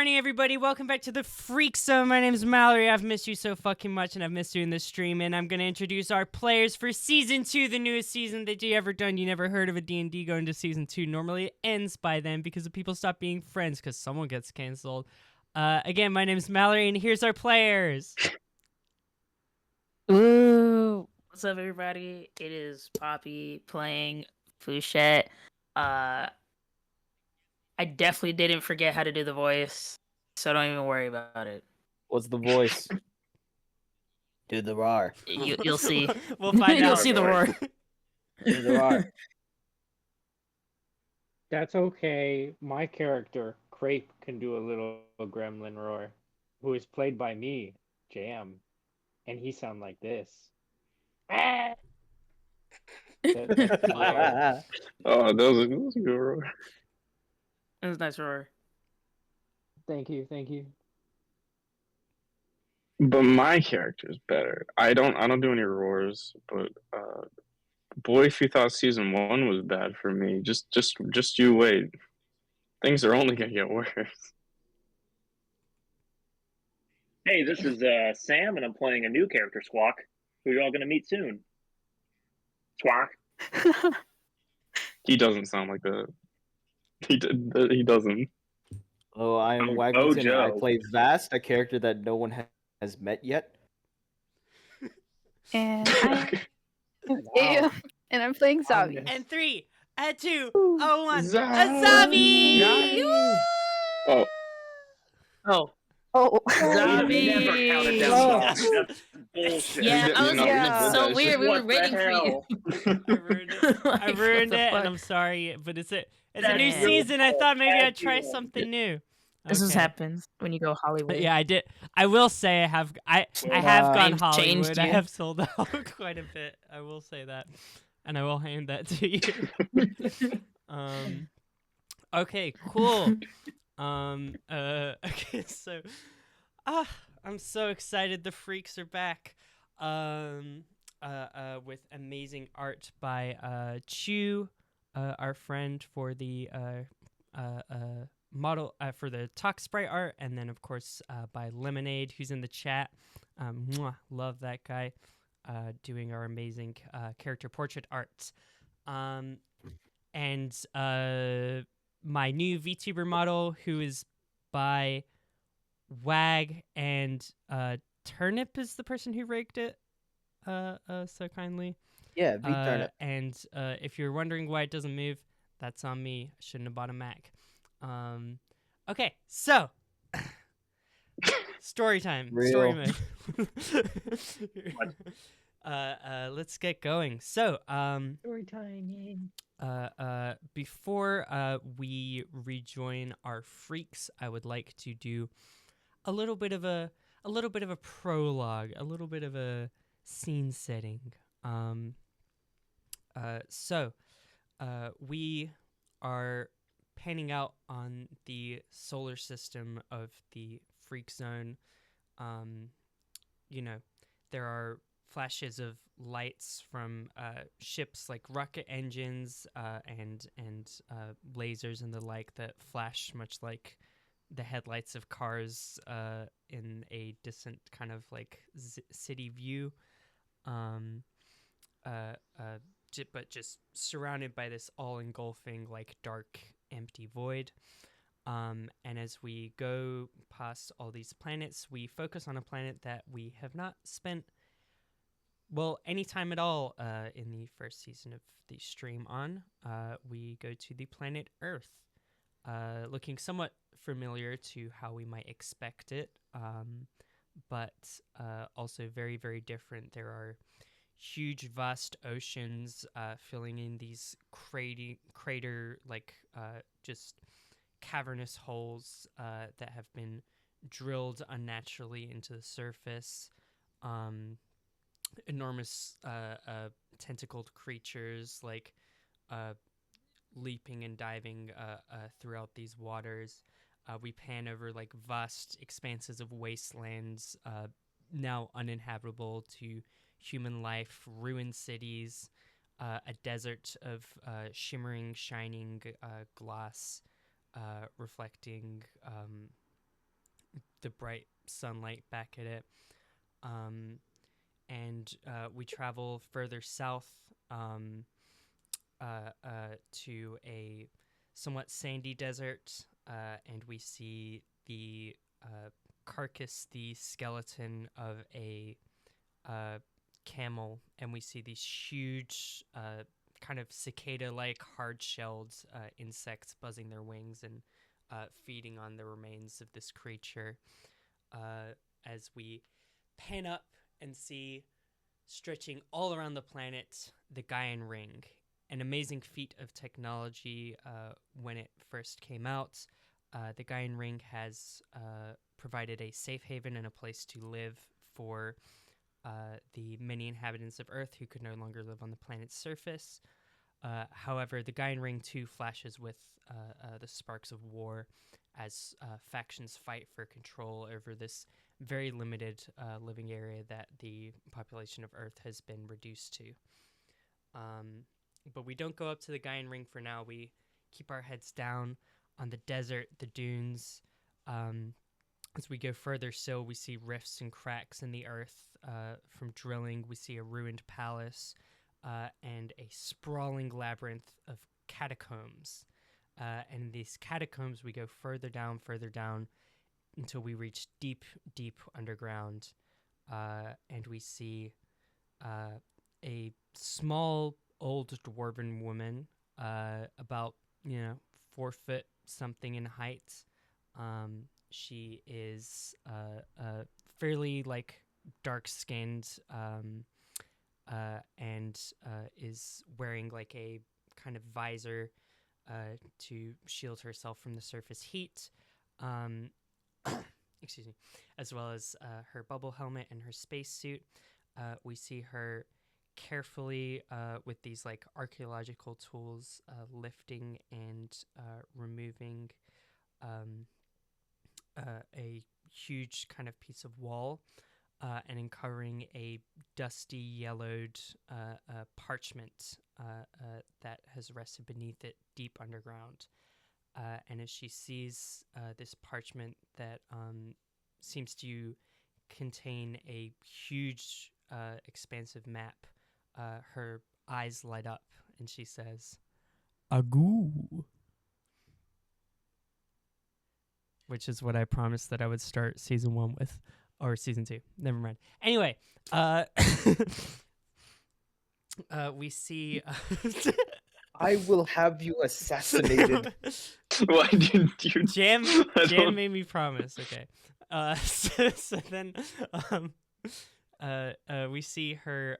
morning, everybody. Welcome back to the Freak Zone. My name is Mallory. I've missed you so fucking much, and I've missed doing this stream. And I'm going to introduce our players for Season 2, the newest season that you ever done. You never heard of a D&D going to Season 2. Normally it ends by then because the people stop being friends because someone gets canceled. Again, my name is Mallory, and here's our players. Ooh, what's up, everybody? It is Poppy playing Fouchette. I definitely didn't forget how to do the voice, so don't even worry about it. What's the voice? Do the roar. You'll see. We'll find out. You'll see the roar. Do the roar. That's okay. My character, Kraype, can do a little gremlin roar, who is played by me, Jam, and he sound like this. Oh, that was a good roar. It was a nice roar. Thank you. But my character is better. I don't do any roars, but boy, if you thought season 1 was bad for me, just you wait. Things are only gonna get worse. Hey, this is Sam, and I'm playing a new character, Squawk, who you're all gonna meet soon. Squawk. He doesn't sound like that. He doesn't. Oh, I am Oh, Waglington, and I Joe. play Vast, a character that no one has met yet. And I'm and I'm playing Zavi. And 3, 2, 1, Zavi! Zavi! Oh, Oh, Oh, Zavi! Never counted down. Oh. That's bullshit. Yeah, I was Yeah. so weird. We were What the waiting for you. hell? I ruined it, and I'm sorry, but it's a new Damn. season. I thought maybe I'd try Bad something new. This is Okay. happens when you go Hollywood. Yeah, I did. I will say I have gone They've Hollywood. changed I you. have sold out quite a bit. I will say that, and I will hand that to you. Okay, cool. Okay, so, I'm so excited. The freaks are back. With amazing art by Chuu, our friend for the model for the talk sprite art, and then of course by LimeLemonayd, who's in the chat. Love that guy doing our amazing character portrait art. And my new VTuber model, who is by Wag, and Turnip is the person who rigged it so kindly. Yeah, V Turnip. And if you're wondering why it doesn't move, that's on me. I shouldn't have bought a Mac. Okay, so story time. Real. Story mode. Let's get going. So, Story time. before we rejoin our freaks, I would like to do a little bit of a prologue, a little bit of a scene setting. So we are panning out on the solar system of the Freak Zone. There are flashes of lights from ships like rocket engines and lasers and the like that flash much like the headlights of cars in a distant kind of like city view. But just surrounded by this all-engulfing, like, dark, empty void. And as we go past all these planets, we focus on a planet that we have not spent, well, any time at all in the first season of the stream on. We go to the planet Earth, looking somewhat familiar to how we might expect it, but also very, very different. There are huge, vast oceans filling in these crater like just cavernous holes that have been drilled unnaturally into the surface. Enormous tentacled creatures like leaping and diving throughout these waters. We pan over like vast expanses of wastelands now uninhabitable to human life, ruined cities, a desert of shimmering, shining glass reflecting the bright sunlight back at it. And we travel further south to a somewhat sandy desert, and we see the carcass, the skeleton of a camel, and we see these huge kind of cicada-like hard-shelled insects buzzing their wings and feeding on the remains of this creature. As we pan up and see, stretching all around the planet, the Gaian Ring, an amazing feat of technology when it first came out. The Gaian Ring has provided a safe haven and a place to live for the many inhabitants of Earth who could no longer live on the planet's surface. However, the Gaian Ring too flashes with the sparks of war as factions fight for control over this very limited living area that the population of Earth has been reduced to. But we don't go up to the Gaian Ring for now. We keep our heads down on the desert, the dunes. As we go further still, we see rifts and cracks in the earth from drilling. We see a ruined palace and a sprawling labyrinth of catacombs. And in these catacombs, we go further down until we reach deep, deep underground. And we see a small, old dwarven woman, about, 4 foot something in height. She is fairly dark-skinned and is wearing a kind of visor to shield herself from the surface heat. Excuse me, as well as her bubble helmet and her spacesuit. We see her carefully with these archaeological tools lifting and removing a huge kind of piece of wall and uncovering a dusty yellowed parchment that has rested beneath it deep underground. And as she sees this parchment that seems to contain a huge expansive map, her eyes light up and she says, "Agoo." Which is what I promised that I would start season 1 with, or season 2. Never mind. Anyway, we see. I will have you assassinated. Why didn't you? Jam made me promise. Okay. So then, we see her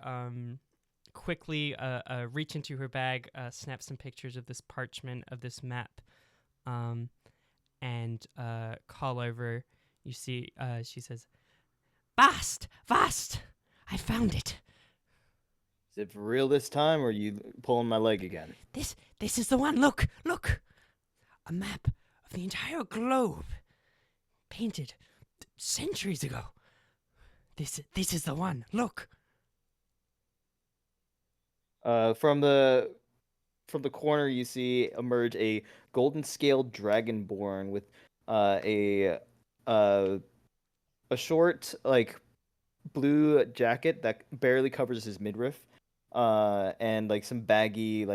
quickly reach into her bag, snap some pictures of this parchment, of this map, and call over. You see, she says, "Vast! I found it. Is it for real this time, or are you pulling my leg again?" This is the one. Look! A map of the entire globe, painted centuries ago. This is the one. Look." From the corner, you see emerge a golden scaled dragonborn with a short blue jacket that barely covers his midriff, and some baggy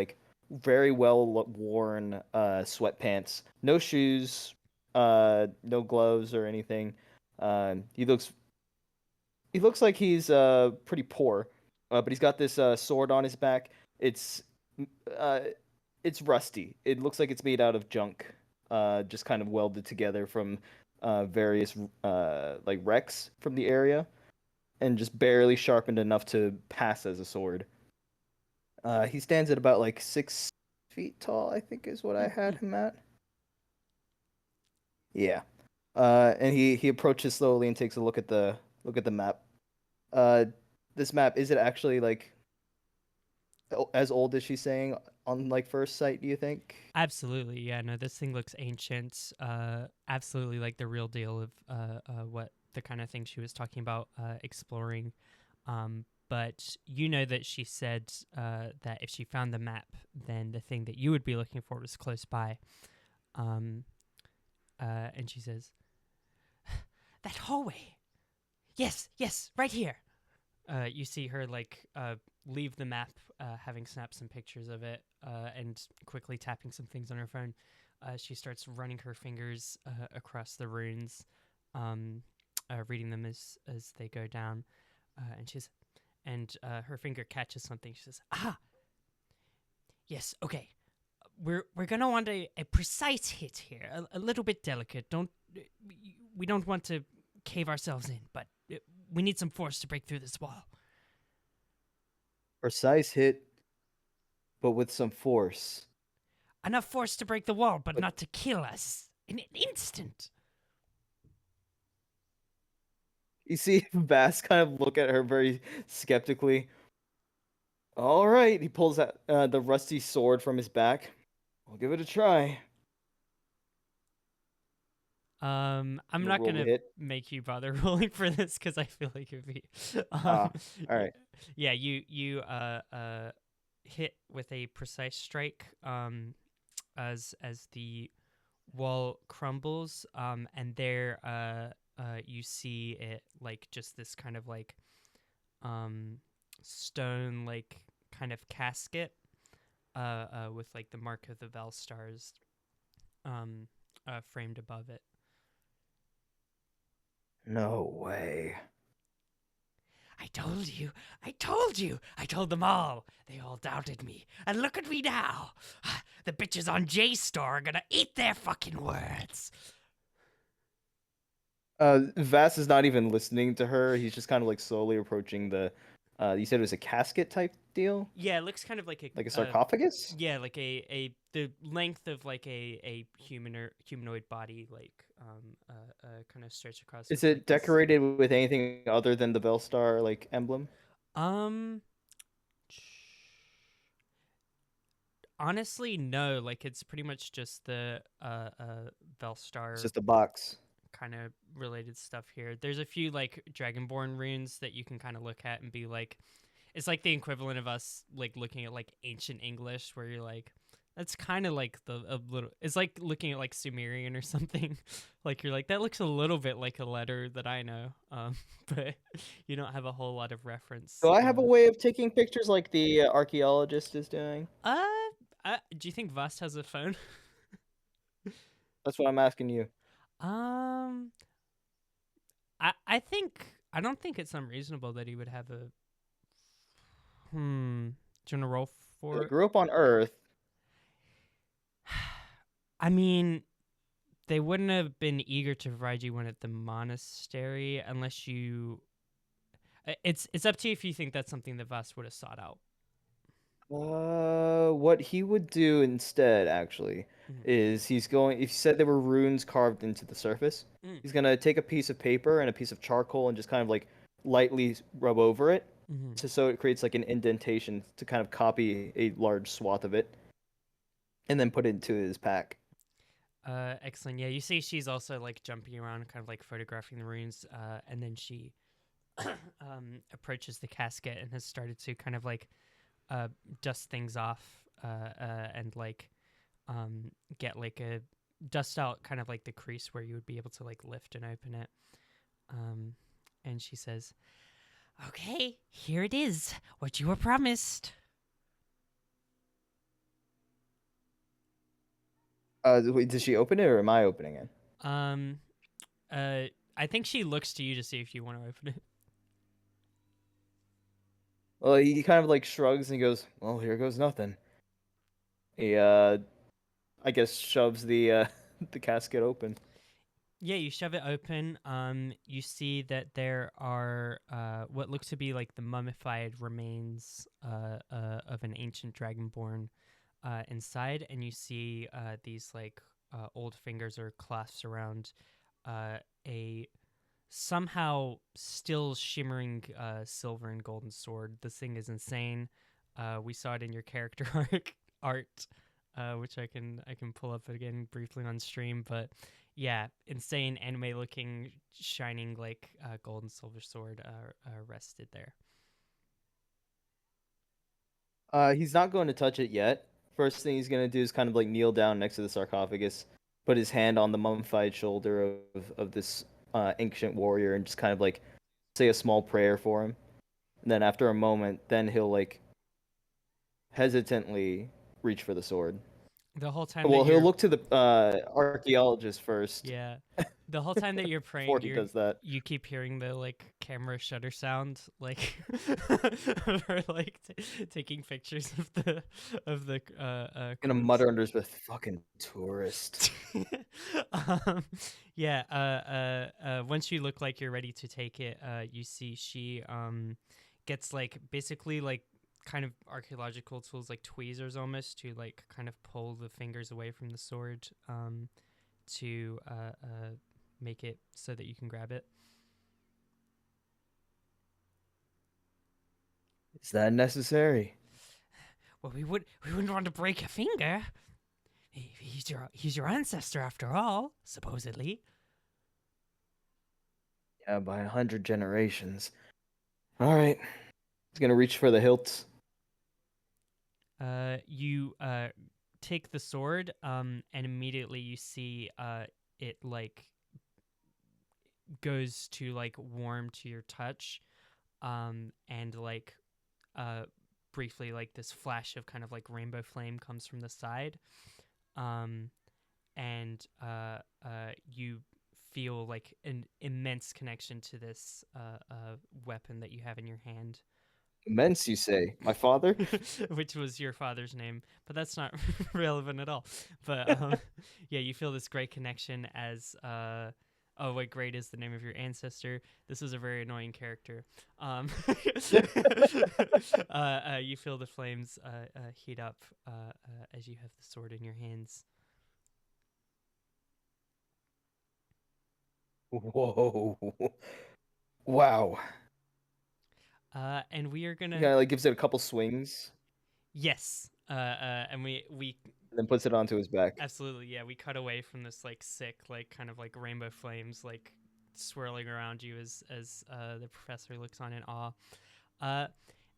very well worn sweatpants. No shoes, no gloves or anything. He looks like he's pretty poor, but he's got this sword on his back. It's rusty. It looks like it's made out of junk, just kind of welded together from various wrecks from the area, and just barely sharpened enough to pass as a sword. He stands at about 6 feet tall, I think is what I had him at. Yeah. And he approaches slowly and takes a look at the map. This map, is it actually as old as she's saying on first sight, do you think? Absolutely, yeah. No, this thing looks ancient. Absolutely, like the real deal of what the kind of thing she was talking about exploring. But you know that she said that if she found the map, then the thing that you would be looking for was close by. And she says, That hallway. Yes, right here. You see her like leave the map, having snapped some pictures of it, and quickly tapping some things on her phone. She starts running her fingers across the runes, reading them as they go down, and her finger catches something. She says, "Ah, yes, okay. We're gonna want a precise hit here, a little bit delicate. We don't want to cave ourselves in, but we need some force to break through this wall. Precise hit, but with some force. Enough force to break the wall, but But- not to kill us in an instant." You see Bass kind of look at her very skeptically. All right, he pulls out the rusty sword from his back. I'll give it a try. I'm You'll not roll a gonna hit. make you bother rolling for this because I feel like it'd be. All right. Yeah, you hit with a precise strike as the wall crumbles, and there you see it like just this kind of like stone like kind of casket with like the mark of the Vel stars framed above it. No way. I told you. I told them all. They all doubted me. And look at me now. The bitches on J-Star are gonna eat their fucking words. Vass is not even listening to her. He's just kind of like slowly approaching the. You said it was a casket type deal, Yeah, it looks kind of like like a sarcophagus. yeah, like the length of like a humanoid body, like kind of stretched across. Is with, it like, this- decorated with anything other than the Velstar like emblem? Honestly, no. Like it's pretty much just the Velstar It's just a box. kind of related stuff here. There's a few like Dragonborn runes that you can kind of look at and be like, it's like the equivalent of us like looking at like ancient English, where you're like, that's kind of like a little. It's like looking at like Sumerian or something. Like you're like, that looks a little bit like a letter that I know, but you don't have a whole lot of reference. Do I have a way of taking pictures like the archaeologist is doing? Do you think Vast has a phone? That's what I'm asking you. I don't think it's unreasonable that he would have a. Do you want to roll I for? grew up on Earth. I mean, they wouldn't have been eager to provide you one at the monastery unless you. It's up to you if you think that's something that Vast would have sought out. What he would do instead, actually, is he's going. If you said there were runes carved into the surface, he's gonna take a piece of paper and a piece of charcoal and just kind of like lightly rub over it, so it creates like an indentation to kind of copy a large swath of it, and then put it into his pack. Excellent. Yeah, you see, she's also like jumping around, kind of like photographing the runes, and then she approaches the casket and has started to kind of like dust things off and like get like a dust out kind of like the crease where you would be able to like lift and open it. And she says, "Okay, here it is, what you were promised." Wait, does she open it or am I opening it? I think she looks to you to see if you want to open it. Well, he kind of like shrugs and goes, "Well, here goes nothing." He I guess shoves the the casket open. Yeah, you shove it open. You see that there are what looks to be like the mummified remains of an ancient dragonborn inside, and you see these like old fingers or clasps around a somehow still shimmering silver and golden sword. This thing is insane. We saw it in your character art, which I can pull up again briefly on stream, but. Yeah, insane anime looking, shining like gold and silver sword rested there. He's not going to touch it yet. First thing he's going to do is kind of like kneel down next to the sarcophagus, put his hand on the mummified shoulder of this ancient warrior and just kind of like say a small prayer for him. And then after a moment, then he'll like hesitantly reach for the sword. The whole time Well, that he'll you're look to the archaeologist first yeah, the whole time that you're before praying, he does that. you keep hearing the like camera shutter sound, like of her like taking pictures of the Gonna corpse. mutter under his breath, "Fucking tourist." Yeah. Once you look like you're ready to take it, you see she gets like basically like kind of archaeological tools like tweezers almost to like kind of pull the fingers away from the sword to make it so that you can grab it. Is that necessary? Well, we wouldn't want to break a finger. He's your ancestor after all, supposedly. Yeah, by 100 generations. All right. He's gonna reach for the hilt. You take the sword, and immediately you see it like goes to like warm to your touch, and like briefly like this flash of kind of like rainbow flame comes from the side, and you feel like an immense connection to this weapon that you have in your hand. Immense, you say? My father? Which was your father's name, but that's not relevant at all. But yeah, you feel this great connection as oh, what great is the name of your ancestor? This is a very annoying character. You feel the flames heat up as you have the sword in your hands. Whoa. Wow. And we are gonna He kind of like gives it a couple swings, yes. And we and then puts it onto his back. absolutely, yeah, we cut away from this like sick, like kind of like rainbow flames like swirling around you as the professor looks on in awe.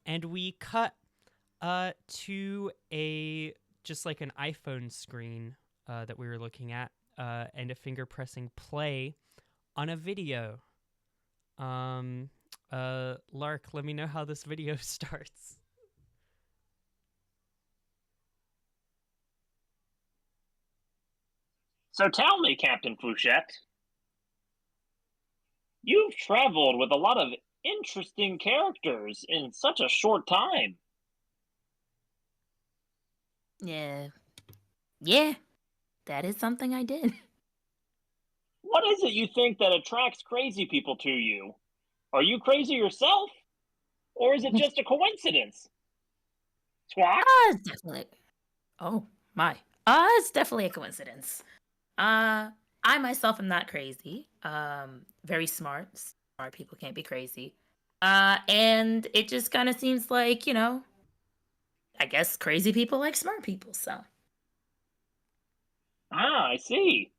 And we cut to a just like an iPhone screen that we were looking at, and a finger pressing play on a video. Lark, let me know how this video starts. So tell me, Captain Fouchette, you've traveled with a lot of interesting characters in such a short time. Yeah, that is something I did. What is it you think that attracts crazy people to you? Are you crazy yourself? Or is it just a coincidence? Squawk? It's definitely. Oh my. It's definitely a coincidence. I myself am not crazy. Very smart. Smart people can't be crazy. And it just kind of seems like, I guess crazy people like smart people, so. Ah, I see.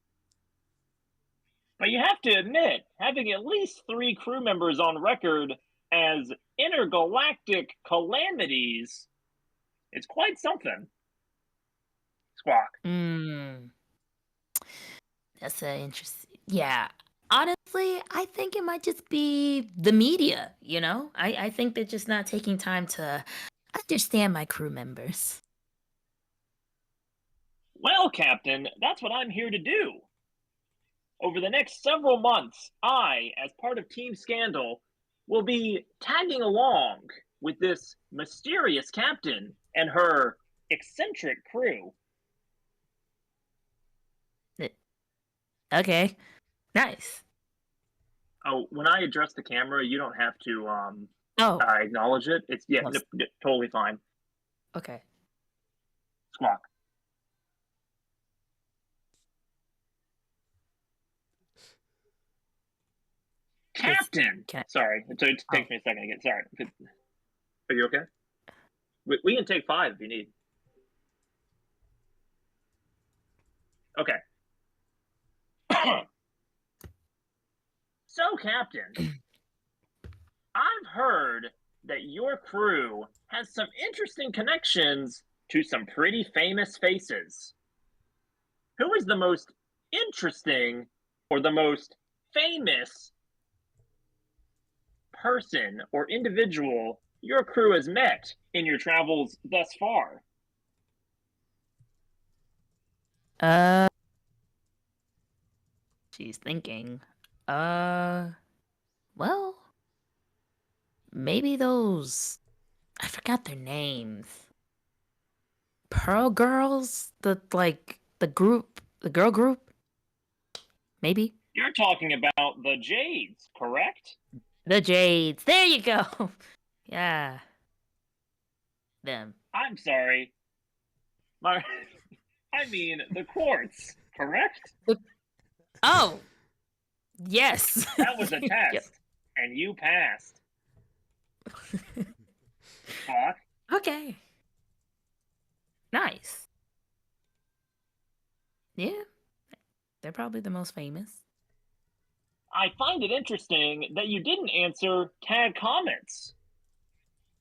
But you have to admit, having at least 3 crew members on record as intergalactic calamities is quite something. Squawk. That's interesting. Yeah. Honestly, I think it might just be the media, I think they're just not taking time to understand my crew members. Well, Captain, that's what I'm here to do. Over the next several months, I, as part of Team Scandal, will be tagging along with this mysterious captain and her eccentric crew. Okay. Nice. Oh, when I address the camera, you don't have to acknowledge it. It's Yes. totally fine. Okay. Squawk. Captain! Sorry, it takes me a second to get. Sorry. Are you okay? We can take 5 if you need. Okay. So, Captain, I've heard that your crew has some interesting connections to some pretty famous faces. Who is the most interesting or the most famous person or individual your crew has met in your travels thus far? She's thinking. Well, maybe those. I forgot their names. Pearl Girls? The group, the girl group? Maybe? You're talking about the Jades, correct? The Jades. There you go. Yeah. Them. I'm sorry. I mean the Quartz, correct? Oh! Yes. That was a test, Yep. and you passed. Fuck. Okay. Nice. Yeah. They're probably the most famous. I find it interesting that you didn't answer tag comments.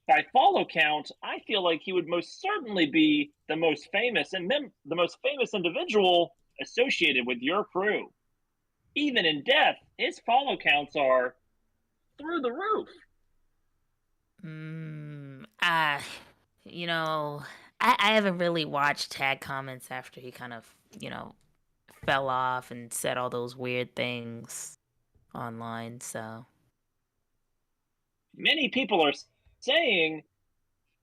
By follow count, I feel like he would most certainly be the most famous and the most famous individual associated with your crew. Even in death, his follow counts are through the roof. I haven't really watched tag comments after he kind of, fell off and said all those weird things online, so. Many people are saying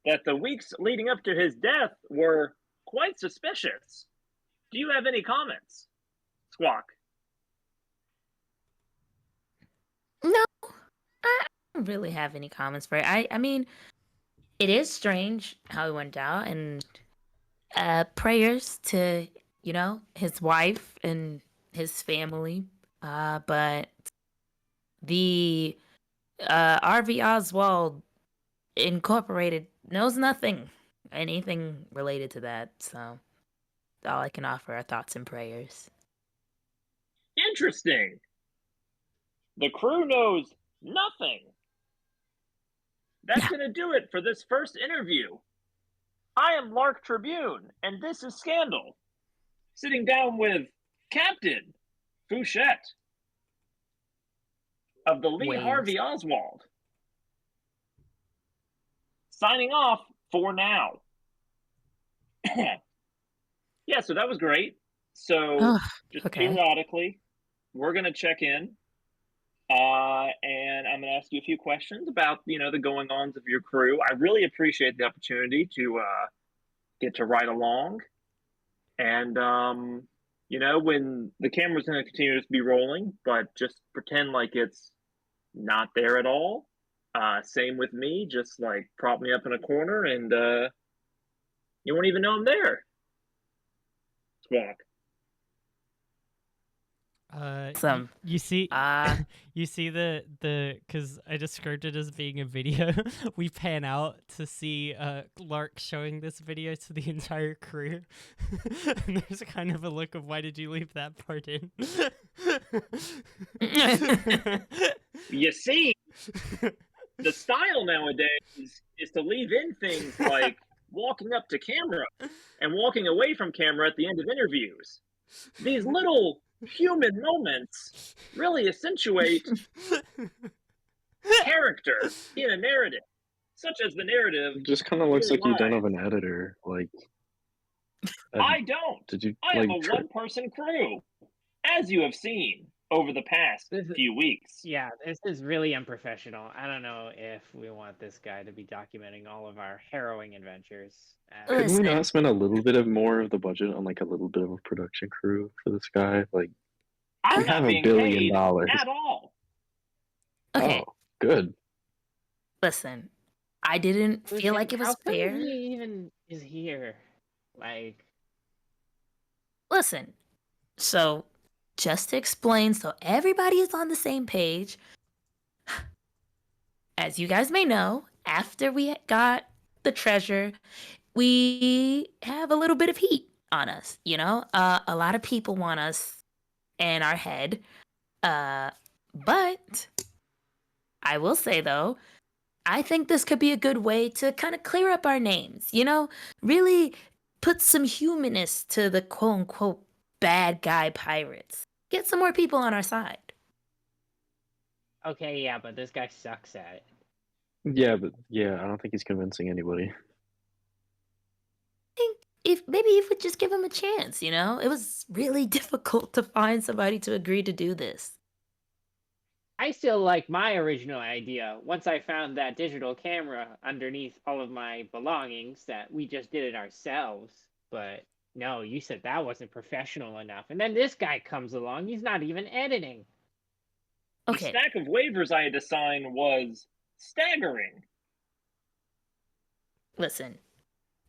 that the weeks leading up to his death were quite suspicious. Do you have any comments, Squawk? No, I don't really have any comments for it. I mean, it is strange how he went out, and prayers to, his wife and his family. But the RV Oswald Incorporated knows anything related to that. So all I can offer are thoughts and prayers. Interesting. The crew knows nothing. That's going to do it for this first interview. I am Lark Tribune, and this is Scandal. Sitting down with Captain Fouchette of the Lee Harvey Oswald. Signing off for now. Yeah, so that was great. So periodically, we're going to check in. And I'm going to ask you a few questions about, the going-ons of your crew. I really appreciate the opportunity to get to ride along. And, when the camera's going to continue to be rolling, but just pretend like it's not there at all. Same with me, just like prop me up in a corner and you won't even know I'm there. Squawk. You see, you see the because I described it as being a video. We pan out to see Lark showing this video to the entire crew, and there's kind of a look of why did you leave that part in? You see, the style nowadays is to leave in things like walking up to camera and walking away from camera at the end of interviews. These little human moments really accentuate character in a narrative, such as the narrative. It just kind of looks like you don't have an editor. I don't. Did you? I have a one-person crew, as you have seen over the past few weeks. Yeah, this is really unprofessional. I don't know if we want this guy to be documenting all of our harrowing adventures. Couldn't we not spend a little bit more of the budget on a little bit of a production crew for this guy? I'm not being paid at all. Okay. Oh, good. Listen, I didn't feel like it was fair. How he even is here? Listen, so just to explain so everybody is on the same page, as you guys may know, after we got the treasure, we have a little bit of heat on us, a lot of people want us in our head, but I will say though, I think this could be a good way to kind of clear up our names, really put some humanness to the quote-unquote bad guy pirates, get some more people on our side. Okay, yeah, but this guy sucks at it. Yeah, but I don't think he's convincing anybody. think if we just give him a chance, you know? It was really difficult to find somebody to agree to do this. I still like my original idea. Once I found that digital camera underneath all of my belongings, that we just did it ourselves. But no, you said that wasn't professional enough. And then this guy comes along. He's not even editing. The Okay, stack of waivers I had to sign was staggering. listen.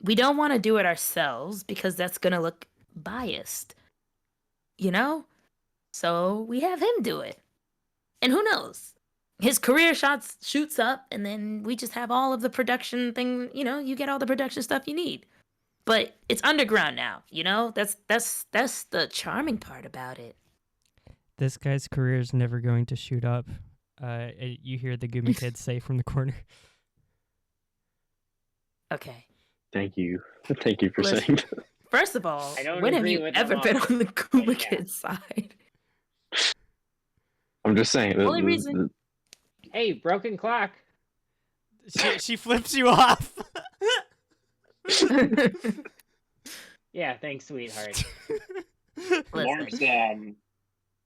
We don't want to do it ourselves because that's going to look biased. You know? So we have him do it. And who knows? His career shoots up and then we just have all of the production thing, you know, you get all the production stuff you need. But it's underground now, you know? That's the charming part about it. This guy's career is never going to shoot up. You hear the Gumi kids say from the corner. Okay. Thank you. Thank you for Listen. saying that. First of all, I don't when have agree you with ever them been all, on the Kuma yeah. Kids side? I'm just saying. Only reason- Hey, broken clock. She flips you off. Yeah, thanks, sweetheart. Listen.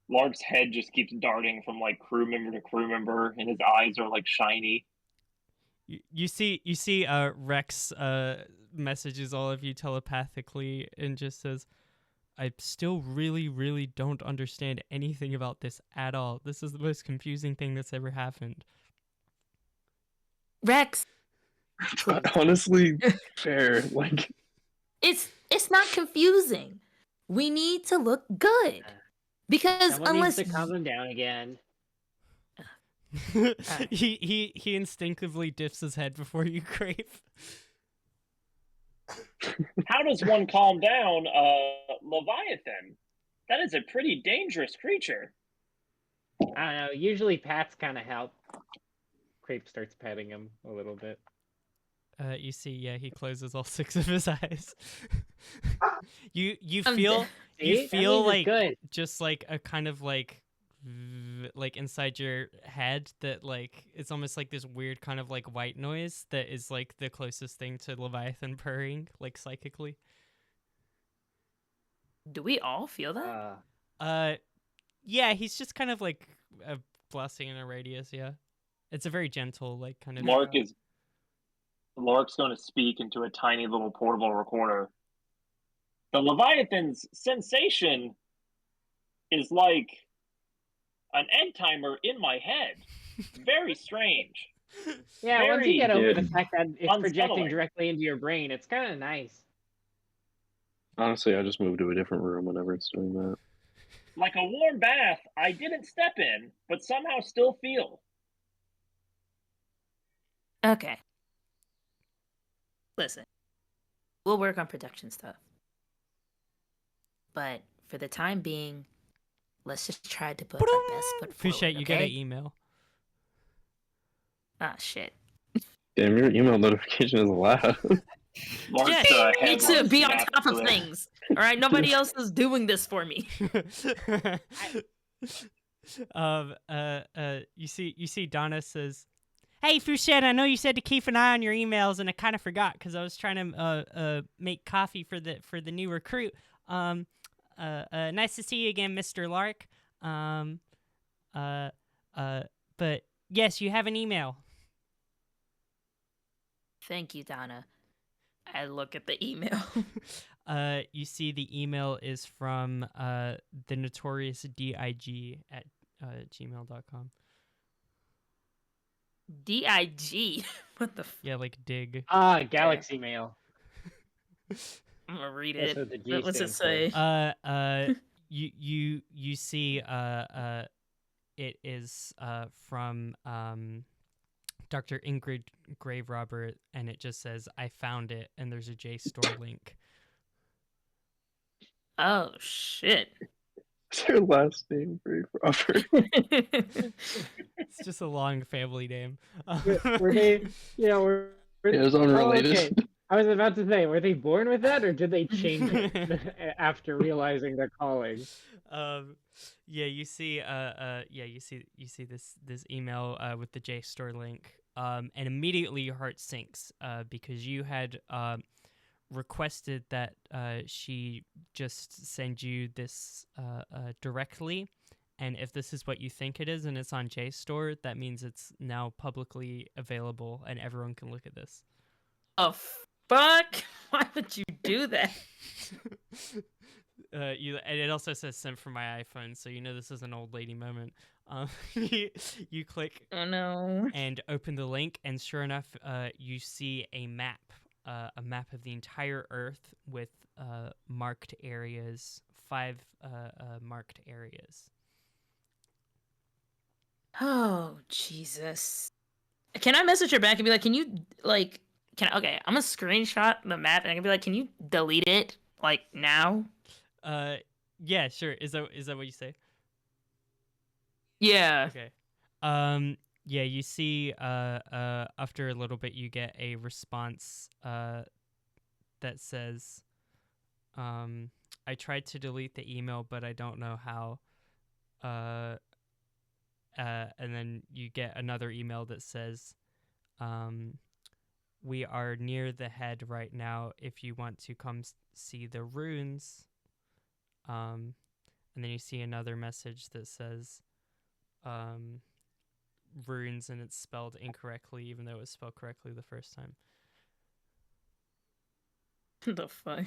Lark's head just keeps darting from like crew member to crew member, and his eyes are like shiny. You see Rex messages all of you telepathically and just says, I still really, really don't understand anything about this at all. This is the most confusing thing that's ever happened. Rex, Honestly, fair. Like, it's not confusing. We need to look good. Because Someone unless needs to calm him down again. he instinctively dips his head before you, Kraype. How does one calm down Leviathan? That is a pretty dangerous creature. I don't know. Usually pats kind of help. Kraype starts petting him a little bit. You see, yeah, he closes all 6 of his eyes. you I'm feel dead. you See? That feel means it's like good. just like a kind of like inside your head that like it's almost like this weird kind of like white noise that is like the closest thing to Leviathan purring, like psychically. Do we all feel that? Yeah, he's just kind of like a blessing in a radius. Yeah, it's a very gentle like kind of. Lark's going to speak into a tiny little portable recorder. The Leviathan's sensation is like an egg timer in my head. Very strange. Yeah, once you get over the good. fact that it's projecting Unsettling. directly into your brain, it's kind of nice. honestly, I just moved to a different room whenever it's doing that. Like a warm bath I didn't step in, but somehow still feel. Okay. Listen, we'll work on production stuff. But for the time being, let's just try to put our best foot forward. Fouchette, you get an email. Ah, shit. Damn, your email notification is loud. Lark's, Yeah, head need to Lark's be on snapped top of to it. things. All right, nobody else is doing this for me. You see Donna says, "Hey Fouchette, I know you said to keep an eye on your emails, and I kind of forgot because I was trying to make coffee for the new recruit. Nice to see you again, Mr. Lark. But yes, you have an email." Thank you, Donna. I look at the email. You see the email is from the notorious DIG at gmail.com. DIG? What the f... Yeah, like dig. Ah, Galaxy Mail. I'm gonna read That's it. what the G What's it stands say? You see it is from Dr. Ingrid Grave Robber, and it just says, "I found it," and there's a JSTOR link. Oh, shit. What's your last name, Brave Robert? It's just a long family name. Were they, It was unrelated. Okay. I was about to say, were they born with that, or did they change it after realizing their calling? Yeah, you see, you see this email with the JSTOR link, and immediately your heart sinks, because you had requested that she just send you this directly, and if this is what you think it is and it's on JSTOR, that means it's now publicly available and everyone can look at this. Oh fuck! Why would you do that? And it also says sent from my iPhone, so you know this is an old lady moment. You click Oh no! and open the link, and sure enough, you see a map of the entire Earth with marked areas, 5 marked areas. Oh Jesus! Can I message her back and be like, can you like, okay, I'm gonna screenshot the map and I can be like, can you delete it like now? Yeah, sure. Is that what you say? Yeah. Okay. Yeah, you see after a little bit you get a response that says I tried to delete the email but I don't know how. And then you get another email that says we are near the head right now if you want to come see the runes. And then you see another message that says runes, and it's spelled incorrectly even though it was spelled correctly the first time. The fuck?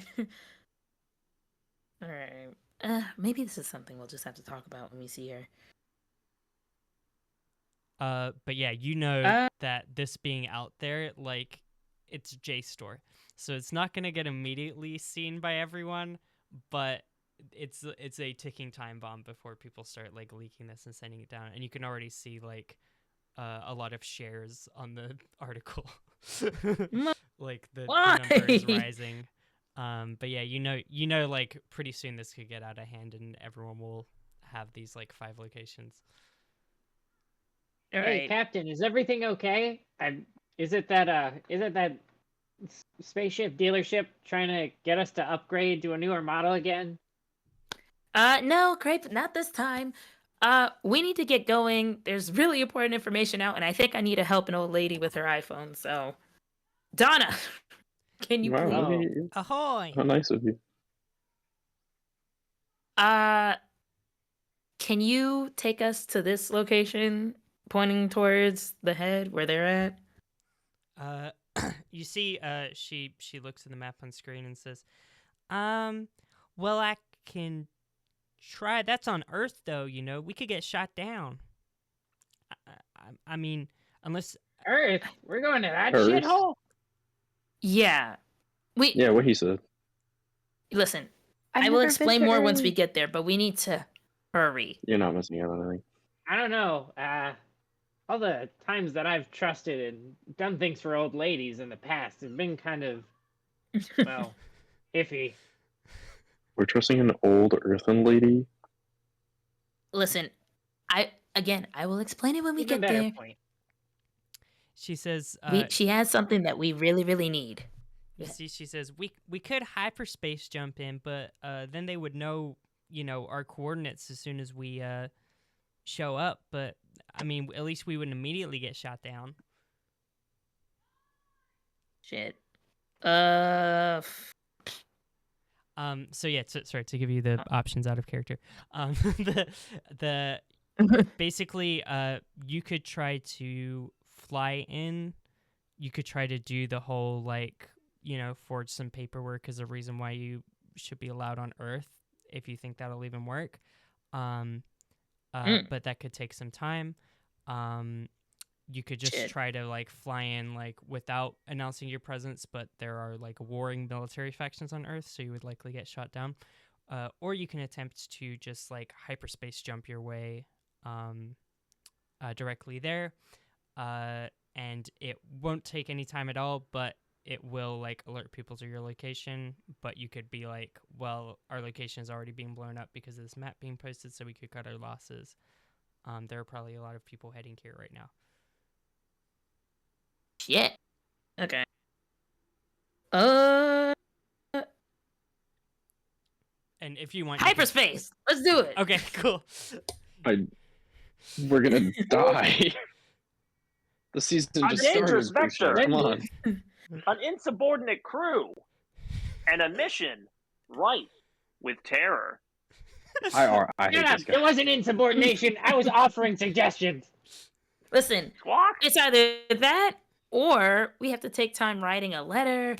Alright. Maybe this is something we'll just have to talk about when we see her. But yeah, you know that this being out there, like, it's JSTOR. So it's not going to get immediately seen by everyone, but it's a ticking time bomb before people start, like, leaking this and sending it down. And you can already see, like, a lot of shares on the article. Like, the number is rising. But yeah, you know, like, pretty soon this could get out of hand and everyone will have these, like, 5 locations. All Hey, right. Captain, is everything okay? Is it that spaceship dealership trying to get us to upgrade to a newer model again? No, Kraype, not this time. We need to get going. There's really important information out, and I think I need to help an old lady with her iPhone. So, Donna, can you Wow, please? look at Oh. you. Ahoy! How nice of you. Can you take us to this location, pointing towards the head where they're at? You see, she looks at the map on screen and says, well, I can try. That's on Earth, though. You know, we could get shot down. I mean, unless Earth? We're going to that Earth? shithole? Yeah. Yeah, what he said. Listen, I've I will never been explain to more once we Earth. get there, but we need to hurry. You're not missing out on anything. I don't know. All the times that I've trusted and done things for old ladies in the past have been kind of, well, iffy. We're trusting an old earthen lady. Listen, I will explain it when we Even get better there. point. she says, She has something that we really, really need. you see, she says we could hyperspace jump in, but then they would know, you know, our coordinates as soon as we show up. But I mean, at least we wouldn't immediately get shot down. Shit. So yeah, sorry to give you the options out of character. The basically, you could try to fly in. You could try to do the whole, like, you know, forge some paperwork as a reason why you should be allowed on Earth, if you think that'll even work. But that could take some time. You could just try to, like, fly in, like, without announcing your presence, but there are, like, warring military factions on Earth, so you would likely get shot down. Or you can attempt to just, like, hyperspace jump your way directly there. And it won't take any time at all, but it will, like, alert people to your location. But you could be like, well, our location is already being blown up because of this map being posted, so we could cut our losses. There are probably a lot of people heading here right now. Shit. Okay. Uh, And if you want, you can- hyperspace. Let's do it. Okay, cool. We're gonna die. The season A just dangerous started. vector. Fouchette. Come on. An insubordinate crew, and a mission rife with terror. I hate Shut up! this It guy. wasn't insubordination. I was offering suggestions. Listen, Squawk. it's either that or we have to take time writing a letter.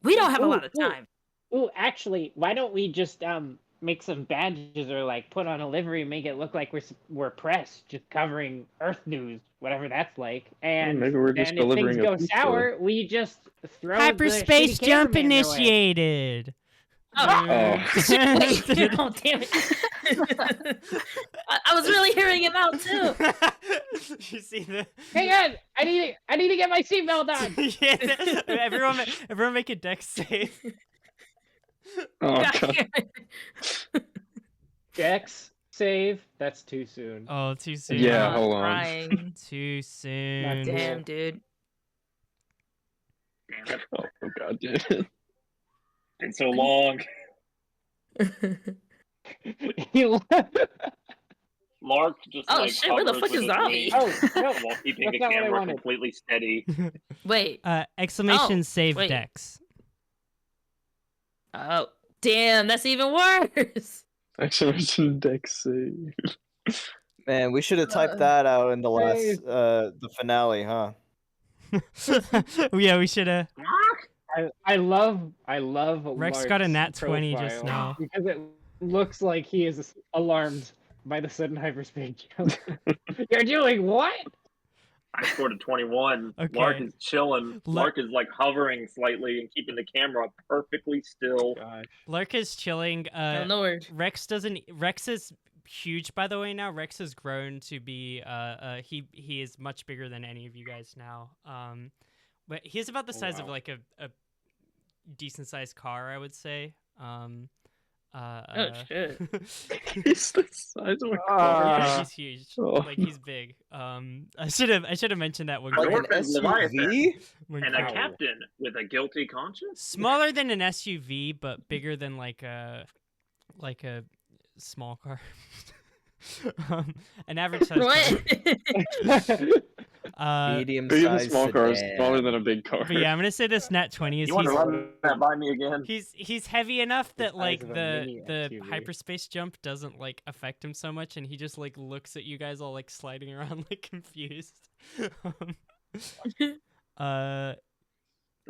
We don't have a lot of time. Ooh, actually, why don't we just make some badges or like put on a livery, make it look like we're press, just covering Earth news, whatever that's like. And maybe we're just then if things delivering a go pizza. sour, we just throw Hyperspace the shitty jump cameraman their way. initiated. Wait, oh, damn it. I was really hearing him out too. You see the? Hang on, I need to get my seatbelt on. Yeah, everyone make a dex save. Oh God god. damn it. Dex save. That's too soon. Oh, too soon. Yeah, I'm hold on. crying. Too soon. Damn, dude. Damn it. Oh god, dude. Been so long. Lark just Oh, like shit, where the hovers fuck with is his Zavi? wings Oh, no, while keeping the that's not what I camera wanted. completely steady. Wait. Exclamation Oh, save wait. dex. Oh, damn, that's even worse. Exclamation dex save. Man, we should have typed that out in the last Save. the finale, huh? Yeah, we should have. I love Rex got a Lark's nat 20 just profile now. because it looks like he is alarmed by the sudden hyperspace jump. You're doing what? I scored a 21. Okay. Lark is chilling. Lark is like hovering slightly and keeping the camera perfectly still. Gosh. Lark is chilling. I don't know where. Rex is huge, by the way. Now Rex has grown to be he is much bigger than any of you guys now. But he's about the size of like a decent sized car, I would say. Oh, shit. He's the size of a car. Yeah, he's huge. Oh. Like he's big. I should have mentioned that one. Like Lark an is Leviathan. SUV? And a captain with a guilty conscience? Smaller than an SUV, but bigger than like a small car. An average size car. What? Medium Big and sized small car is sedan. smaller than a big car. But yeah, I'm gonna say this nat 20 is You want to run that by me again? he's heavy enough that size like of a the mini SUV. hyperspace jump doesn't like affect him so much, and he just like looks at you guys all like sliding around like confused.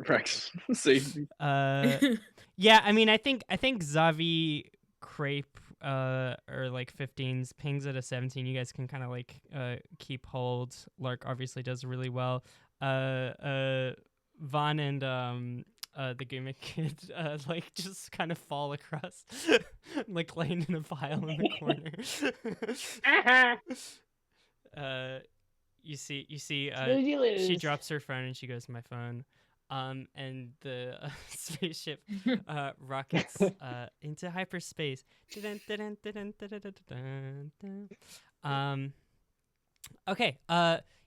Rex, save me. Yeah, I mean, I think Zavi, Kraype, or like 15s pings at a 17. You guys can kind of like keep hold. Lark obviously does really well. Vahn and the gimmick kid like just kind of fall across, like laying in a pile in the corner. You see she drops her phone and she goes, "My phone." And the spaceship rockets into hyperspace. Okay.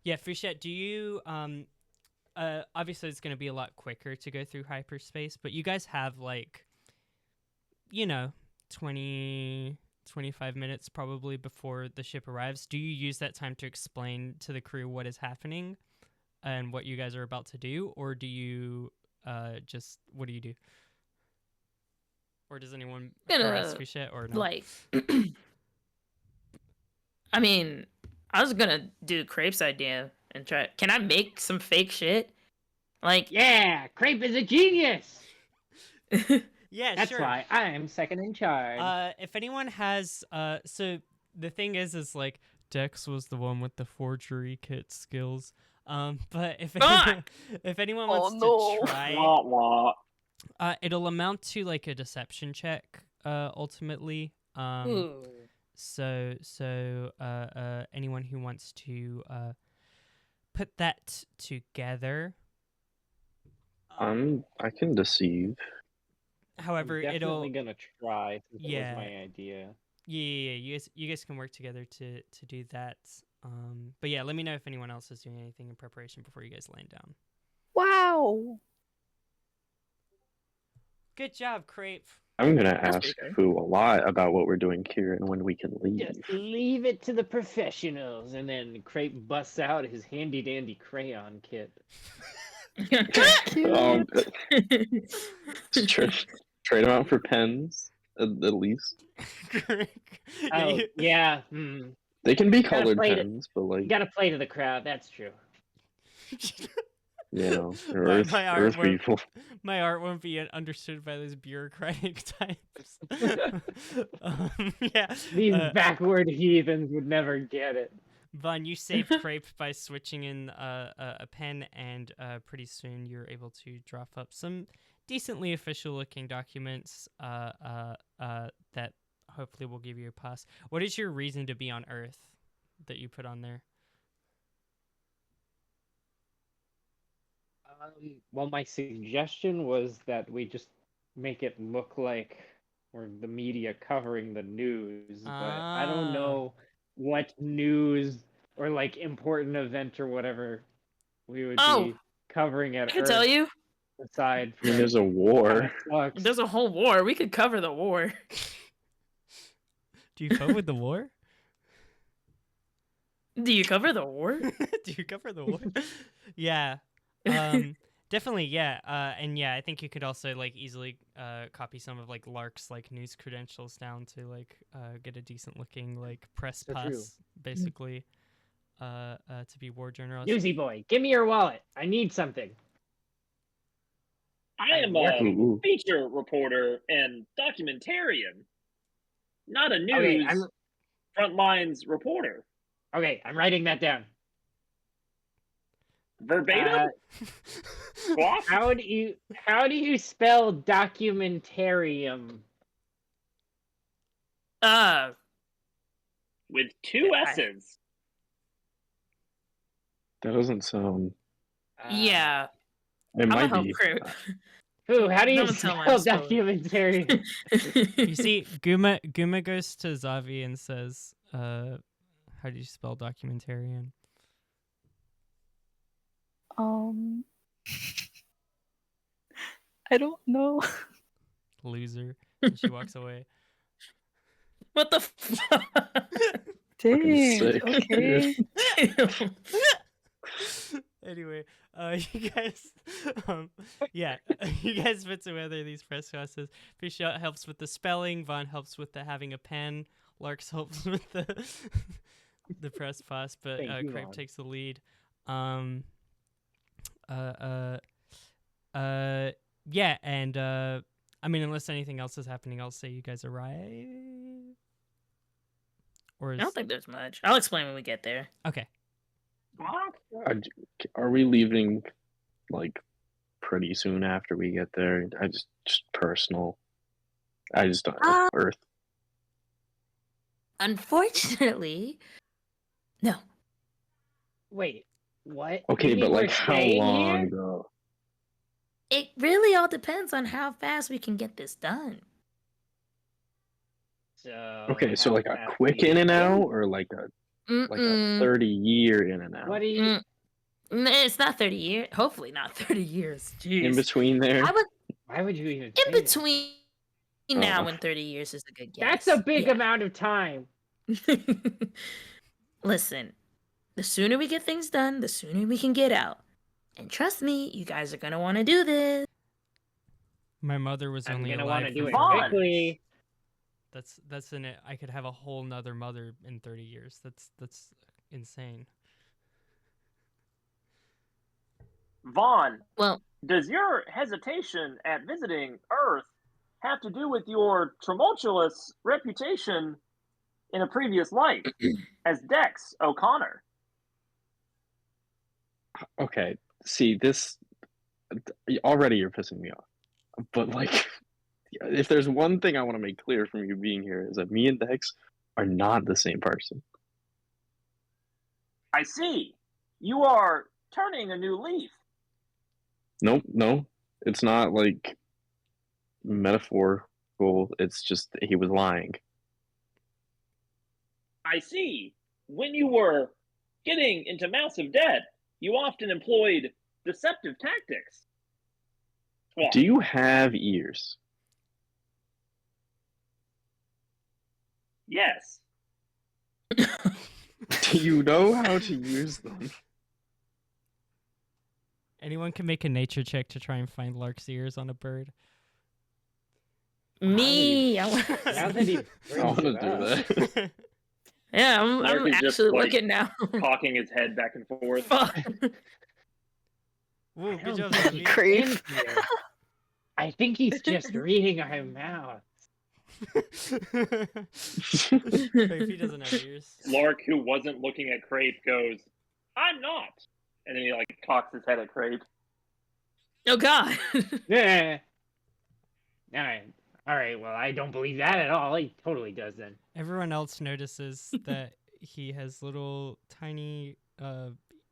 Yeah, Fouchette, do you obviously it's going to be a lot quicker to go through hyperspace, but you guys have like 20 25 minutes probably before the ship arrives. Do you use that time to explain to the crew what is happening and what you guys are about to do, or do you what do you do? Or does anyone harass Fouchette or no? Like, I mean, I was gonna do Kraype's idea and try. Can I make some fake shit? Like, Yeah, Kraype is a genius. Yeah, That's sure. why I'm second in charge. If anyone has so the thing is like Dex was the one with the forgery kit skills. But if anyone wants to try, Wah, wah. it'll amount to like a deception check, ultimately. ooh. So anyone who wants to put that together. I can deceive. However, I'm definitely it'll gonna try. Since Yeah. It was my idea. yeah. You guys can work together to do that. But yeah, let me know if anyone else is doing anything in preparation before you guys land down. Wow. Good job, Kraype. I'm gonna That's ask pretty good. Fu a lot about what we're doing here and when we can leave. Just leave it to the professionals. And then Kraype busts out his handy dandy crayon kit. Um, trade them out for pens at least. Yeah, Oh, you- yeah. They can be Gotta colored play it. pens, but You like gotta play to the crowd. That's true. you know, they're My- Earth, my art Earth won't- people. My art won't be understood by those bureaucratic types. Yeah. These backward heathens would never get it. Vahn, you saved Kraype by switching in a pen, and pretty soon you're able to drop up some decently official-looking documents that hopefully will give you a pass. What is your reason to be on Earth that you put on there? Well, my suggestion was that we just make it look like we're the media covering the news, but I don't Ah. know what news or like important event or whatever we would Oh, be covering at I can Earth tell you, aside I mean, from there's a kinda war. sucks. there's a whole war. We could cover the war. Do you cope with the war? Do you cover the war? Do you cover the war? Yeah. Definitely, yeah. And yeah, I think you could also like easily copy some of like Lark's like news credentials down to like get a decent looking like press So true. pass, basically, to be war journalist. Newsy boy, give me your wallet. I need something. I am Ooh. a feature reporter and documentarian, not a Okay, news frontlines reporter. Okay, I'm writing that down. Verbatim? Squawk? How do you spell documentarium? With two I- S's. That doesn't sound. Yeah, It I'm gonna might help be. Kraype. Ooh, how do you Don't tell spell my spelling. documentarium? You see, Guma goes to Zavi and says, "How do you spell documentarian?" I don't know. Loser. And she walks away. What the fuck? Dang. sick, Okay. Anyway, you guys, yeah, you guys put together these press passes. Fouchette helps with the spelling. Vahn helps with the having a pen. Lark helps with the press pass, but Thank you, Kraype Vahn. takes the lead. Yeah, and I mean, unless anything else is happening, I'll say you guys arrive. Or I is... don't think there's much. I'll explain when we get there. Okay. Are we leaving like pretty soon after we get there? I just personal. I just don't know. Earth. Unfortunately, no. Wait, what? Okay, You mean but we're like how staying long here? though? It really all depends on how fast we can get this done. So Okay, so how like a fast quick do you in and out, think? or like a Mm-mm. 30-year in and out. What do you? It's not 30 years. Hopefully not 30 years. Jeez. In between there? I would Why would you even? in say that? between now and 30 years is a good guess. That's a big Yeah. amount of time. Listen, the sooner we get things done, the sooner we can get out. And trust me, you guys are gonna want to do this. My mother was I'm only gonna alive want to do for it 40 Vahn! years. quickly. That's in it. I could have a whole nother mother in 30 years. That's insane. Vahn, Well, does your hesitation at visiting Earth have to do with your tumultuous reputation in a previous life as Dex O'Connor? Okay, see this. Already, you're pissing me off. But like, if there's one thing I want to make clear from you being here is that me and Dex are not the same person. I see. You are turning a new leaf. Nope, no, it's not like metaphorical. It's just he was lying. I see. When you were getting into massive debt, you often employed deceptive tactics. Well, Do you have ears? Yes. Do you know how to use them? Anyone can make a nature check to try and find Lark's ears on a bird. Me. Now that he I brings want to it do up. that. Yeah, Lark I'm is just, actually like, looking now. Cocking his head back and forth. Fuck. Woo, I good job, don't think he's Zavi. Kraype. in here. I think he's just reading our mouth. Kraype, he doesn't have ears. Lark, who wasn't looking at Kraype, goes, "I'm not," and then he like cocks his head at Kraype. Oh God. Yeah. All right. Well, I don't believe that at all. He totally does then. Everyone else notices that he has little tiny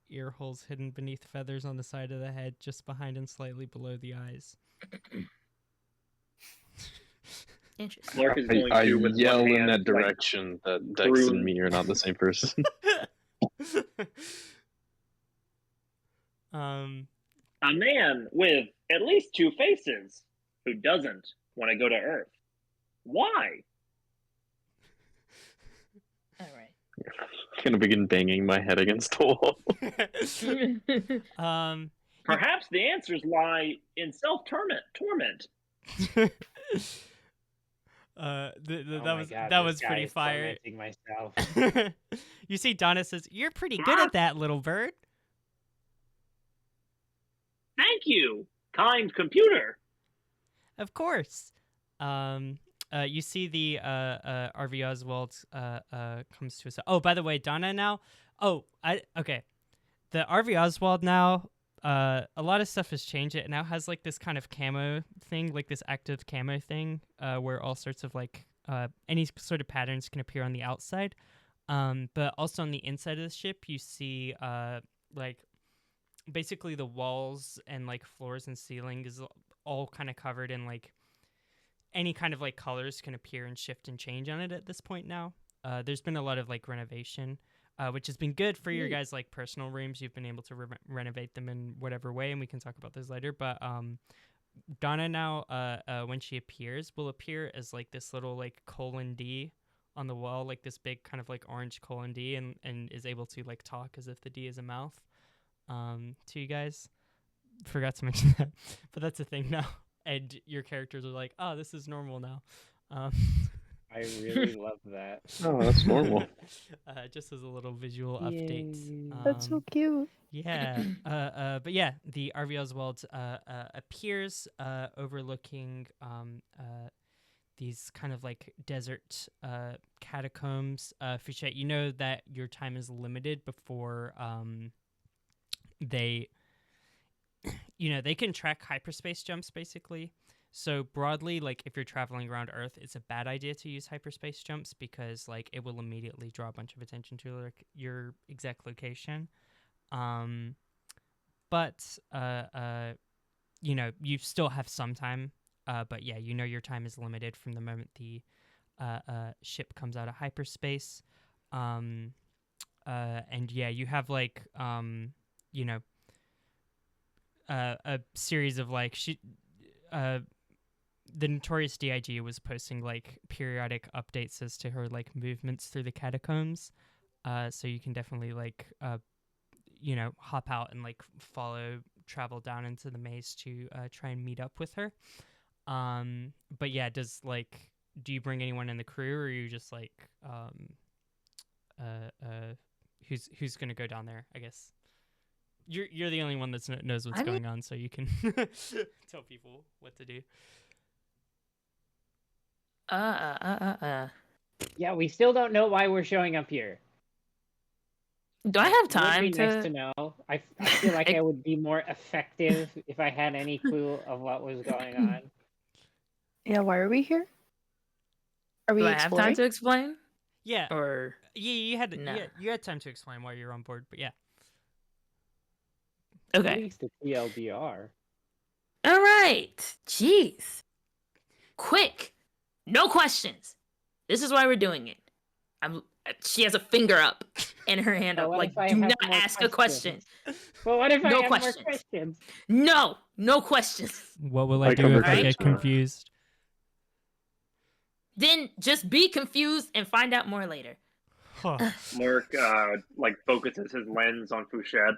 ear holes hidden beneath feathers on the side of the head, just behind and slightly below the eyes. Interesting. Lark is going I to with yell one in hand, that like, direction that Dex through- and me are not the same person. a man with at least 2 faces who doesn't want to go to Earth. Why? All right. Gonna begin banging my head against the wall. Perhaps the answers lie in self-torment. Oh that my was God, that this was guy pretty is fire. tormenting myself. You see, Donna says, "You're pretty good at that, little bird." Thank you, kind computer. Of course. You see the RV Oswald comes to us. Oh, by the way, Donna now. Okay. The RV Oswald now. A lot of stuff has changed. It now has like this kind of camo thing, like this active camo thing, where all sorts of like any sort of patterns can appear on the outside. But also on the inside of the ship, you see like basically the walls and like floors and ceiling is all kind of covered in like any kind of like colors can appear and shift and change on it at this point now. There's been a lot of like renovation, which has been good for your guys' like personal rooms. You've been able to renovate them in whatever way, and we can talk about those later. But Donna now, when she appears, will appear as like this little like colon D on the wall, like this big kind of like orange colon D, and is able to like talk as if the D is a mouth to you guys. Forgot to mention that, but that's a thing now. And your characters are like, oh, this is normal now. I really love that. Oh, that's normal. Just as a little visual update. Yay. That's so cute. Yeah. But yeah, the RV Oswald appears overlooking these kind of like desert catacombs. Fouchette, you know that your time is limited before they can track hyperspace jumps basically. So broadly, like if you're traveling around Earth, it's a bad idea to use hyperspace jumps because like it will immediately draw a bunch of attention to like your exact location. But you still have some time. But yeah, your time is limited from the moment the ship comes out of hyperspace. And yeah, you have like a series of like the notorious DIG was posting like periodic updates as to her like movements through the catacombs, so you can definitely like hop out and like travel down into the maze to try and meet up with her. But yeah, do you bring anyone in the crew, or are you just like who's gonna go down there? I guess you're the only one that knows what's going on, so you can tell people what to do. Yeah, we still don't know why we're showing up here. Do I have It time would be nice to know. I feel like I would be more effective if I had any clue of what was going on. Yeah, why are we here? Are we Do I have exploring? time to explain? Yeah. Or You had No. you had time to explain why you're on board, but yeah. At okay. least the TLDR. All right. Jeez. Quick. No questions. This is why we're doing it. She has a finger up and her hand But up. what Like, if I do have not more ask a question. But what if I No have questions. more questions? No questions. What will I I do cover if I get questions. confused? Then just be confused and find out more later. Huh. Lark focuses his lens on Fouchette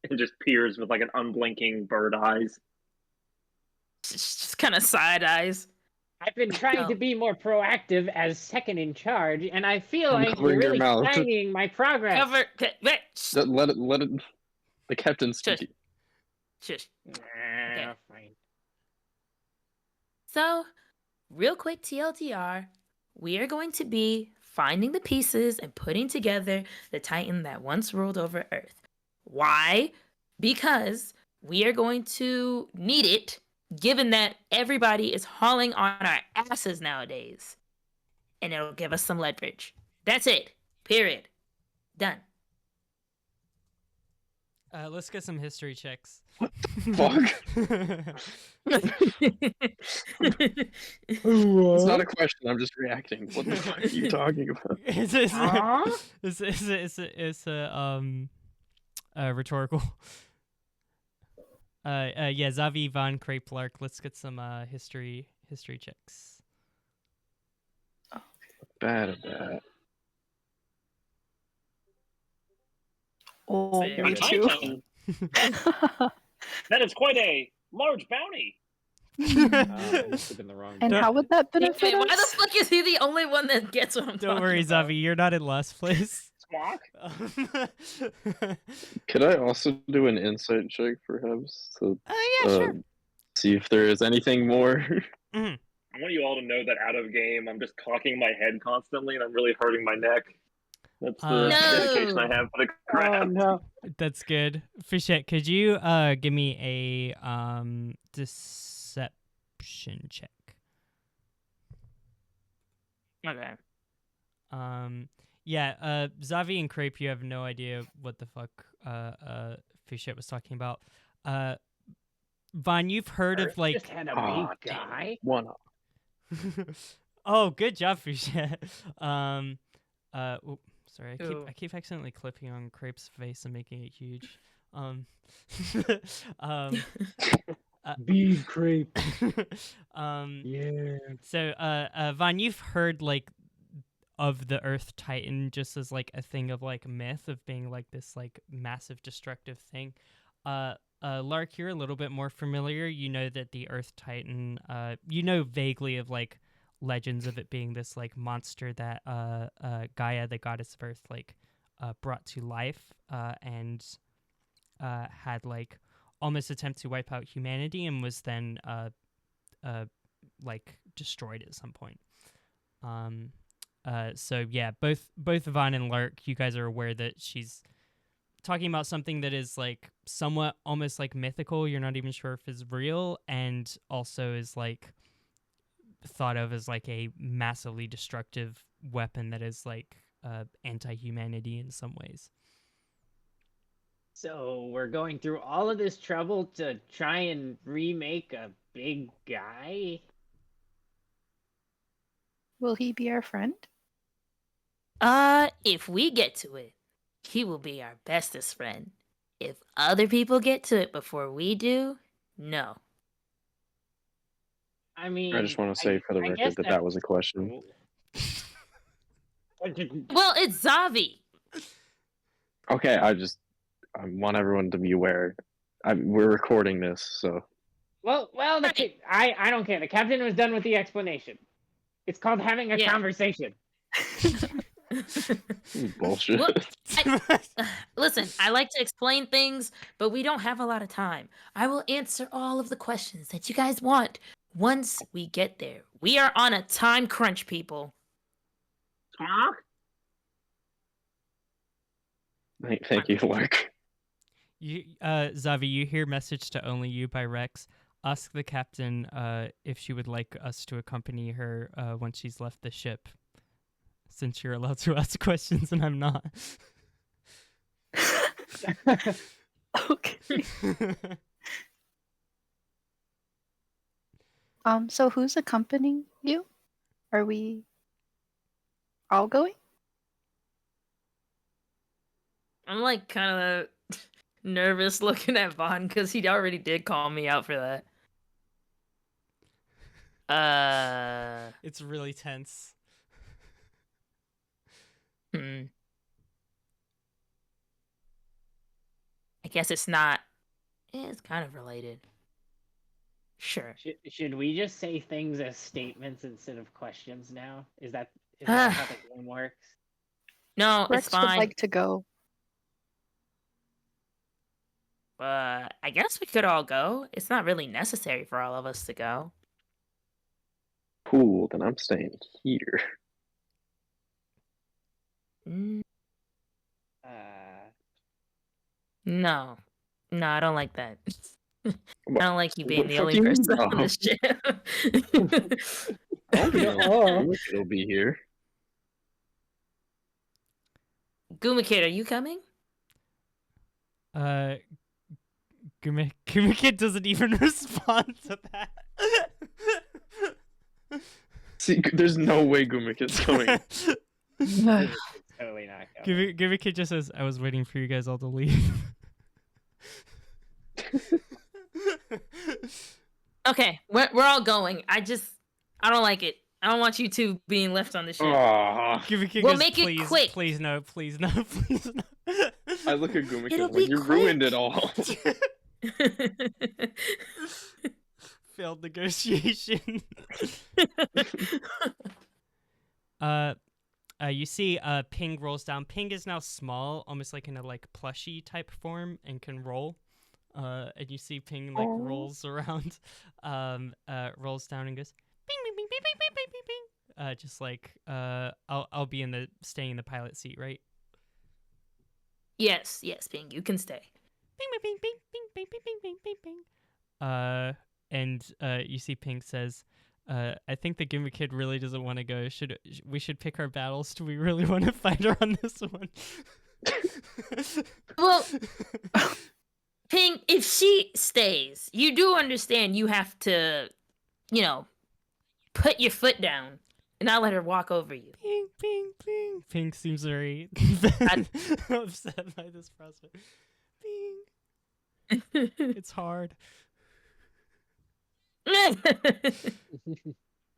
and just peers with like an unblinking bird eyes. Just kind of side eyes. I've been trying to Oh. be more proactive as second in charge, and I feel like Cover you're your really mouth. stymieing my progress. Wait, Let it. The captain speak. Shush. Nah, fine. So, real quick TLDR, we are going to be finding the pieces and putting together the Titan that once ruled over Earth. Why? Because we are going to need it, given that everybody is hauling on our asses nowadays. And it'll give us some leverage. That's it. Period. Done. Let's get some history checks. Fuck. It's not a question. I'm just reacting. What the fuck are you talking about? It's a rhetorical. Yeah, Zavi, Vahn, Kraype, Lark. Let's get some history checks. Bad at that. Oh, Very me A too. Titan? That is quite a large bounty. I must have been the wrong. And Don't- how would that Wait, benefit why the us? fuck is he the only one that gets what I'm Don't talking worry, about? Zavi. You're not in last place. Squawk. Could I also do an insight check, perhaps, to Yeah, sure. see if there is anything more? I want you all to know that out of game, I'm just cocking my head constantly, and I'm really hurting my neck. That's the No! dedication I have for the Oh craft. no! That's good. Fouchette, could you give me a deception check? Okay. Yeah, Zavi and Kraype, you have no idea what the fuck Fouchette was talking about. Vahn, you've heard of like just had a Aw, big damn guy. One up. Oh, good job, Fouchette. Sorry, Ooh. I keep accidentally clipping on Kraype's face and making it huge. Big creep. Yeah. So, Vahn, you've heard like of the Earth Titan just as like a thing of like myth of being like this like massive destructive thing. Lark, you're a little bit more familiar. You know that the Earth Titan, you know vaguely of like legends of it being this like monster that Gaia, the goddess of Earth, like brought to life and had like almost attempt to wipe out humanity and was then like destroyed at some point. So yeah, both Vahn and Lark, you guys are aware that she's talking about something that is like somewhat almost like mythical. You're not even sure if it's real, and also is like thought of as like a massively destructive weapon that is like anti-humanity in some ways. So we're going through all of this trouble to try and remake a big guy? Will he be our friend? If we get to it, he will be our bestest friend. If other people get to it before we do, no. I mean, I just want to say for the I record guess that was a question. Well, it's Zavi. Okay, I want everyone to be aware. We're recording this, so. Well, I don't care. The captain was done with the explanation. It's called having a Yeah. conversation. Bullshit. Well, listen, I like to explain things, but we don't have a lot of time. I will answer all of the questions that you guys want once we get there. We are on a time crunch, people. Squawk. Thank you, Lark. You, Zavi, you hear message to only you by Rex. Ask the captain if she would like us to accompany her once she's left the ship, since you're allowed to ask questions and I'm not. Okay. So who's accompanying you? Are we all going? I'm like kind of nervous looking at Vahn because he already did call me out for that. It's really tense. I guess it's not. It's kind of related. Sure. Should we just say things as statements instead of questions now? Is that how the game works? No, Rex it's would fine. like to go. I guess we could all go. It's not really necessary for all of us to go. Cool, then I'm staying here. No, I don't like that. I don't like you being What the the fuck only you mean, person on no? the ship. It'll be here. Guma Kid, are you coming? Guma Kid doesn't even respond to that. See, there's no way Gumik is coming. It's totally not going. Guma Kid just says, "I was waiting for you guys all to leave." Okay, we're all going. I don't like it. I don't want you two being left on the ship. Aw. Guma Kid We'll goes, make it please, quick." please no, please no, please no. I look at Gumik It'll and be like, you ruined quick. it all. Failed negotiation. You see Ping rolls down. Ping is now small, almost like in a plushy type form, and can roll. And you see Ping rolls around, rolls down and goes bing bing bing bing bing bing bing bing bing. Just I'll be staying in the pilot seat, right? Yes, Ping, you can stay. Bing bing bing bing bing bing bing bing bing bing. And you see Ping says, I think the Gimmick Kid really doesn't want to go. We should pick our battles? Do we really want to fight her on this one? Well, Ping, if she stays, you do understand you have to, put your foot down and not let her walk over you. Ping, ping, ping. Ping seems very upset by this prospect. Ping. It's hard. All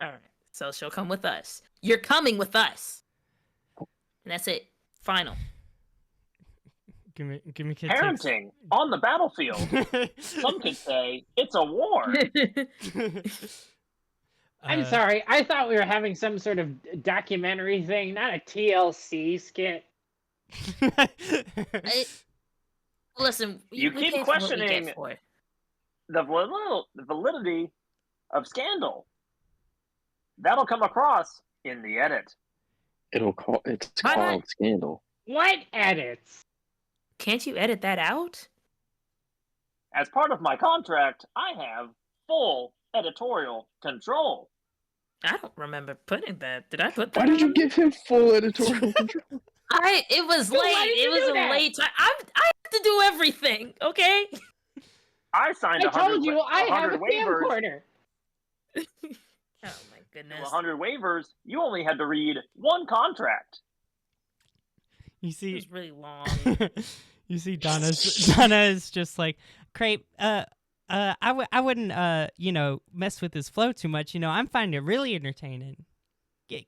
right, so she'll come with us. You're coming with us. And that's it. Final. Give me kid Parenting on the battlefield. Some could say it's a war. I'm sorry. I thought we were having some sort of documentary thing, not a TLC skit. Listen, You we keep pay for what we get questioning for it. the validity of Scandal. That'll come across in the edit. It's Why not? called Scandal. What edits? Can't you edit that out? As part of my contract, I have full editorial control. I don't remember putting that. Did I put that? Why did you on? give him full editorial control? It was So why late. did It you was do a that? late time. I have to do everything, okay? I signed I told you I have a 100 waivers. camcorder. Oh my goodness. 100 waivers. You only had to read one contract. You It see was really long. You see Donna is just like, Kraype, I wouldn't mess with his flow too much. I'm finding it really entertaining.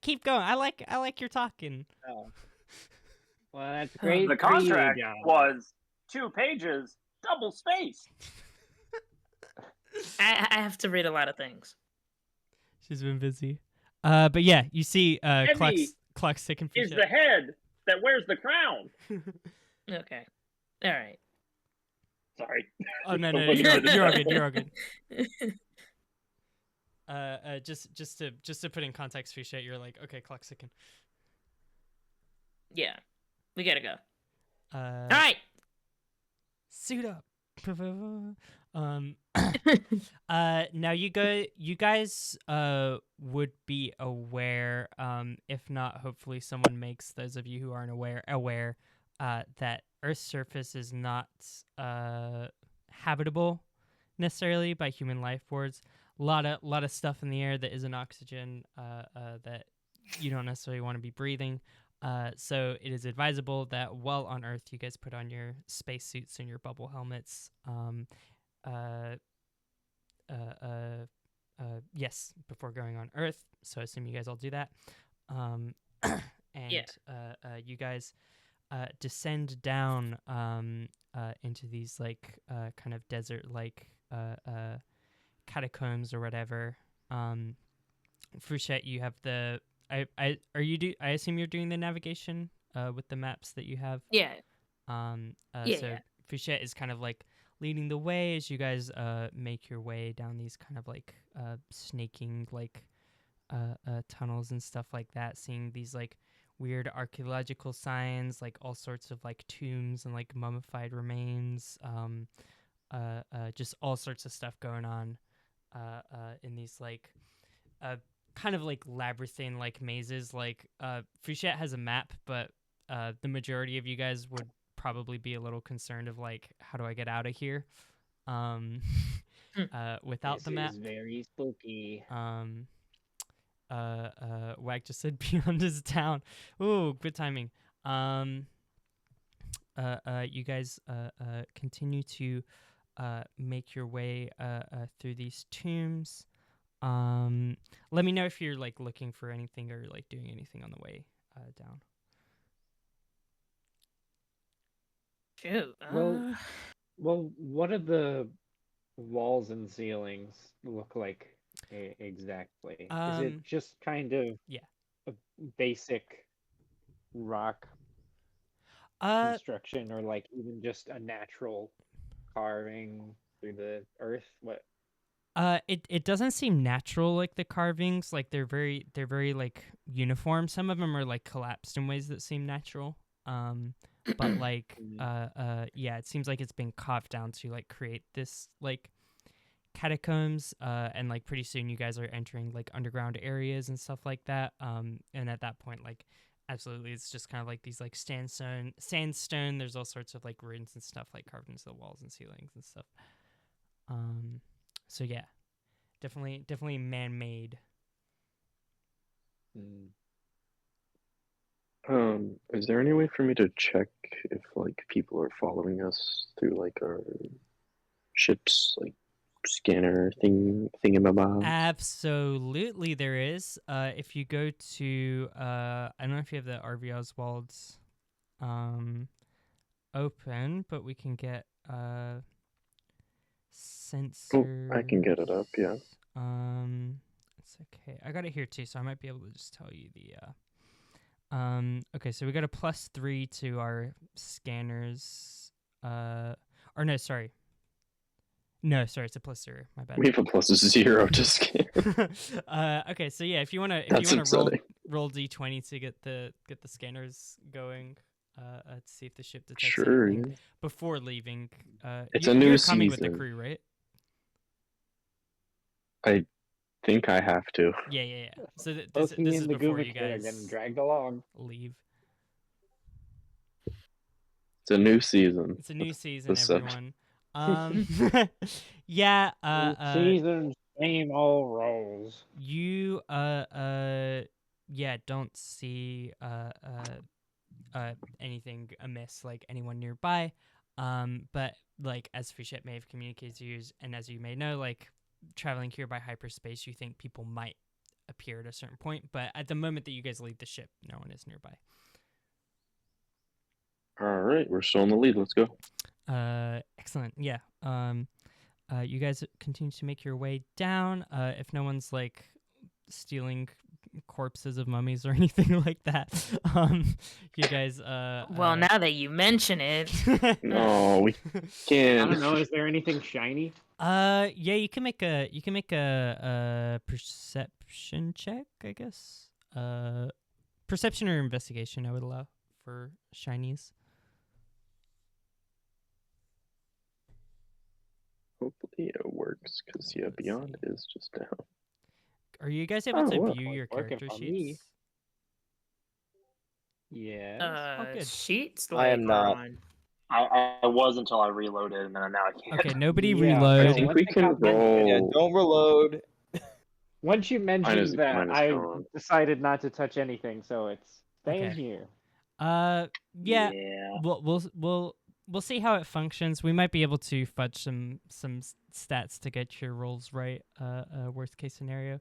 Keep going. I like your talking. Oh. Well, that's great. The for you, contract John. was 2 pages, double spaced. I have to read a lot of things. She's been busy. But yeah, you see Heavy Clock's taking Is Fouchette. the head that wears the crown. Okay. All right. Sorry. Oh no, you're all good. You're all good. Just to put in context, Fouchette, you're like, okay, Clock's ticking. Yeah. We gotta go. All right. Suit up. Now you guys would be aware, if not, hopefully someone makes those of you who aren't aware that Earth's surface is not habitable necessarily by human life forms. A lot of stuff in the air that isn't oxygen that you don't necessarily want to be breathing. So it is advisable that while on Earth, you guys put on your spacesuits and your bubble helmets. yes, before going on Earth. So I assume you guys all do that. And you guys descend down into these like kind of desert like catacombs or whatever. Fouchette, you have the I assume you're doing the navigation with the maps that you have. Yeah. So Fouchette is kind of like leading the way as you guys make your way down these kind of like snaking like tunnels and stuff like that, seeing these like weird archaeological signs, like all sorts of like tombs and like mummified remains, just all sorts of stuff going on in these like kind of like labyrinthine like mazes. Like Fouchette has a map, but the majority of you guys would probably be a little concerned of like, how do I get out of here without the map. This is very spooky. Wag just said beyond his town. Ooh, good timing. You guys continue to make your way through these tombs. Let me know if you're like looking for anything or like doing anything on the way down. Shoot. Well, what do the walls and ceilings look like exactly? Is it just kind of a basic rock construction, or like even just a natural carving through the earth? What? It doesn't seem natural, like the carvings. Like they're very like uniform. Some of them are like collapsed in ways that seem natural. But like yeah, it seems like it's been carved down to like create this like catacombs, and like pretty soon you guys are entering like underground areas and stuff like that. And at that point, like absolutely, it's just kind of like these like sandstone. There's all sorts of like runes and stuff like carved into the walls and ceilings and stuff. So yeah, definitely man-made. Is there any way for me to check if like people are following us through like our ship's like scanner thingamabob? Absolutely, there is. If you go to I don't know if you have the RV Oswald's open, but we can get sensors. Oh, I can get it up, yeah. It's okay. I got it here too, so I might be able to just tell you the okay, so we got a +3 to our scanners. Or no, sorry. No, sorry, it's a +0. My bad. We have a +0 to scan. Okay, so yeah, if you wanna roll D20 to get the scanners going, to see if the ship detects anything before leaving. It's a new you're coming with season. the crew, right? I think I have to. Yeah. So this is before you guys are getting dragged along. leave. It's a new season. It's a new season, everyone. Yeah. Season, same old roles. You don't see anything amiss, like anyone nearby. But like as Fouchette may have communicated to you, and as you may know, like traveling here by hyperspace, you think people might appear at a certain point, but at the moment that you guys leave the ship, no one is nearby. All right, we're still in the lead. Let's go. Excellent. Yeah. You guys continue to make your way down. If no one's like stealing corpses of mummies or anything like that, you guys. Well, now that you mention it, no, we can't. I don't know. Is there anything shiny? Yeah, you can make a perception check, I guess. Perception or investigation, I would allow for shinies. Hopefully it works, because yeah, Beyond is just down. Are you guys able to view your character sheets? Yeah. good. sheets. I am not. I was until I reloaded, and then now I can't. Okay, nobody Yeah, reload. I think we can roll. Yeah, don't reload. Once you mentioned that, mine is I gone. decided not to touch anything, so it's staying Okay. here. Yeah. We'll we'll see how it functions. We might be able to fudge some stats to get your rolls right. Worst case scenario.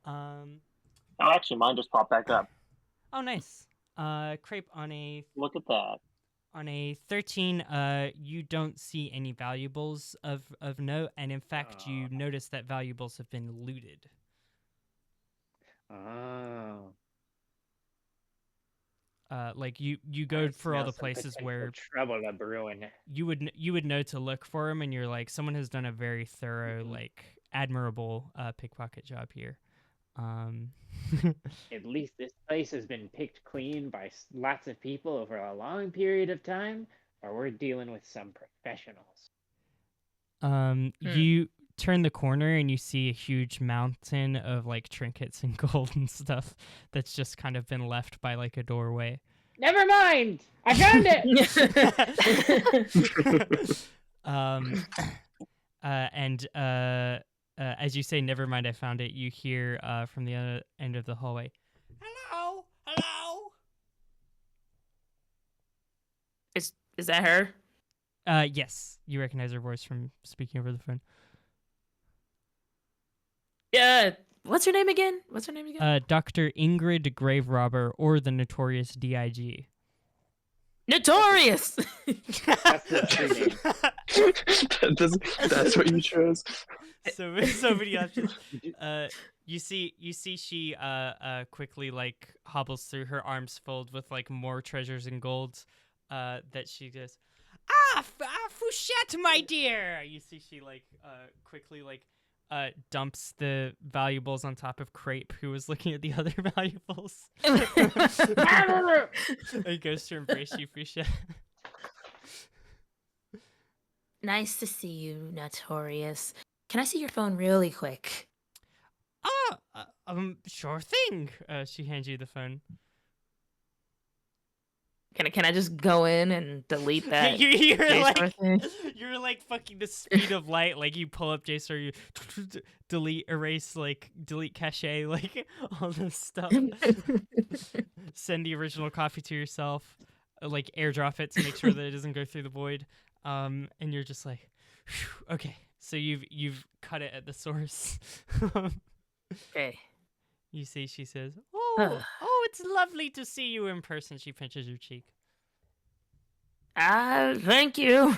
Oh, actually, mine just popped back up. Oh, nice. Kraype on a Look at that. On a 13, you don't see any valuables of note, and in fact, you notice that valuables have been looted. Oh. Like you go for all the places where trouble are brewing. you would know to look for them, and you're like, someone has done a very thorough, like admirable pickpocket job here. At least this place has been picked clean by lots of people over a long period of time, or we're dealing with some professionals. You turn the corner and you see a huge mountain of like trinkets and gold and stuff that's just kind of been left by like a doorway. Never mind! I found it! As you say, never mind, I found it, you hear from the other end of the hallway, hello, hello. Is that her? Yes, you recognize her voice from speaking over the phone. Yeah. What's her name again? Dr. Ingrid Grave Robber, or the Notorious D.I.G. Notorious. That's the true name. That's what you chose. So many options. You see she quickly like hobbles through, her arms filled with like more treasures and golds. That she goes, Fouchette, my dear. You see she like quickly like dumps the valuables on top of Kraype, who was looking at the other valuables. And goes to embrace you, Fouchette. Nice to see you, Notorious. Can I see your phone really quick? Sure thing. She hands you the phone. Can I just go in and delete that? You're like fucking the speed of light. Like you pull up JSON, you delete, erase, like delete cache, like all this stuff. Send the original copy to yourself, like airdrop it to make sure that it doesn't go through the void. And you're just like, okay. So you've cut it at the source. Okay. You see, she says, "Oh, it's lovely to see you in person." She pinches your cheek. Thank you.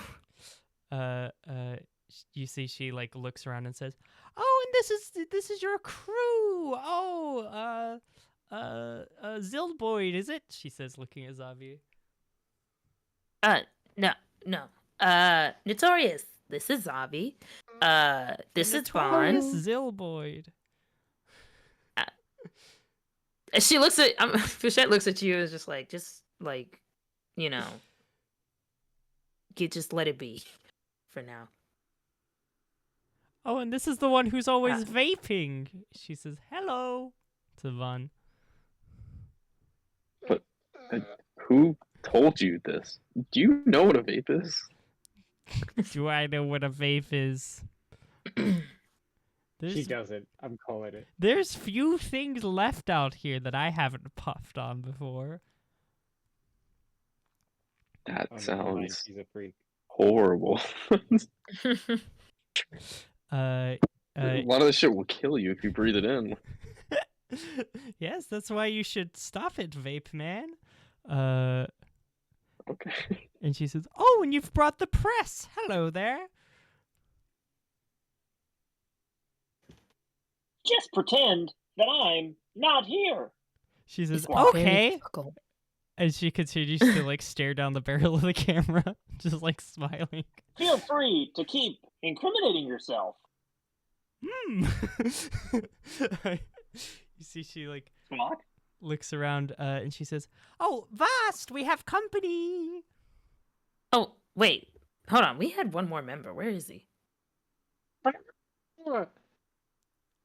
You see, she like looks around and says, "Oh, and this is your crew. Oh, Zildboyd, is it?" She says, looking at Zavi. No. Notorious. This is Zavi. This is Vahn. Zildboyd. She looks at Fouchette looks at you and is just like, you know, just let it be for now. Oh, and this is the one who's always vaping. She says hello to Vahn. But who told you this? Do you know what a vape is? Do I know what a vape is? She doesn't. I'm calling it. There's few things left out here that I haven't puffed on before. That sounds She's a freak. horrible. A lot of this shit will kill you if you breathe it in. Yes, that's why you should stop it, vape man. Okay. And she says, "Oh, and you've brought the press. Hello there." Just pretend that I'm not here. She says, It's "Okay." very difficult. And she continues to like stare down the barrel of the camera, just like smiling. Feel free to keep incriminating yourself. You see, she like What? looks around and she says, "Oh, Vast, we have company." Oh, wait. Hold on. We had one more member. Where is he?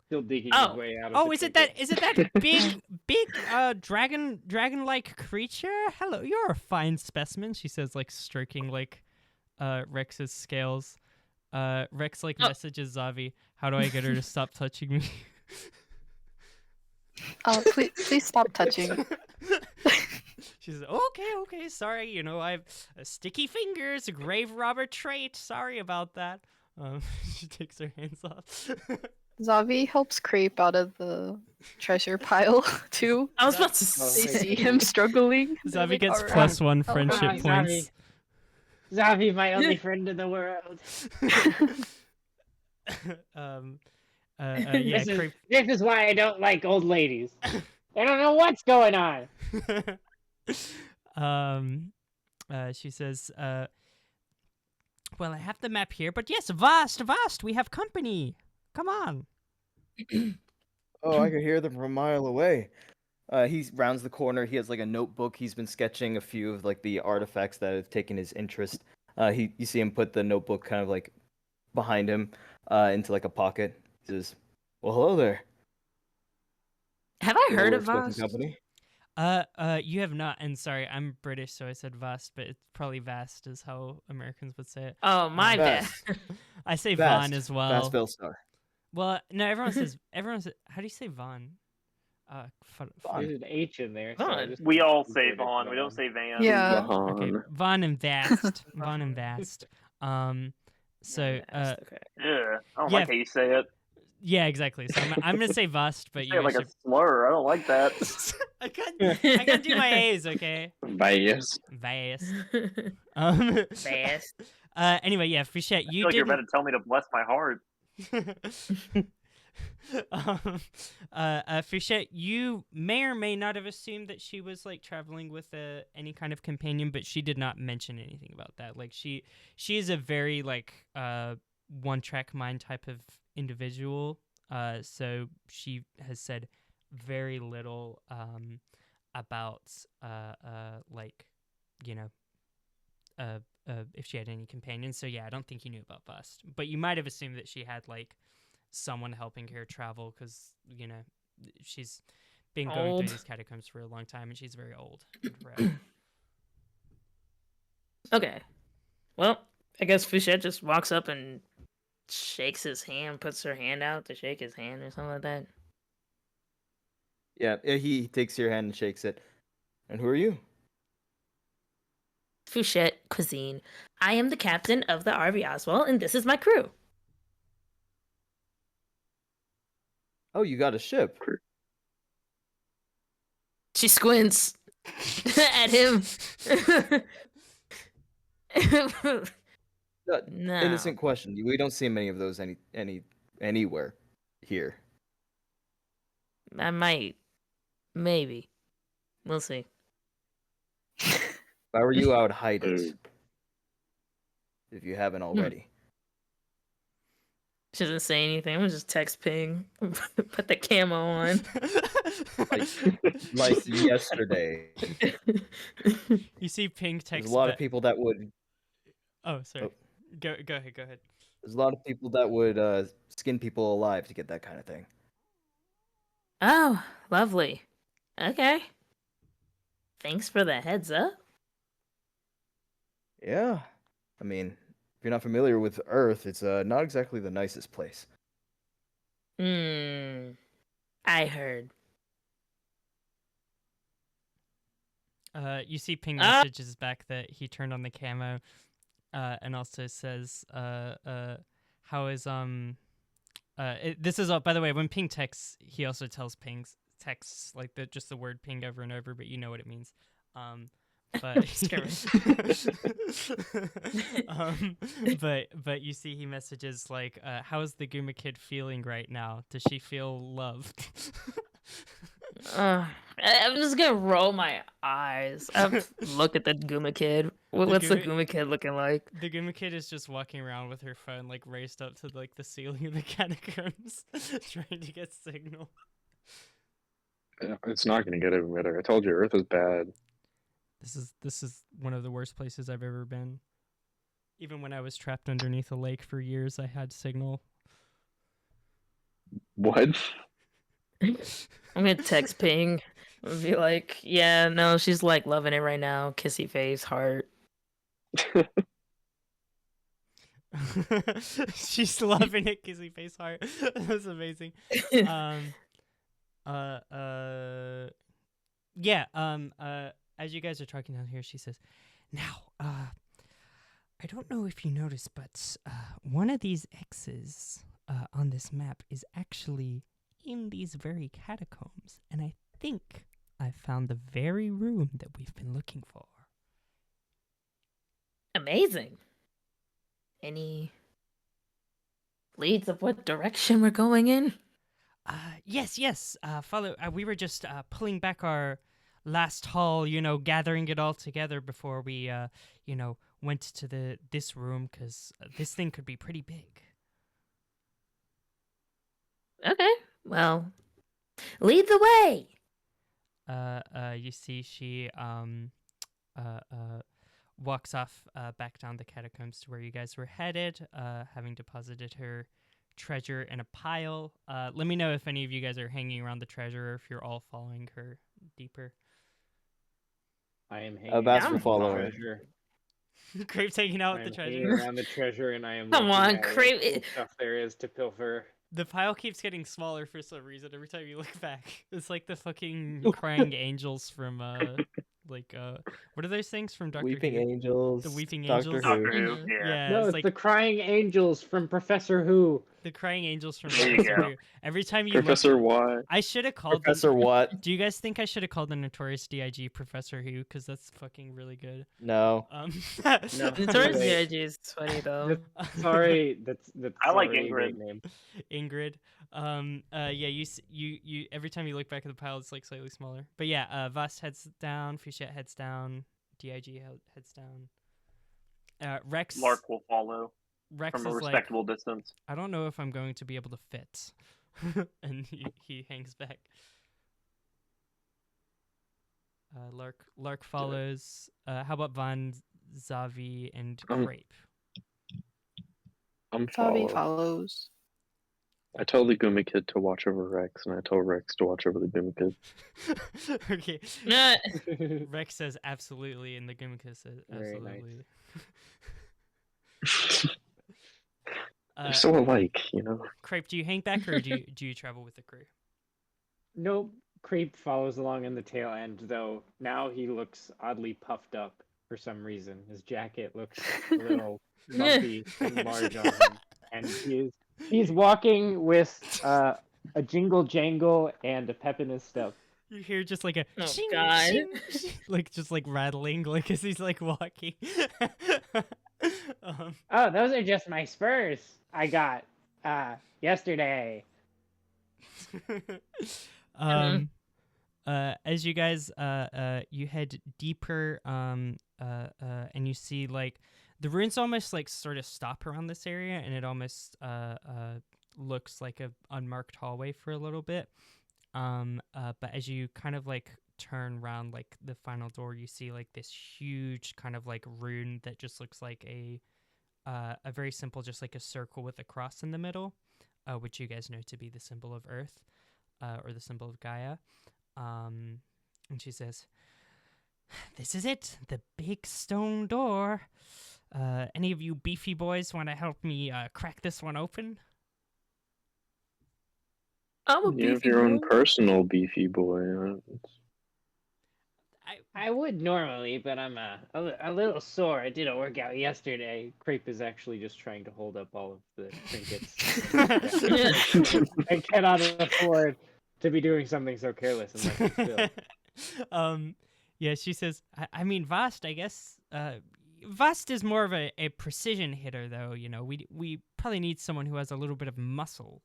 Still digging Oh. his way out of Oh, the is it ticket. that big dragon-like creature? Hello, you're a fine specimen, she says, like stroking like Rex's scales. Rex like messages Zavi, "How do I get her to stop touching me?" Oh, please stop touching. She says, okay, sorry, you know, I've sticky fingers, a grave robber trait. Sorry about that. She takes her hands off. Zavi helps Kraype out of the treasure pile too. I was about to They say. see him struggling. They're Zavi like, gets "Alright, +1 help friendship me." points. Zavi, my only friend in the world. Yeah, Kraype. This is why I don't like old ladies. They don't know what's going on. She says, well, I have the map here, but yes, vast, we have company. Come on. Oh, I could hear them from a mile away. He rounds the corner. He has like a notebook. He's been sketching a few of like the artifacts that have taken his interest. You see him put the notebook kind of like behind him, into like a pocket. He says, "Well, hello there. Have I You heard know of we're expecting Vahn? company?" You have not, and sorry, I'm British, so I said vast, but it's probably vast is how Americans would say it. Oh, my bad. Vast. I say Vast. Vahn as well. Vast Veilstar. Well, no, everyone says, how do you say Vahn? Vahn. There's an H in there. So I Vahn. just We all say considered it Vahn. We don't say Van. Yeah. Okay, Vahn and vast. Vahn and vast. So, Okay. Yeah, I don't Yeah. like how you say it. yeah, exactly. So I'm gonna say vast, but You you say it like guys a slur. I don't like that. should... I can't do my A's, okay? Bias. Vast. Um, Fast. Anyway, yeah, Fouchette, I you feel like you're didn't... about to tell me to bless my heart. Fouchette, you may or may not have assumed that she was like traveling with any kind of companion, but she did not mention anything about that. Like she is a very like one-track mind type of individual. So she has said very little about like, you know, if she had any companions. So yeah, I don't think you knew about Bust, but you might have assumed that she had like someone helping her travel because, you know, she's been going Old. through these catacombs for a long time and she's very old and frail. Okay. Well, I guess Fouchette just walks up and shakes his hand, puts her hand out to shake his hand or something like that. Yeah, he takes your hand and shakes it. And who are you? Fouchette Cuisine. I am the captain of the RV Oswald, and this is my crew. Oh, you got a ship. She squints at him. No. Innocent question. We don't see many of those anywhere here. I might. Maybe. We'll see. If I were you, I would hide it. If you haven't already. She doesn't say anything. I'm gonna just text Ping. Put the camo on. Like yesterday. You see Ping text There's a lot of back- people that would. Oh, sorry. Oh. Go ahead. There's a lot of people that would skin people alive to get that kind of thing. Oh, lovely. Okay. Thanks for the heads up. Yeah. I mean, if you're not familiar with Earth, it's not exactly the nicest place. I heard. You see Ping messages back that he turned on the camo, and also says, how is this is by the way, when Ping texts, he also tells Ping's texts like just the word ping over and over, but you know what it means. But but you see he messages like, how is the Guma kid feeling right now? Does she feel loved? I'm just gonna roll my eyes. Look at the Guma kid. What's the Guma kid looking like? The Guma kid is just walking around with her phone like raised up to like the ceiling of the catacombs, trying to get signal. It's not gonna get any better. I told you, Earth is bad. This is one of the worst places I've ever been. Even when I was trapped underneath a lake for years, I had signal. What? I'm gonna text Ping and be like, yeah, no, she's like loving it right now. Kissy face, heart. She's loving it, kissy face heart. That's amazing. as you guys are talking down here, she says, "Now, I don't know if you noticed, but one of these X's on this map is actually in these very catacombs, and I think I found the very room that we've been looking for." Amazing. Any leads of what direction we're going in? Yes. Follow. We were just pulling back our last haul, gathering it all together before we, went to this room because this thing could be pretty big. Okay. Well, lead the way. You see, she walks off back down the catacombs to where you guys were headed, having deposited her treasure in a pile. Let me know if any of you guys are hanging around the treasure or if you're all following her deeper. I am hanging Vast around will the follow her. treasure. Kraype's hanging out I with the am hanging treasure. around the treasure, and I am Come looking on, at what Kraype. cool stuff there is to pilfer. The pile keeps getting smaller for some reason every time you look back. It's like the fucking crying angels from what are those things from Doctor Weeping Who? Angels. The Weeping Doctor Angels. Who. Doctor Who, yeah. No, it's it's like the crying angels from Professor Who. the crying angels from There you Professor go. Who. Every time you Professor look, Y. I should have called Professor what? Do you guys think I should have called the Notorious DIG Professor Who? Because that's fucking really good. No. No. Notorious Wait. DRG is funny though. Sorry, that's I like already a great Ingrid. name. Ingrid. Yeah, you every time you look back at the pile, it's like slightly smaller. But yeah, Vast heads down, Fouchette heads down, DIG heads down. Rex. Lark will follow Rex from a is like, respectable distance. I don't know if I'm going to be able to fit, and he hangs back. Lark follows. How about Vahn, Zavi, and Kraype? I'm Zavi follow. follows. I told the Guma Kid to watch over Rex, and I told Rex to watch over the Guma Kid. Okay. Nah. Rex says absolutely, and the Gimmick says Very nice. absolutely. They're so alike, Kraype, do you hang back or do you travel with the crew? Nope. Kraype follows along in the tail end, though now he looks oddly puffed up for some reason. His jacket looks a little lumpy and large on him. And he's walking with a jingle jangle and a pep in his step. You hear just like a Oh, shing, God. shing, shing, like just like rattling, like as he's like walking. Oh, those are just my spurs I got yesterday. As you guys you head deeper and you see like the ruins almost like sort of stop around this area, and it almost looks like a unmarked hallway for a little bit. But as you kind of like turn around like the final door, you see like this huge kind of like rune that just looks like a very simple, just like a circle with a cross in the middle, which you guys know to be the symbol of Earth, or the symbol of Gaia. And she says, "This is it, the big stone door. Any of you beefy boys want to help me crack this one open?" I'm a You have beefy your own boy. personal beefy boy. I would normally, but I'm a little sore. I did a workout yesterday. Kraype is actually just trying to hold up all of the trinkets. I cannot afford to be doing something so careless unless it's Phil. Yeah, she says, I mean, Vast, I guess, Vast is more of a precision hitter, though, we probably need someone who has a little bit of muscle.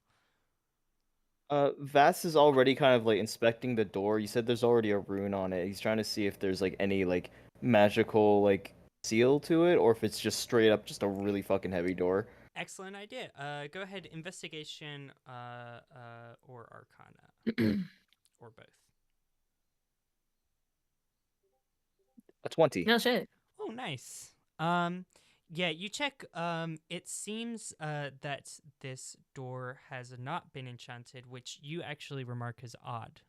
Vass is already kind of like inspecting the door. You said there's already a rune on it. He's trying to see if there's like any like magical like seal to it, or if it's just straight up just a really fucking heavy door. Excellent idea. Go ahead, investigation, or arcana, or both. A 20. No shit. Oh, nice. Yeah, you check. It seems that this door has not been enchanted, which you actually remark as odd.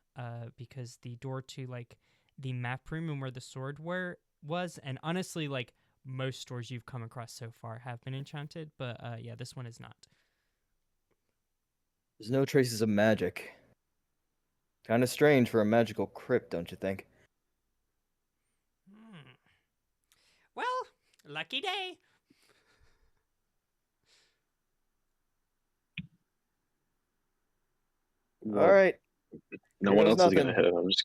Because the door to like the map room and where the sword was, and honestly, like most doors you've come across so far have been enchanted, but yeah, this one is not. There's no traces of magic. Kind of strange for a magical crypt, don't you think? Lucky day. All right. No Here one goes else is gonna nothing. hit. I'm just.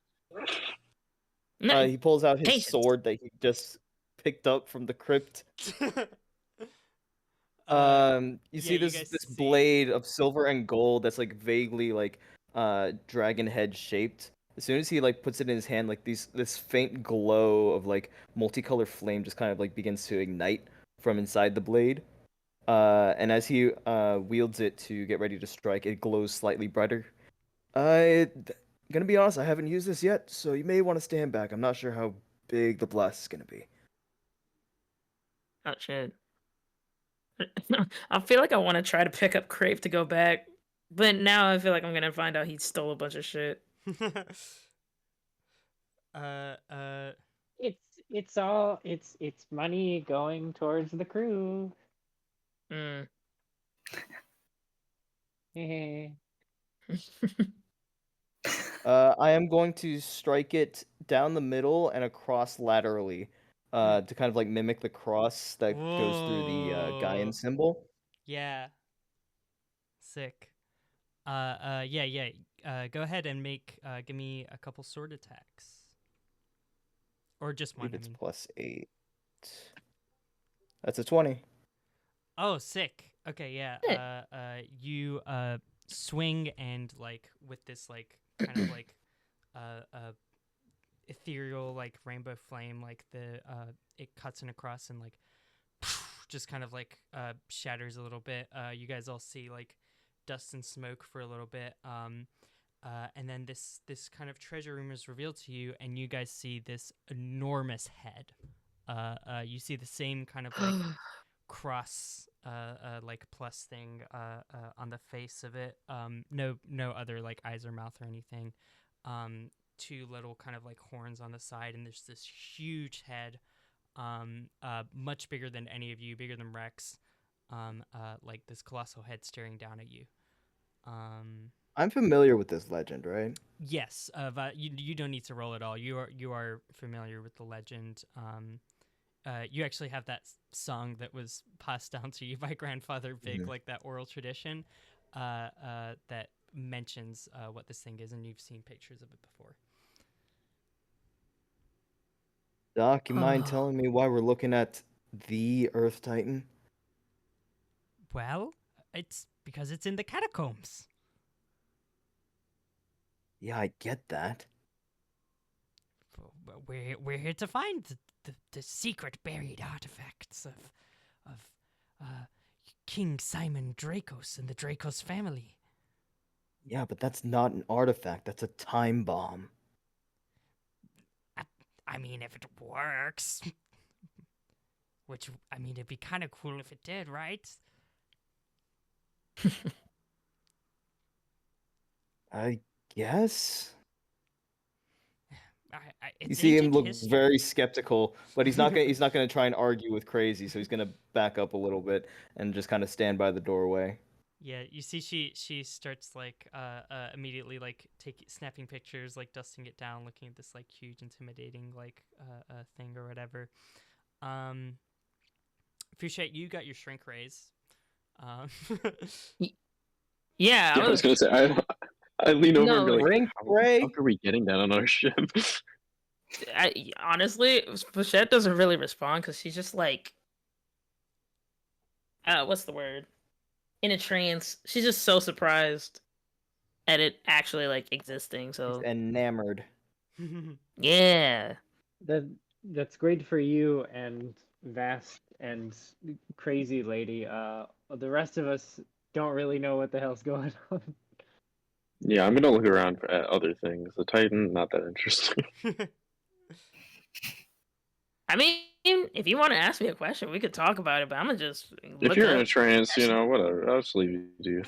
No, He pulls out his patience. sword that he just picked up from the crypt. You see you this guys this see- blade of silver and gold that's like vaguely like dragon head shaped. As soon as he like puts it in his hand, like this faint glow of like multicolored flame just kind of like begins to ignite from inside the blade. And as he wields it to get ready to strike, it glows slightly brighter. Gonna be honest, I haven't used this yet, so you may want to stand back. I'm not sure how big the blast is gonna be. Oh shit. I feel like I want to try to pick up Kraype to go back, but now I feel like I'm gonna find out he stole a bunch of shit. uh, It's money going towards the crew. Mm. Heh. I am going to strike it down the middle and across laterally, to kind of like mimic the cross that goes through the Whoa. Gaian symbol. Yeah. Sick. Yeah. Go ahead and give me a couple sword attacks. Or just I one, believe I it's mean. +8. That's a 20. Oh, sick. Okay, yeah. Sick. You swing and like with this like kind of like ethereal like rainbow flame, like it cuts and across and like just kind of like shatters a little bit. You guys all see like dust and smoke for a little bit. And then this kind of treasure room is revealed to you, and you guys see this enormous head. You see the same kind of like cross like plus thing on the face of it. No other like eyes or mouth or anything. Two little kind of like horns on the side, and there's this huge head, much bigger than any of you, bigger than Rex. Like this colossal head staring down at you. I'm familiar with this legend, right? Yes, you don't need to roll at all. You are familiar with the legend. You actually have that song that was passed down to you by Grandfather Big, Mhm. like that oral tradition, that mentions what this thing is, and you've seen pictures of it before. Doc, you mind Oh. telling me why we're looking at the Earth Titan? Well, it's because it's in the catacombs. Yeah, I get that. We're here to find the secret buried artifacts of King Simon Dracos and the Dracos family. Yeah, but that's not an artifact. That's a time bomb. I mean, if it works. Which, I mean, it'd be kind of cool if it did, right? I guess. You It's see him ancient look history. very skeptical, but he's not gonna try and argue with Crazy, so he's gonna back up a little bit and just kind of stand by the doorway. Yeah, you see, she starts like immediately like snapping pictures, like dusting it down, looking at this like huge, intimidating like thing or whatever. Fouchette, you got your shrink raise. Yeah, I was gonna say. I lean over and No, go like, Ring how Ray? are we getting that on our ship? honestly, Fouchette doesn't really respond because she's just like, what's the word? In a trance. She's just so surprised at it actually like existing. He's So enamored. yeah, That's great for you and Vast and Crazy Lady. The rest of us don't really know what the hell's going on. Yeah, I'm gonna look around at other things. The Titan, not that interesting. I mean, if you want to ask me a question, we could talk about it. But I'm gonna just If look you're in up. a trance, whatever. I'll just leave you to you.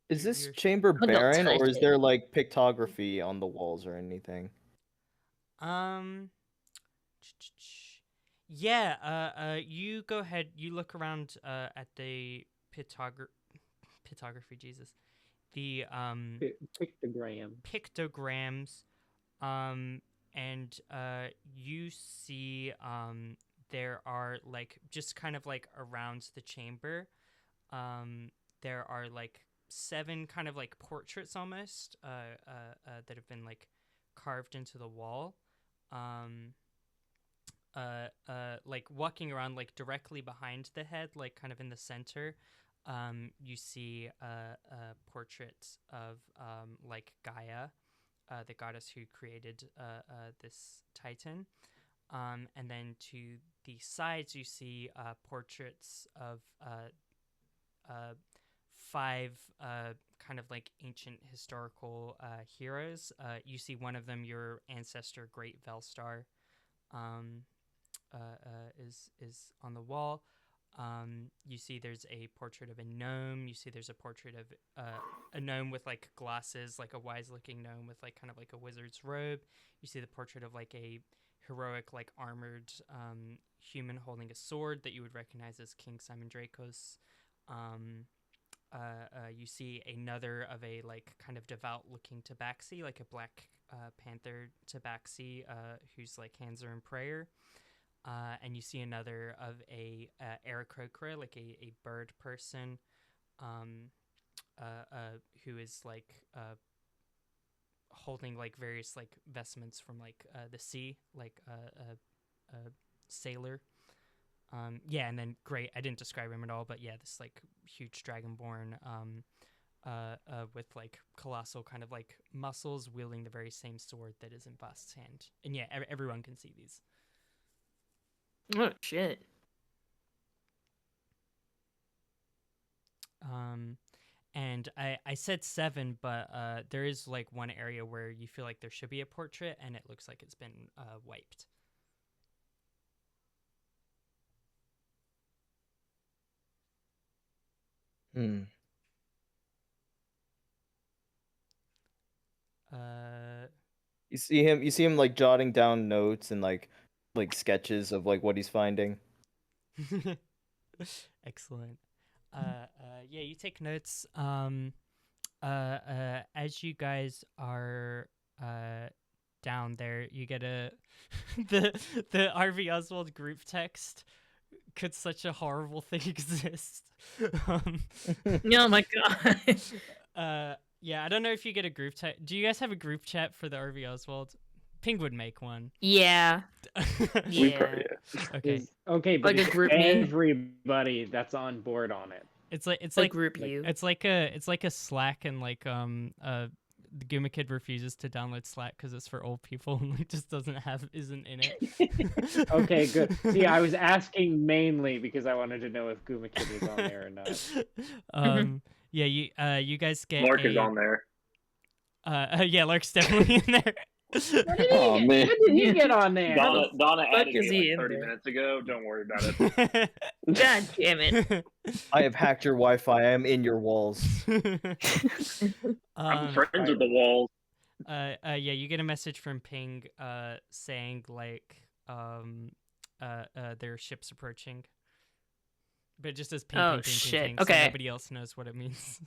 Is this You're- chamber I'm gonna go barren, or touch is it. there like pictography on the walls or anything? Yeah, you go ahead, you look around at the pictography, Jesus. The Pictogram. pictograms. And you see there are like just kind of like around the chamber, there are like 7 kind of like portraits almost that have been like carved into the wall. Like walking around like directly behind the head, like kind of in the center, you see portraits of like Gaia, the goddess who created this Titan. And then to the sides, you see portraits of 5 kind of like ancient historical heroes. You see one of them, your ancestor, Great Velstar, is on the wall. You see there's a portrait of a gnome. You see there's a portrait of a gnome with like glasses, like a wise-looking gnome with like kind of like a wizard's robe. You see the portrait of like a heroic, like armored human holding a sword that you would recognize as King Simon Dracos. You see another of a like kind of devout-looking tabaxi, like a black panther tabaxi, whose like hands are in prayer. And you see another of a Aarakocra, like a bird person, who is like holding like various like vestments from like the sea, like a sailor. Yeah, and then great. I didn't describe him at all, but yeah, this like huge dragonborn, with like colossal kind of like muscles, wielding the very same sword that is in Bast's hand. And yeah, everyone can see these. Oh shit. And I said 7, but there is like one area where you feel like there should be a portrait, and it looks like it's been wiped. Hmm. You see him like jotting down notes and like sketches of like what he's finding. Excellent. Yeah, you take notes. As you guys are down there, you get the RV Oswald group text. Could such a horrible thing exist? Oh my god. Yeah, I don't know if you get a group chat. Do you guys have a group chat for the RV Oswald? Ping would make one. Yeah. Yeah. Okay. Okay, but Like a it's group me? everybody that's on board on it. It's like Like group you. it's like a Slack, and like the Guma Kid refuses to download Slack because it's for old people and like just isn't in it. Okay, good. See, I was asking mainly because I wanted to know if Guma Kid was on there or not. Yeah, you guys get Lark is on there. Yeah, Lark's definitely in there. Oh man, When did he get on there? Donna fuck added is me he like in 30 there? minutes ago. Don't worry about it. God damn it. I have hacked your Wi-Fi. I am in your walls. I'm friends with the walls. Yeah, you get a message from Ping saying like their ship's approaching. But it just says ping, Oh, ping, ping, shit. ping, ping, Okay. so nobody else knows what it means.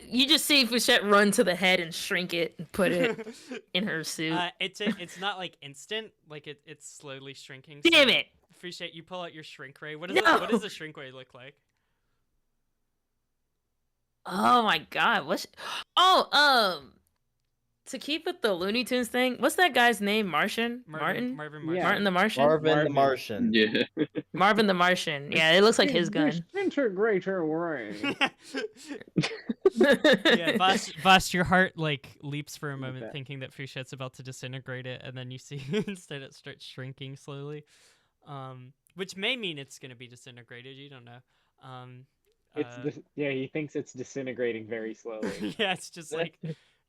You just see Fouchette run to the head and shrink it and put it in her suit. It's not like instant, like it's slowly shrinking. Damn so, it! Fouchette, you pull out your shrink ray. What does the shrink ray look like? Oh my god, to keep with the Looney Tunes thing, what's that guy's name? Martian? Marvin. Yeah. Martin the Martian? Marvin the Martian. yeah. Marvin the Martian. Yeah, it looks like his gun. Disintegrator ray. Yeah, Vast, your heart like leaps for a moment, Okay. thinking that Fouchette's about to disintegrate it, and then you see instead it starts shrinking slowly, which may mean it's gonna be disintegrated. You don't know. Yeah, he thinks it's disintegrating very slowly. Yeah, it's just like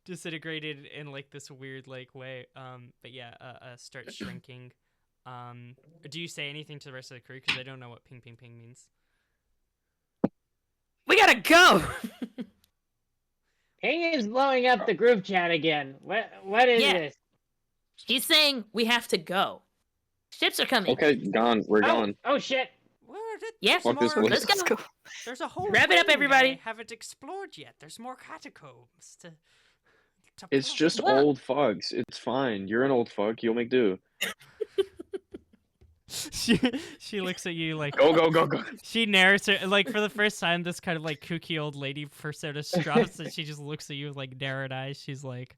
disintegrated in like this weird like way. But yeah, starts shrinking. Do you say anything to the rest of the crew? Because I don't know what ping ping ping means. We gotta go! Ping is blowing up the group chat again. What is Yeah. this? He's saying we have to go. Ships are coming. Okay, gone. We're gone. Oh shit! Yeah, Fuck this place. let's go. There's a whole Wrap it up, wing everybody. I haven't explored yet. There's more catacombs to It's just old fucks. It's fine. You're an old fuck. You'll make do. She looks at you like Go. she narrates her like for the first time. This kind of like kooky old lady persona drops, and she just looks at you with like narrowed eyes. She's like,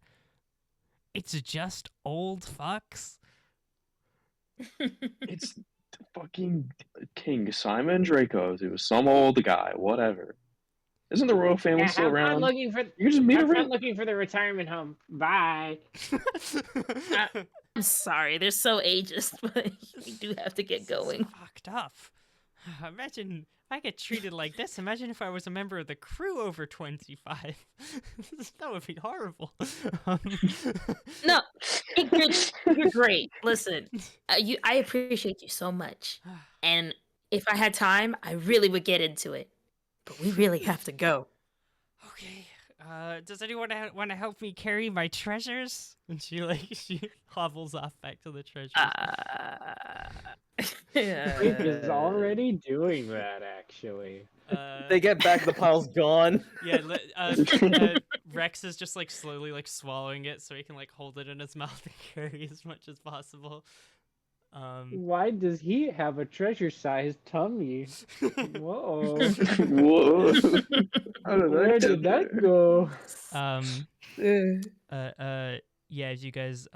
"It's just old fucks." It's fucking King Simon Draco's. He was some old guy. Whatever. Isn't the royal family Yeah, still have fun around? looking for. You can just meet Have fun around. looking for the retirement home. Bye. I'm sorry, they're so ageist, but we do have to get going. Fucked up. Imagine if I get treated like this. Imagine if I was a member of the crew over 25. That would be horrible. No, you're great. Listen, I appreciate you so much, and if I had time, I really would get into it. But we really have to go. Okay. Does anyone want to help me carry my treasures? And she hobbles off back to the treasures. Kraype is already doing that, actually. They get back, the pile's gone. Yeah, Rex is just like slowly like swallowing it so he can like hold it in his mouth and carry as much as possible. Why does he have a treasure-sized tummy? Whoa. Whoa. Where did that go? Yeah, as you guys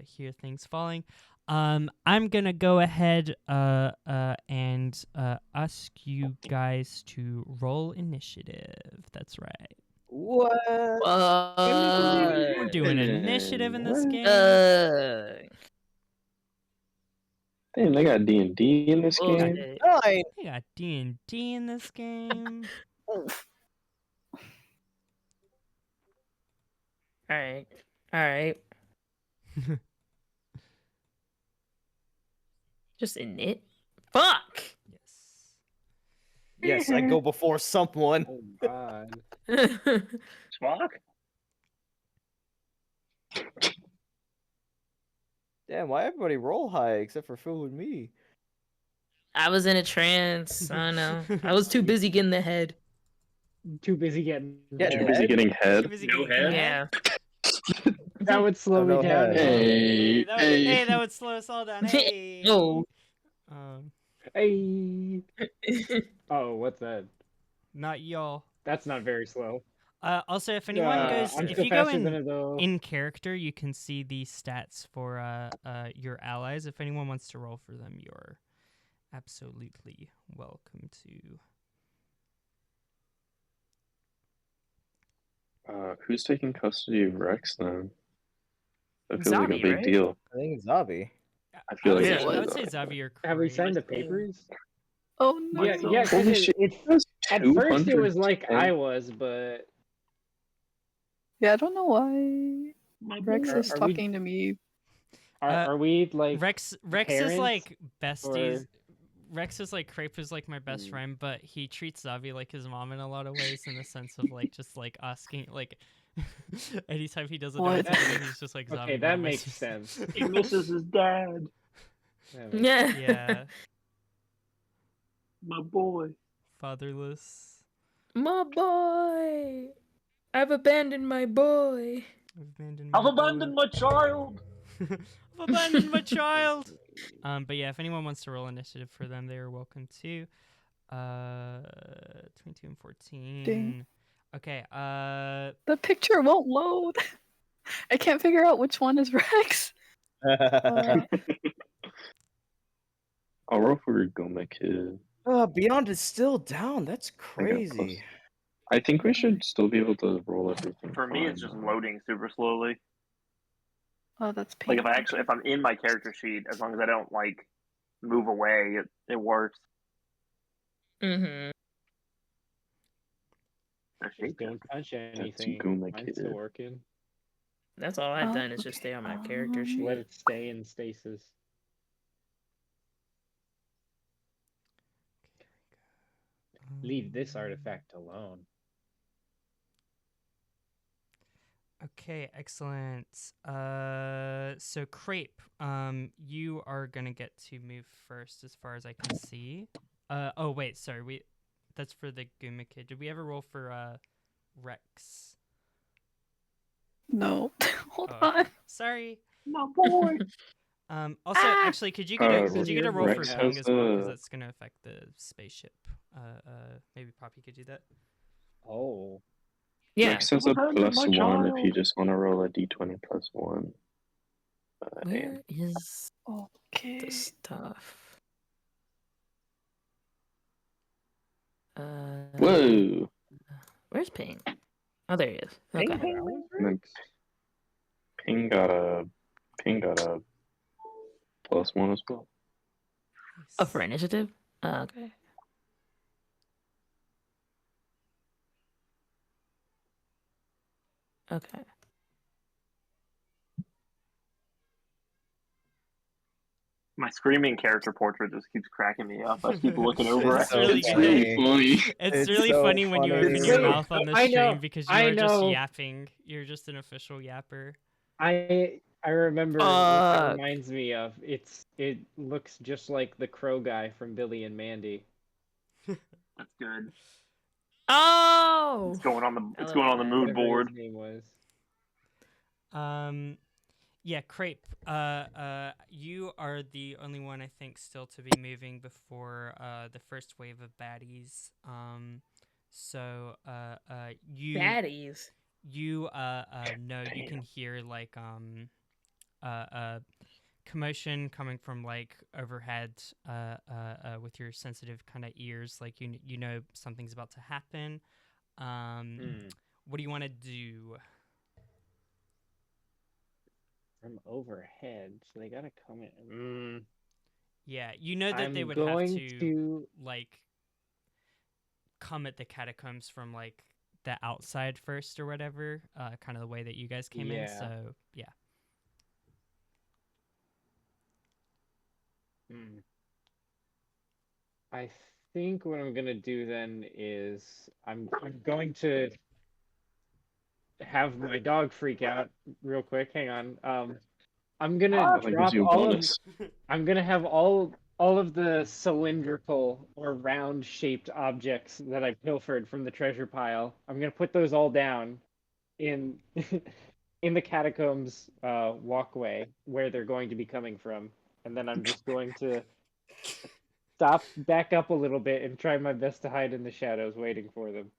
hear things falling, I'm gonna go ahead and ask you guys to roll initiative. That's right. What? We're doing initiative in this game. Damn, they got D&D in this game. Nine. They got D&D in this game. All right. Just in it. Fuck. Yes. Yes, I go before someone. Oh God. Spock? Damn, why everybody roll high except for Phil and me? I was in a trance. I don't know. I was too busy getting the head. Too busy getting. Too busy getting Too head. busy No getting head? Yeah. That would slow me no down. head. Hey, Hey, that would slow us all down. Hey. No. Hey. Oh, what's that? Not y'all. That's not very slow. Also, if anyone goes, I'm if still you go faster than it, in though. character, you can see the stats for your allies. If anyone wants to roll for them, you're absolutely welcome to. Who's taking custody of Rex then? That feels like a Zavi, big right? deal. I think it's Zavi. I feel like Yeah, it's I would Zavi. say Xavier. Have we Kraype. signed the papers? Oh no. Yeah, yeah. 'cause Holy shit, that's at first it was 200K. like I was, but Yeah, I don't know why Rex Are- is are we- talking to me. are we like Rex is parents, like besties. or- Rex is like Kraype is like my best friend, but he treats Zavi like his mom in a lot of ways, in the sense of like just like asking like anytime he doesn't know What? what's happening, he's just like Zavi. Okay, what that am I makes supposed- sense. He misses his dad. Yeah. Yeah, My boy. fatherless. My boy. I've abandoned my boy. I've abandoned my child. I've abandoned my child. But yeah, if anyone wants to roll initiative for them, they are welcome to. 22 and 14. Ding. Okay. The picture won't load. I can't figure out which one is Rex. I'll roll for Goma Kid. Beyond is still down. That's I got plus- crazy. I think we should still be able to roll everything. For me, it's just fine. loading super slowly. Oh, that's Like painful. if I'm in my character sheet, as long as I don't like move away, it works. Mm-hmm. Just don't touch anything. Guma Mine's Kid. still working. That's all I've done is just stay on my character sheet. Let it stay in stasis. Leave this artifact alone. Okay, excellent. So Kraype, you are gonna get to move first, as far as I can see. Oh wait, sorry, that's for the Guma Kid. Did we ever roll for Rex? No. Hold Oh, on. sorry. My boy. Also, actually, could you get a roll for Rex ping has as well? Because a- that's gonna affect the spaceship. Maybe Poppy could do that. Oh. Yeah. Rex has a Overheard plus my 1 if you child. just want to roll a d20 plus 1. Where is the Okay. stuff? Whoa! Where's Ping? Oh, there he is. Ping, Okay. ping. And then Ping got a plus 1 as well. Oh, Nice. for initiative? Oh, okay. Okay. My screaming character portrait just keeps cracking me up. I keep looking over It's at It's so it. really It's good. Funny. It's It's really so funny when you funny. open your Wait, mouth on the I stream know, because you I are just know. yapping. You're just an official yapper. I remember what that Fuck. reminds me of. It looks just like the crow guy from Billy and Mandy. That's good. Oh! It's going on the I love mood Whatever board. his name was. Yeah, Kraype. You are the only one I think still to be moving before the first wave of baddies. So Baddies. you know you can hear like commotion coming from like overhead with your sensitive kind of ears, like you know something's about to happen. What do you want to do? From overhead, so they gotta come in. Yeah, you know that they I'm would have going to to. like come at the catacombs from like the outside first or whatever, kind of the way that you guys came in. Yeah. So yeah. I think what I'm gonna do then is I'm going to have my dog freak out real quick. Hang on. I'm gonna That gives drop you a all of. bonus. I'm gonna have all of the cylindrical or round shaped objects that I pilfered from the treasure pile. I'm gonna put those all down in in the catacombs walkway where they're going to be coming from, and then I'm just going to back up a little bit, and try my best to hide in the shadows, waiting for them.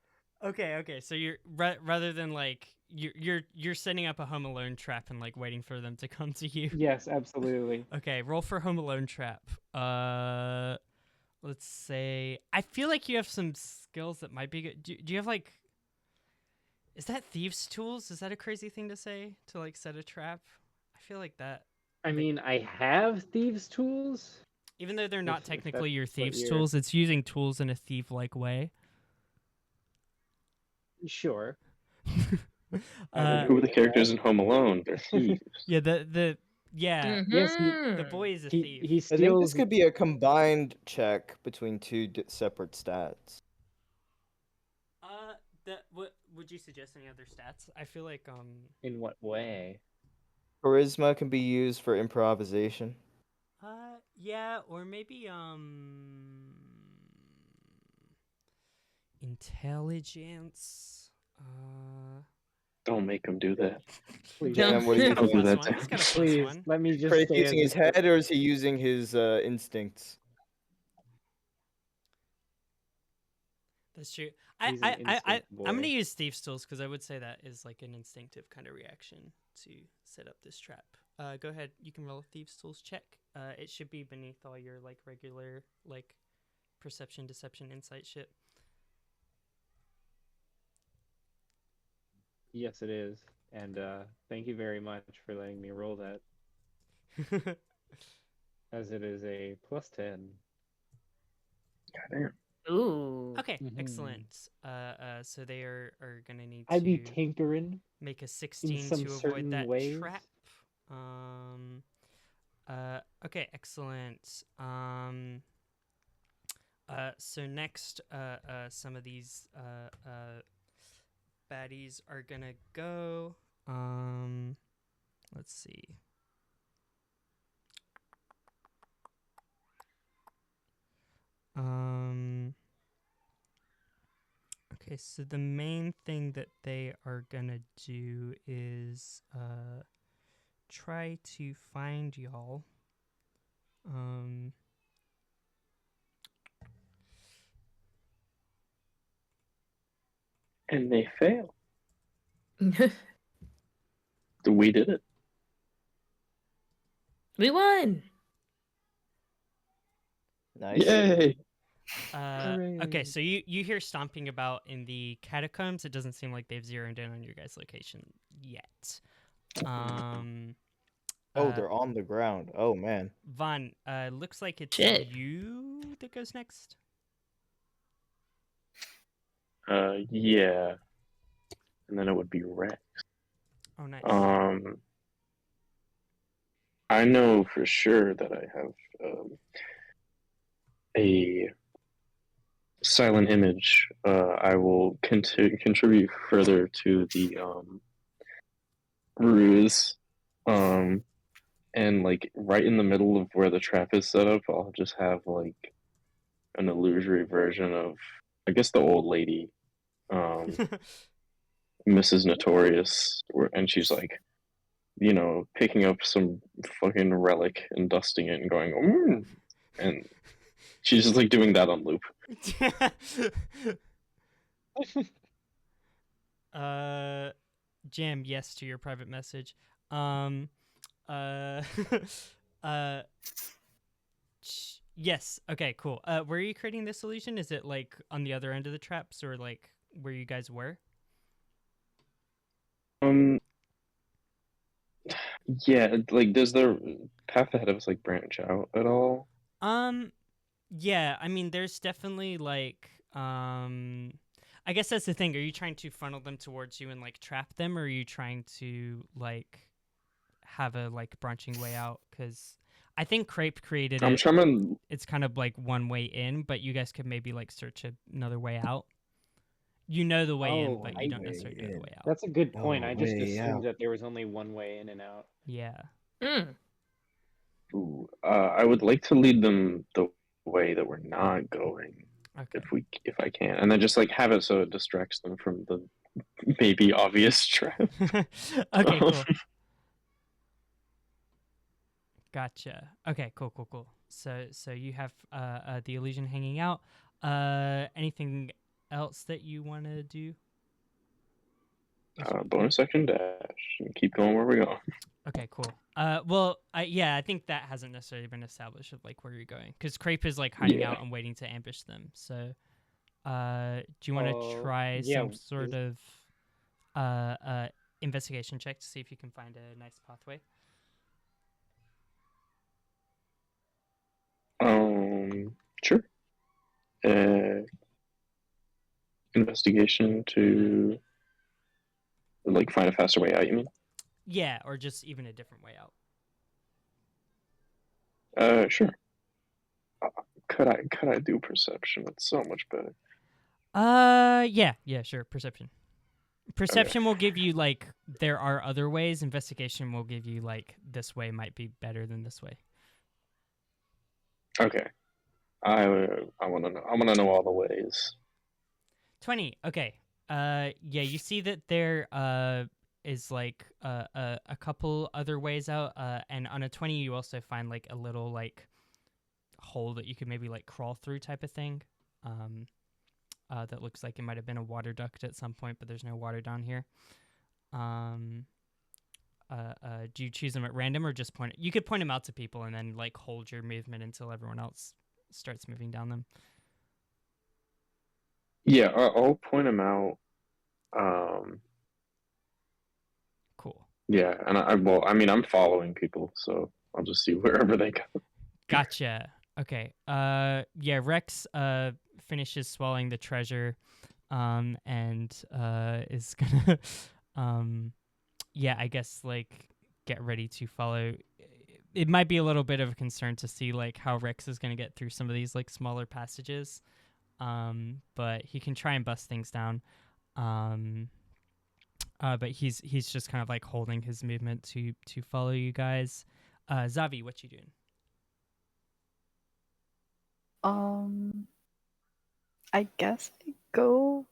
Okay. So you're rather than like you're setting up a Home Alone trap and like waiting for them to come to you. Yes, absolutely. Okay, roll for Home Alone trap. Let's say I feel like you have some skills that might be good. Do you have like? Is that thieves' tools? Is that a crazy thing to say to like set a trap? I feel like that. I mean, I have thieves' tools. Even though they're not If technically that's your what thieves' you're- tools, it's using tools in a thief-like way. Sure. Who are the characters in Home Alone? They're thieves. Yeah, the Yes, the boy is a thief. he I think steals. this could be a combined check between two separate stats. What would you suggest any other stats? I feel like In what way? Charisma can be used for improvisation. yeah, or maybe intelligence. Don't make him do that. Please, Dan, what do He's you got a think? plus one. He's got a plus please one. let me just Kraype stay using as his a- head, or is he using his instincts? That's true. He's an instinct I'm gonna boy. use thieves' tools because I would say that is like an instinctive kind of reaction to set up this trap. Go ahead. You can roll a thieves' tools check. It should be beneath all your like regular like perception, deception, insight shit. Yes, it is. And thank you very much for letting me roll that, as it is a +10. Goddamn. Ooh. Okay, Mhm. excellent. So they are gonna need I'd be to tinkering make a in 16 some to avoid certain that ways. trap. Okay, excellent. So next, some of these baddies are gonna go. Let's see. Okay, Okay, so the main thing that they are gonna do is try to find y'all. And they fail. We did it. We won. Nice. Yay! Okay, so you hear stomping about in the catacombs. It doesn't seem like they've zeroed in on your guys' location yet. Oh, they're on the ground. Oh man. Vahn, looks like it's Shit. you that goes next. Yeah. And then it would be Rex. Oh, nice. I know for sure that I have a silent image. I will contribute further to the ruse. And like right in the middle of where the trap is set up, I'll just have like an illusory version of, I guess, the old lady, Mrs. Notorious, and she's like, you know, picking up some fucking relic and dusting it and going, and she's just like doing that on loop. Jam, yes to your private message. Uh, yes. Okay, cool. Where are you creating this illusion? Is it like on the other end of the traps, or like where you guys were? Yeah, like does the path ahead of us like branch out at all? Yeah, I mean there's definitely like I guess that's the thing. Are you trying to funnel them towards you and like trap them, or are you trying to like have a like branching way out? Because I think Kraype created I'm it. trying to. It's kind of like one way in, but you guys could maybe like search another way out. You know the way in, but you don't necessarily know the way out. That's a good point. No I just way assumed out. that there was only one way in and out. Yeah. Ooh, I would like to lead them the way that we're not going, Okay. if I can, and then just like have it so it distracts them from the maybe obvious trap. Okay, cool. Gotcha. Okay, cool. So you have the illusion hanging out. Anything else that you want to do? Bonus action dash and keep going where we're going. Okay, cool. Well, I think that hasn't necessarily been established of like where you're going, because Kraype is like hiding out and waiting to ambush them. So, do you want to try some sort of investigation check to see if you can find a nice pathway? Sure. Investigation to like find a faster way out, you mean? Yeah, or just even a different way out. Sure. Could I do perception? It's so much better. Yeah, sure. Perception. Perception will give you like there are other ways. Investigation will give you like this way might be better than this way. Okay. I want to know. I want to know all the ways. 20. Okay. Yeah, you see that there is like a couple other ways out. And on a 20, you also find like a little like hole that you could maybe like crawl through type of thing. That looks like it might have been a water duct at some point, but there's no water down here. Do you choose them at random or just point? You could point them out to people and then like hold your movement until everyone else starts moving down them. Yeah, I'll point them out. Cool. Yeah, and I mean, I'm following people, so I'll just see wherever they go. Gotcha. Okay. Yeah, Rex finishes swallowing the treasure and is gonna yeah, I guess like get ready to follow. It might be a little bit of a concern to see like how Rex is gonna get through some of these like smaller passages. But he can try and bust things down. But he's just kind of like holding his movement to follow you guys. Zavi, what you doing? I guess I go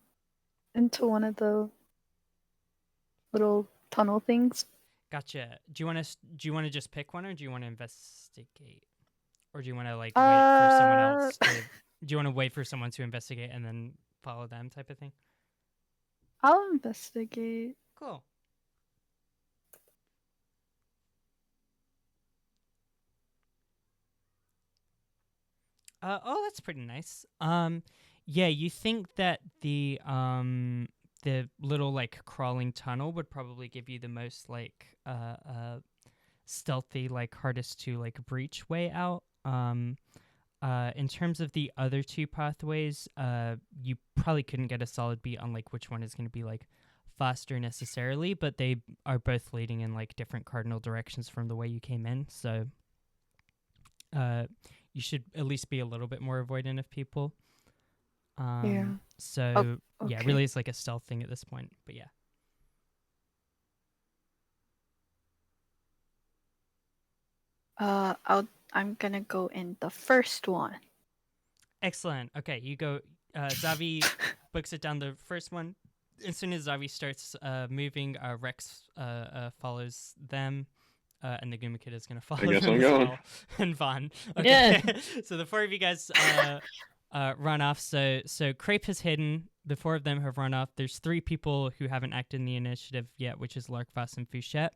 into one of the little tunnel things. Gotcha. Do you want to just pick one, or do you want to investigate, or do you want to like wait for someone else to? Do you want to wait for someone to investigate and then follow them, type of thing? I'll investigate. Cool. Oh, that's pretty nice. Yeah, you think that the little like crawling tunnel would probably give you the most like stealthy, like hardest to like breach way out. In terms of the other two pathways, you probably couldn't get a solid beat on like which one is going to be like faster necessarily, but they are both leading in like different cardinal directions from the way you came in. So, you should at least be a little bit more avoidant of people. Yeah. So yeah, okay. really, it's like a stealth thing at this point. But yeah. I'm gonna go in the first one. Excellent. Okay, you go. Zavi books it down the first one. As soon as Zavi starts moving, Rex follows them. And the Guma Kid is going to follow guess them I'm as going. well. And Vahn. Okay. So the four of you guys run off. So Kraype has hidden. The four of them have run off. There's three people who haven't acted in the initiative yet, which is Lark, Vahn, and Fouchette.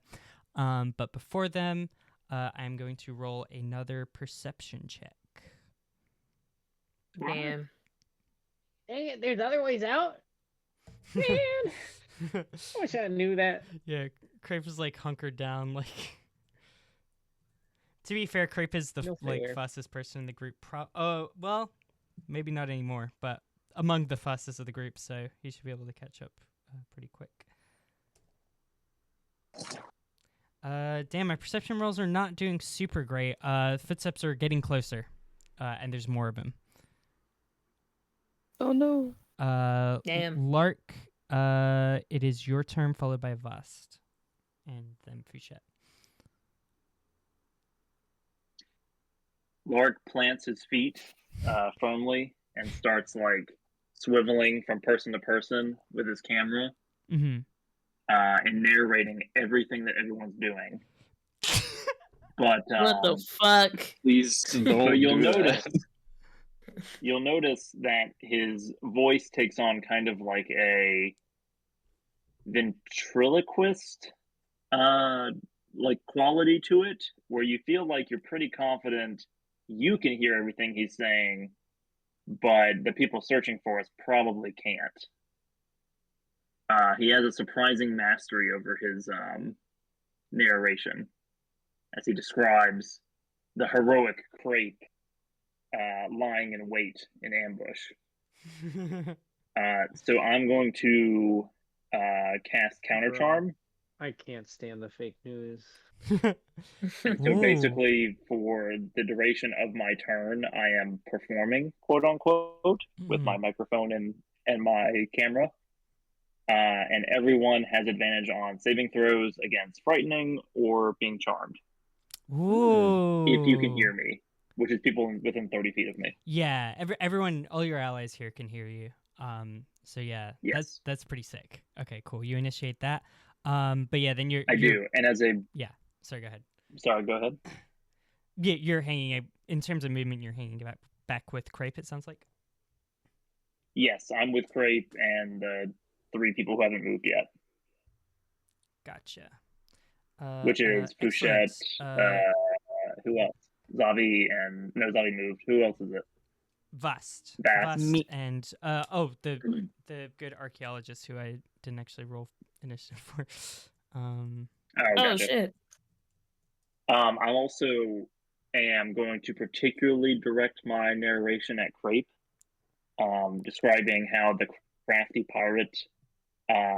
But before them, I'm going to roll another perception check. Damn. Dang it, there's other ways out? Man, I wish I knew that. Yeah, Kraype is like hunkered down. Like, to be fair, Kraype is the No like fair. fastest person in the group. Oh, well, maybe not anymore, but among the fastest of the group, so he should be able to catch up pretty quick. Damn, my perception rolls are not doing super great. Footsteps are getting closer, and there's more of them. Oh no. Damn. Lark, it is your turn, followed by Vast, and then Fouchette. Lark plants his feet firmly and starts like swiveling from person to person with his camera Mm-hmm. and narrating everything that everyone's doing. But What the fuck? Please don't. but you'll do that. notice you'll notice that his voice takes on kind of like a ventriloquist like quality to it, where you feel like you're pretty confident you can hear everything he's saying, but the people searching for us probably can't. He has a surprising mastery over his narration as he describes the heroic Kraype lying in wait in ambush. So I'm going to cast Counter Charm. I can't stand the fake news. So basically, for the duration of my turn, I am performing, quote unquote, with my microphone and my camera. And everyone has advantage on saving throws against frightening or being charmed. Ooh. If you can hear me, which is people within 30 feet of me. Yeah, everyone, all your allies here can hear you. So yeah, Yes. that's pretty sick. Okay, cool. You initiate that. But yeah, then I do. And as a... Yeah, sorry, go ahead. Sorry, go ahead. Yeah, you're hanging, in terms of movement, you're hanging back with Kraype, it sounds like. Yes, I'm with Kraype and the three people who haven't moved yet. Gotcha. Which is Fouchette, who else? Zavi and... No, Zavi moved. Who else is it? Vast. Vast. Me. And the good archaeologist who I didn't actually roll initiative for. Oh gotcha. shit. I also am going to particularly direct my narration at Kraype, describing how the crafty pirate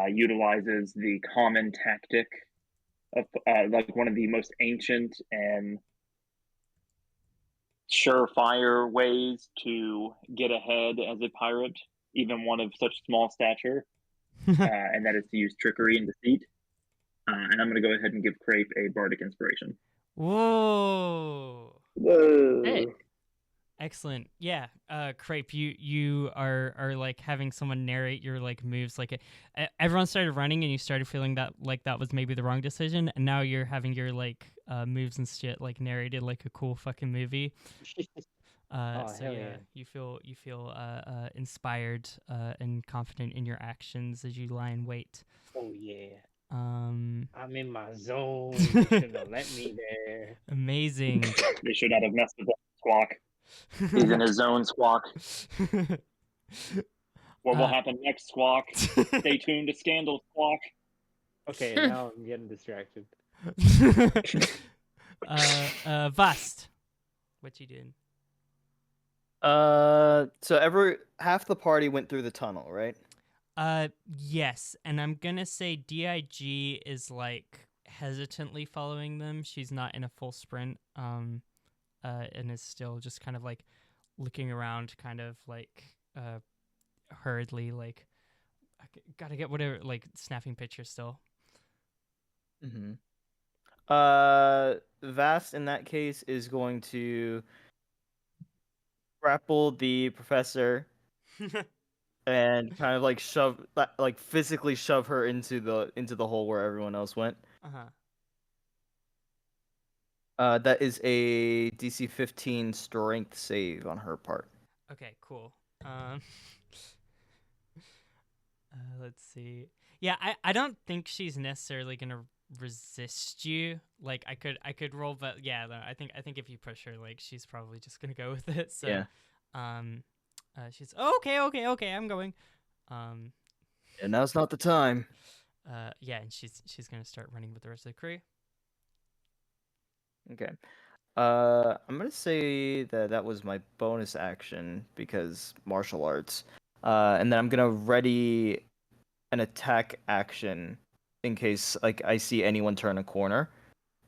utilizes the common tactic of like one of the most ancient and surefire ways to get ahead as a pirate, even one of such small stature, and that is to use trickery and deceit. And I'm going to go ahead and give Kraype a bardic inspiration. Whoa. Whoa! Hey. Excellent. Yeah. Kraype, you are like having someone narrate your like moves. Like everyone started running, and you started feeling that like that was maybe the wrong decision, and now you're having your like moves and shit like narrated like a cool fucking movie. Oh, So hell yeah, yeah. you feel inspired and confident in your actions as you lie in wait. Oh yeah. Um, I'm in my zone. You shouldn't have let me there. amazing. They should not have messed with that Squawk. He's in his zone, Squawk. What will happen next, Squawk? Stay tuned to Scandal, Squawk. Okay, now I'm getting distracted. Vast, what you doing? So half the party went through the tunnel, right? Yes, and I'm gonna say DIG is like hesitantly following them. She's not in a full sprint, and is still just kind of like looking around, kind of like hurriedly, like gotta get whatever, like snapping pictures still. Mm-hmm. Vast in that case is going to grapple the professor and kind of like physically shove her into the hole where everyone else went. That is a DC 15 strength save on her part. Okay, cool. Let's see. Yeah, I don't think she's necessarily gonna resist you. Like I could roll, but yeah, no, I think if you push her, like she's probably just gonna go with it. So, Yeah. she's okay. I'm going. And now's not the time. Yeah, and she's gonna start running with the rest of the crew. Okay. I'm gonna say that was my bonus action because martial arts. And then I'm gonna ready an attack action in case like I see anyone turn a corner.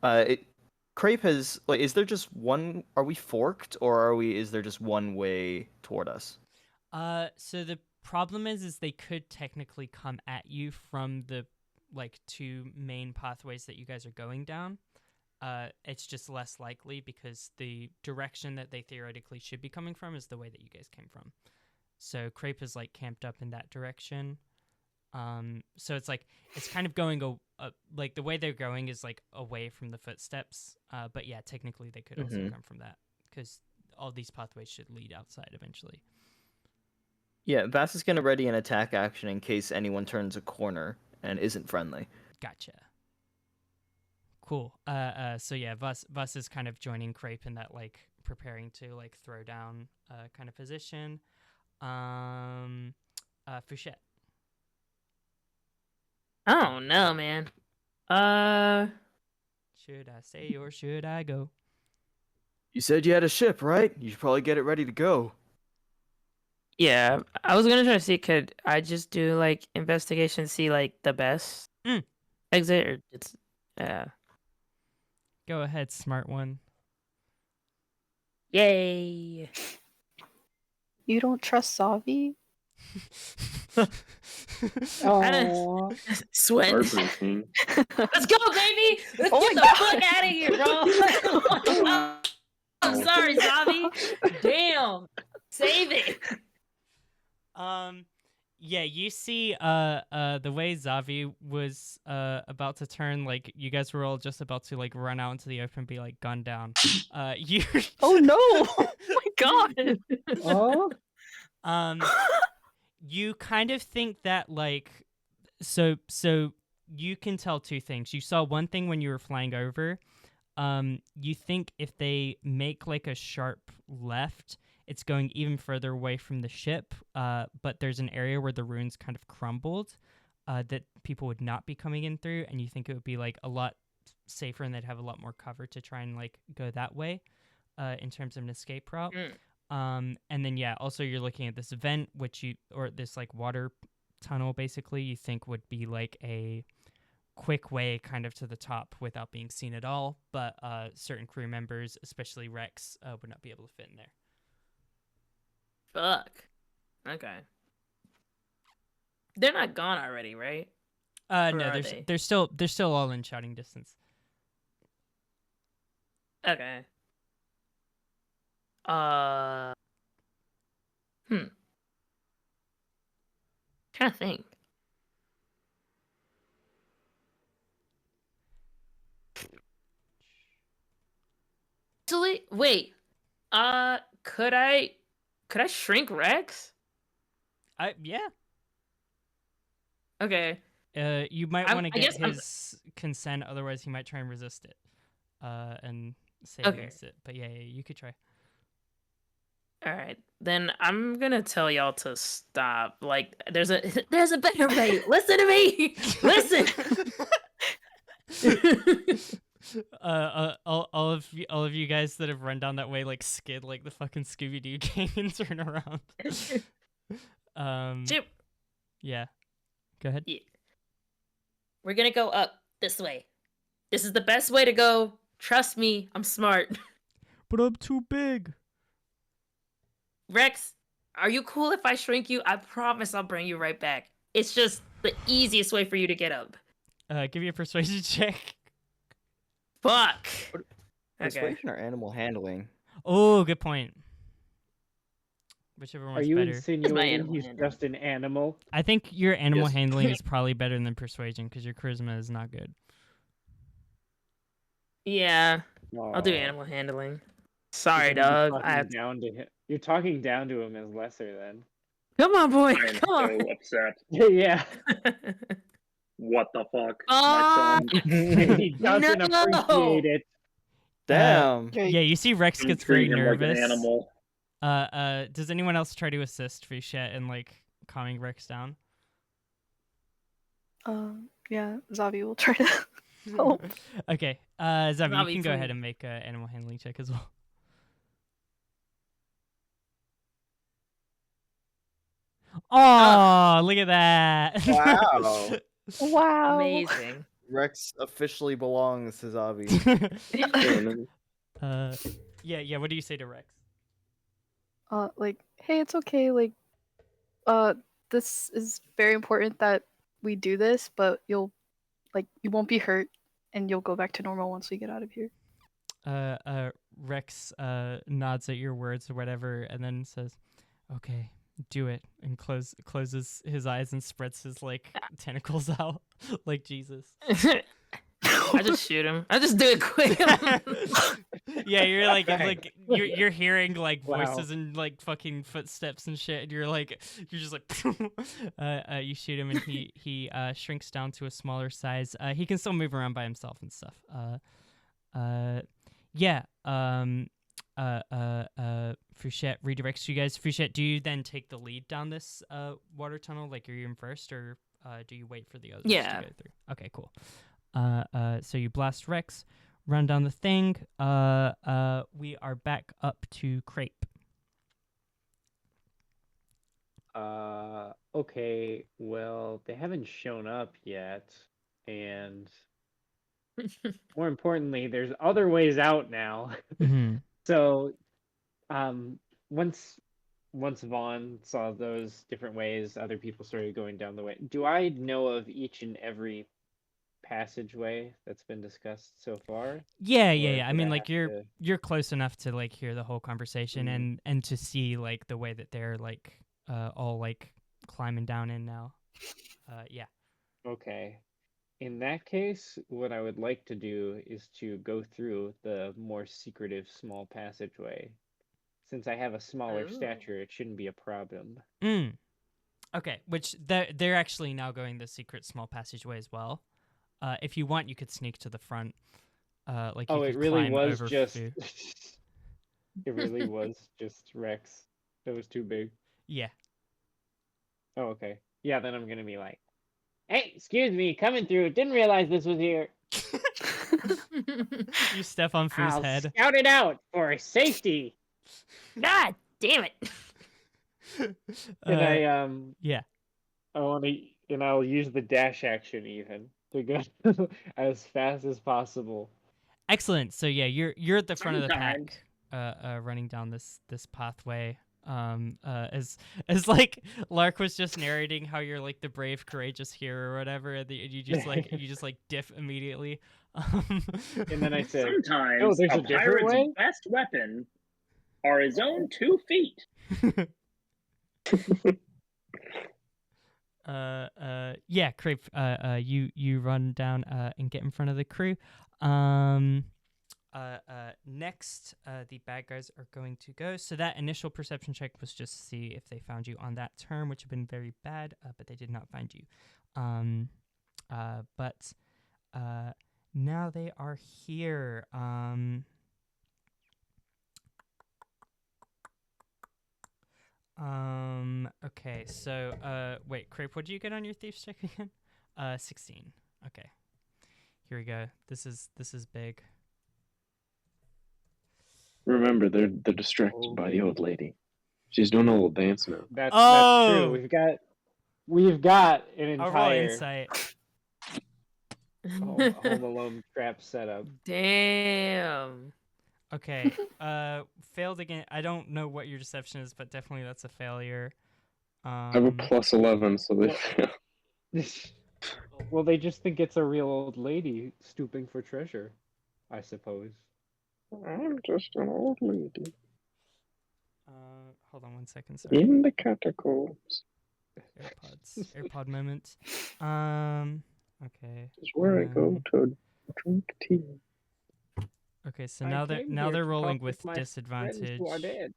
Kraype has like, is there just one? Are we forked or is there just one way toward us? So the problem is they could technically come at you from the like two main pathways that you guys are going down. It's just less likely because the direction that they theoretically should be coming from is the way that you guys came from. So Kraype is like camped up in that direction. So it's like it's kind of going like the way they're going is like away from the footsteps. But yeah, technically they could also come from that because all these pathways should lead outside eventually. Yeah, Vass is gonna ready an attack action in case anyone turns a corner and isn't friendly. Gotcha. Cool. So yeah, Vus is kind of joining Kraype in that like preparing to like throw down kind of position. Fouchette. I don't know, man. Should I stay or should I go? You said you had a ship, right? You should probably get it ready to go. Yeah, I was gonna try to see could I just do like investigation, see like the best exit, or it's Go ahead, smart one. Yay! You don't trust Zavi? Oh, sweat. Let's go, baby. Let's Oh get the my fuck out of here, bro. I'm sorry, Zavi. Damn, save it. Yeah, you see the way Zavi was about to turn, like you guys were all just about to like run out into the open and be like gunned down. You Oh no! Oh my god! Oh. You kind of think that like so you can tell two things. You saw one thing when you were flying over. You think if they make like a sharp left, it's going even further away from the ship, but there's an area where the ruins kind of crumbled that people would not be coming in through, and you think it would be like a lot safer and they'd have a lot more cover to try and like go that way in terms of an escape route. And then yeah, also you're looking at this vent, or this like water tunnel basically, you think would be like a quick way kind of to the top without being seen at all, but certain crew members, especially Rex, would not be able to fit in there. Fuck. Okay. They're not gone already, right? No, they're still all in shouting distance. Okay. Uh, Trying to think. Actually, wait. Could I shrink Rex? Yeah. Okay. You might I want to get guess his consent, otherwise he might try and resist it. And say Okay. against it. But yeah, you could try. All right, then I'm gonna tell y'all to stop. Like, there's a better way. Listen to me. Listen. All of you guys that have run down that way like skid like the fucking Scooby Doo gang and turn around. Chip, Yeah. Go ahead. yeah. We're gonna go up this way. This is the best way to go. Trust me, I'm smart. But I'm too big. Rex, are you cool if I shrink you? I promise I'll bring you right back. It's just the easiest way for you to get up. Give me a persuasion check. Fuck. Okay. Persuasion or animal handling? Oh, good point. Whichever Are one's you better. insinuating animal he's handling. just an animal? I think your animal Yes. handling is probably better than persuasion because your charisma is not good. Yeah, I'll do Aw. animal handling. Sorry, You're dog. talking down to him. You're talking down to him as lesser then. Come on, boy. I am Come on. so upset. Yeah. What the fuck? My son. He doesn't No! appreciate it. Damn. Yeah, you see Rex I'm gets very treating him like an nervous. animal. Does anyone else try to assist Fouchette in like calming Rex down? Yeah, Zavi will try to help. Okay. Zavi, you Zavi, can go ahead please. and make an animal handling check as well. Oh, look at that! Wow. Wow. Amazing. Rex officially belongs to Zavi. Yeah. What do you say to Rex? Like, hey, it's okay. Like, this is very important that we do this, but you won't be hurt, and you'll go back to normal once we get out of here. Rex nods at your words or whatever, and then says, "Okay, do it," and closes his eyes and spreads his like tentacles out like Jesus. I just shoot him. I just do it quick. Yeah, you're like you're hearing like Wow. voices and like fucking footsteps and shit, and you're just like you shoot him and he shrinks down to a smaller size. He can still move around by himself and stuff. Fouchette redirects you guys. Fouchette, do you then take the lead down this water tunnel? Like, are you in first, or do you wait for the others Yeah. to go through? Okay, cool. So you blast Rex, run down the thing. We are back up to Kraype. Okay, well, they haven't shown up yet, and more importantly, there's other ways out now. Mm-hmm. So, once Vahn saw those different ways, other people started going down the way. Do I know of each and every passageway that's been discussed so far? Yeah. Or I would mean, I like have to- you're close enough to like hear the whole conversation Mhm. and to see like the way that they're like all like climbing down in now. Yeah. Okay. In that case, what I would like to do is to go through the more secretive small passageway. Since I have a smaller Oh. stature, it shouldn't be a problem. Okay, which they're actually now going the secret small passageway as well. If you want, you could sneak to the front. Like you Oh, could it really climb was over just Fu. it really was just Rex. That was too big. Yeah. Oh, okay. Yeah, then I'm gonna be like, hey, excuse me, coming through. Didn't realize this was here. You step on Fu's I'll head. scout it out for safety. God damn it. And yeah. I want to, and I'll use the dash action even to go as fast as possible. Excellent. So yeah, you're at the front of the Sometimes. pack, running down this pathway. As like Lark was just narrating how you're like the brave, courageous hero or whatever, and you just like diff immediately. And then I said, Sometimes "Oh, there's a different pirate's way?" best weapon are his own 2 feet. Yeah, Kraype, you run down and get in front of the crew. Next, the bad guys are going to go. So that initial perception check was just to see if they found you on that turn, which had been very bad, but they did not find you. But now they are here. Okay, so, wait, Kraype, what did you get on your thieves check again? 16. Okay. Here we go. This is big. Remember, they're distracted by the old lady. She's doing a little dance now. That's Oh! true. We've got an I'll roll entire insight. Home Alone trap setup. Damn. Okay. Failed again. I don't know what your deception is, but definitely that's a failure. I have a plus 11, so they fail. Well, they just think it's a real old lady stooping for treasure, I suppose. I'm just an old lady Hold on 1 second. Sorry. in the catacombs. AirPod moment. Okay. Is where I go to drink tea. Okay, so I now came they're here to rolling talk with my disadvantage. friends who are dead.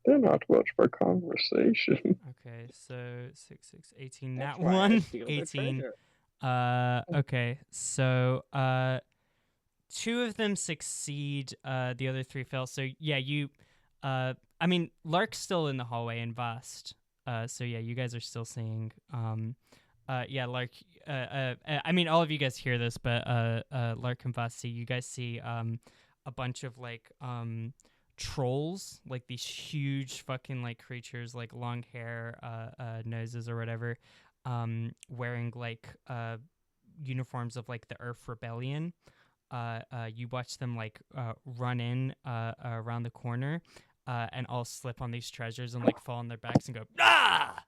They're not much for conversation. Okay, so 6, 18. That's Nat why I 1, steal the 18. treasure. Okay, so 2 of them succeed. The other 3 fail. So yeah, you. I mean, Lark's still in the hallway and Vast. So yeah, you guys are still seeing. Yeah, Lark. I mean, all of you guys hear this, but Lark and Vast see. You guys see a bunch of like trolls, like these huge fucking like creatures, like long hair, noses or whatever, wearing like uniforms of like the Earth Rebellion. You watch them like run in around the corner, and all slip on these treasures and like fall on their backs and go ah.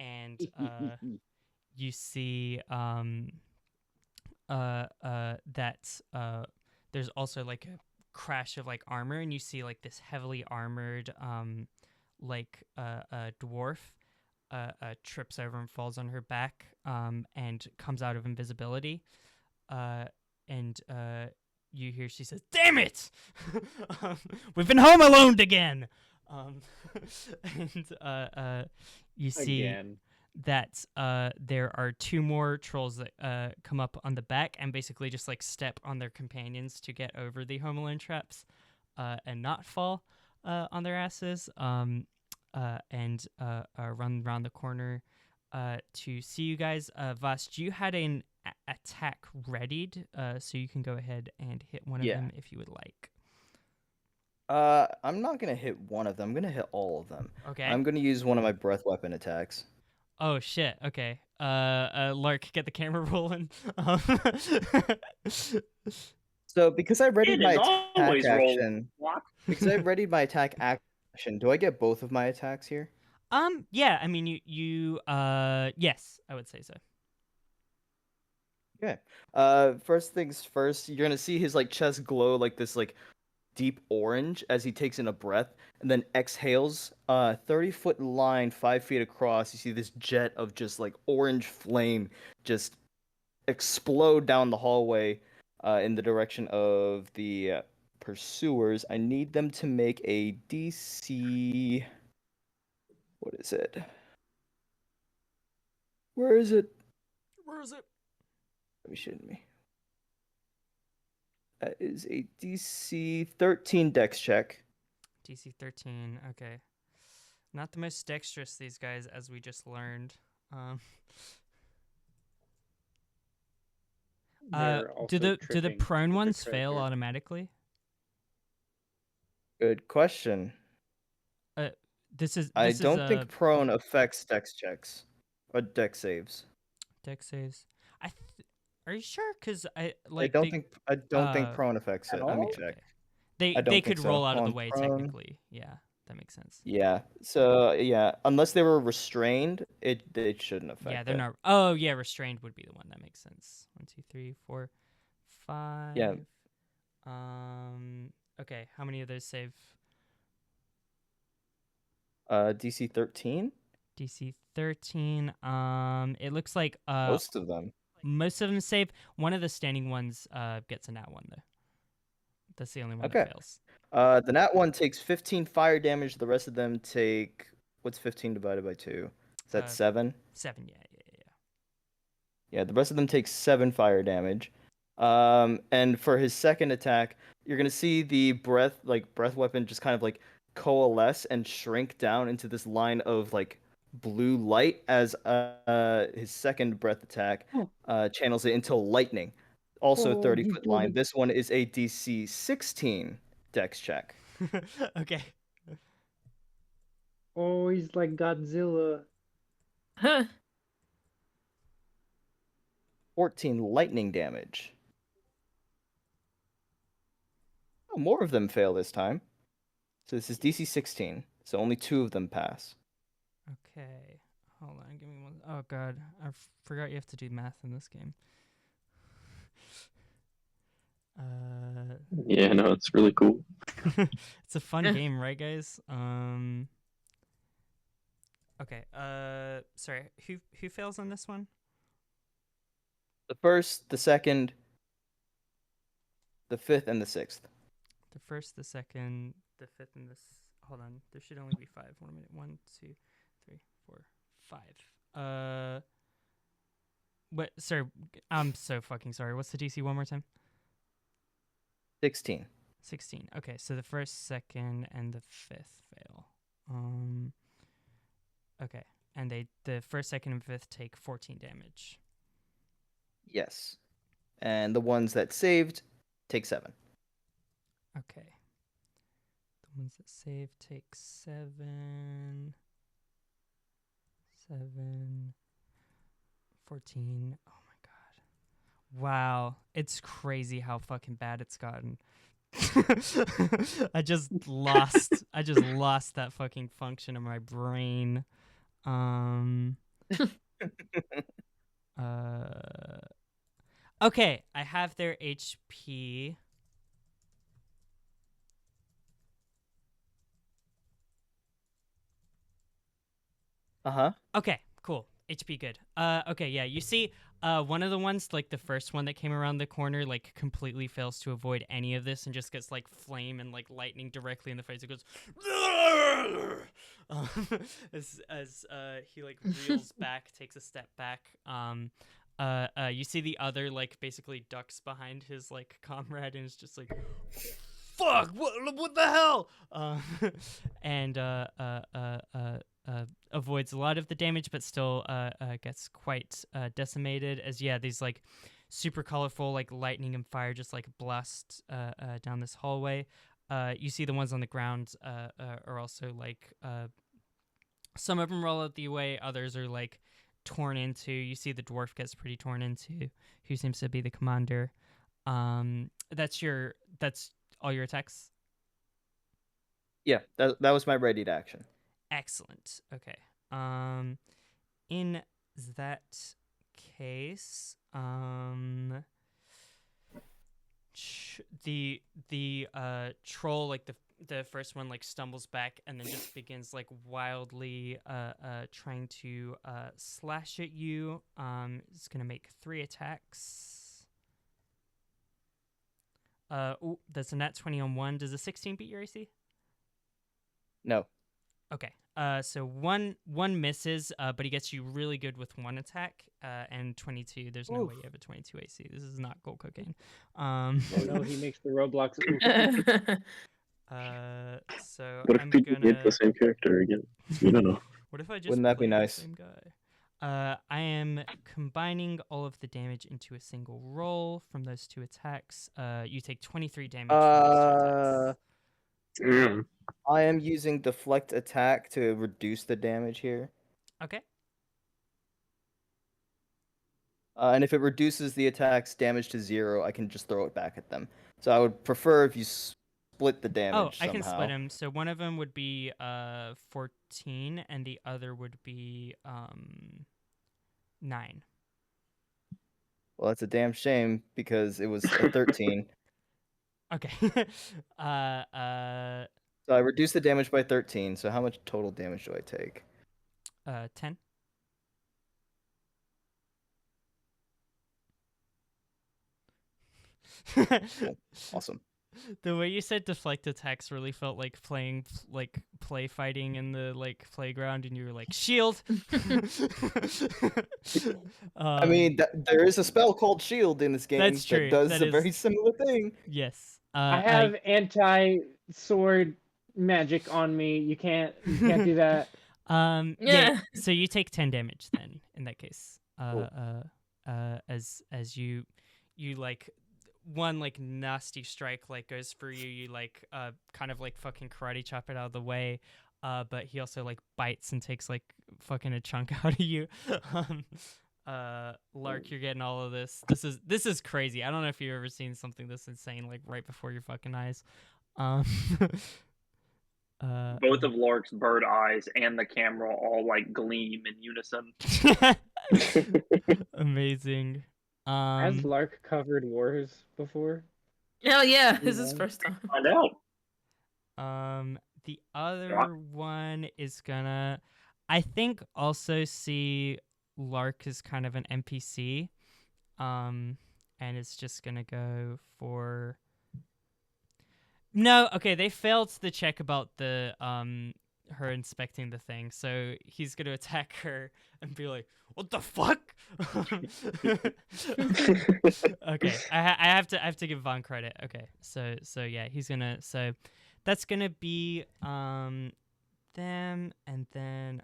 And you see that there's also like a crash of like armor, and you see like this heavily armored like dwarf trips over and falls on her back and comes out of invisibility, and you hear she says, "Damn it! We've been home alone again." And you see Again. that there are 2 more trolls that come up on the back and basically just like step on their companions to get over the Home Alone traps and not fall on their asses, and run around the corner to see you guys. Vast, you had an attack readied, so you can go ahead and hit one of them if you would like. I'm not gonna hit one of them. I'm gonna hit all of them. Okay. I'm gonna use one of my breath weapon attacks. Oh shit. Okay. Lark, get the camera rolling. So because I readied It my is attack always roll. action, What? because I readied my attack action, do I get both of my attacks here? Yeah. I mean, you. Yes, I would say so. Okay. First things first, you're gonna see his like chest glow like this like deep orange as he takes in a breath and then exhales. 30-foot line, 5 feet across. You see this jet of just like orange flame just explode down the hallway in the direction of the pursuers. I need them to make a DC. What is it? Where is it? Where is it? Are you shitting me? That is a DC 13 dex check. DC 13. Okay. Not the most dexterous, these guys, as we just learned. Do the prone ones fail automatically? Good question. I don't think prone affects dex checks or dex saves. Dex saves. Are you sure? Because I don't think prone affects it. Let me check. Okay. They could roll out of the way technically. Yeah, that makes sense. Yeah. So yeah, unless they were restrained, it shouldn't affect. Yeah, they're not. Oh yeah, restrained would be the one that makes sense. 1, 2, 3, 4, 5. Yeah. Okay, how many of those save? DC 13. DC 13. It looks like Most of them. most of them save. One of the standing ones gets a nat 1 though. That's the only one Okay. that fails. The nat one takes 15 fire damage. The rest of them take what's 15 divided by 2? Is that 7? 7, yeah. Yeah, the rest of them take 7 fire damage. And for his second attack, you're gonna see the breath weapon just kind of like coalesce and shrink down into this line of like blue light as his second breath attack channels it into lightning. Also 30-foot line. This one is a DC 16 dex check. Okay. Oh, he's like Godzilla. 14 lightning damage. Oh, more of them fail this time. So this is DC 16. So only 2 of them pass. Okay. Hold on, give me one. Oh god, I forgot you have to do math in this game. Yeah, no, it's really cool. It's a fun game, right, guys? Okay. Sorry. Who fails on this one? The first, the second, the fifth, and the sixth. The first, the second, the fifth, and hold on. There should only be 5. 1 minute. 1, 2, 3, 4, 5. What? Sorry. I'm so fucking sorry. What's the DC one more time? 16. 16. Okay, so the first, second, and the fifth fail. Okay, and the first, second, and fifth take 14 damage. Yes. And the ones that saved take 7. Okay. The ones that save take 7. 7. 14. Oh my god. Wow. It's crazy how fucking bad it's gotten. I just lost that fucking function of my brain. Okay, I have their HP. Uh-huh. Okay, cool. HP good. Okay, yeah, you see, one of the ones, like the first one that came around the corner, like completely fails to avoid any of this and just gets like flame and like lightning directly in the face. It goes as he like reels back, takes a step back. You see the other like basically ducks behind his like comrade and is just like, fuck, what the hell? And avoids a lot of the damage, but still gets quite decimated. As these like super colorful like lightning and fire just like blast down this hallway. You see the ones on the ground are also like some of them roll out the way, others are like torn into. You see the dwarf gets pretty torn into, who seems to be the commander. That's all your attacks? Yeah, that was my ready to action. Excellent. Okay. In that case, the troll, like the first one, like stumbles back and then just begins like wildly trying to slash at you. It's gonna make 3 attacks. That's a nat 20 on 1. Does a 16 beat your AC? No. Okay. So one misses, but he gets you really good with 1 attack, and 22. There's no way you have a 22 AC. This is not gold cocaine. Oh no, he makes the Roblox. So What if I'm we gonna get the same character again? You don't know. What if I just Wouldn't that be played nice? the same guy? I am combining all of the damage into a single roll from those 2 attacks. You take 23 damage from those 2 attacks. Yeah. I am using deflect attack to reduce the damage here. Okay. And if it reduces the attack's damage to 0, I can just throw it back at them. So I would prefer if you split the damage I can somehow. split them. So one of them would be 14, and the other would be 9. Well, that's a damn shame because it was a 13. Okay. So I reduced the damage by 13. So how much total damage do I take? 10. Awesome. The way you said deflect attacks really felt like playing like play fighting in the like playground, and you were like shield. I mean, there is a spell called Shield in this game That's true. that does That a is- very similar thing. yes. I have anti-sword magic on me. You can't do that. Yeah. Yeah. So you take 10 damage then in that case. Cool. As you like one like nasty strike like goes for you, you like kind of like fucking karate chop it out of the way. But he also like bites and takes like fucking a chunk out of you. Lark, you're getting all of this. This is crazy. I don't know if you've ever seen something this insane like right before your fucking eyes. Both of Lark's bird eyes and the camera all like gleam in unison. Amazing. Has Lark covered wars before? Oh yeah, this is Yeah. his first time. Find out. The other one is gonna, I think, also see Lark as kind of an NPC, and it's just gonna go for. No, okay, they failed the check about the her inspecting the thing, so he's gonna attack her and be like, "What the fuck?" Okay, I have to give Vahn credit. Okay, so yeah, he's gonna that's gonna be them, and then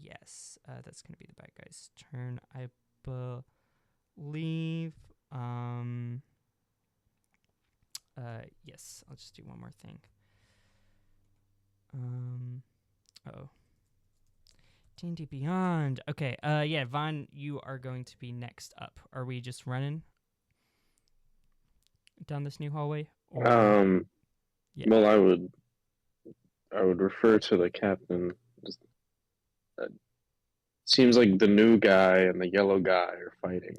yes, that's gonna be the bad guy's turn, I believe. Yes, I'll just do one more thing. Oh. D&D Beyond. Okay, yeah, Vahn, you are going to be next up. Are we just running down this new hallway? Yeah. Well, I would refer to the captain. Seems like the new guy and the yellow guy are fighting.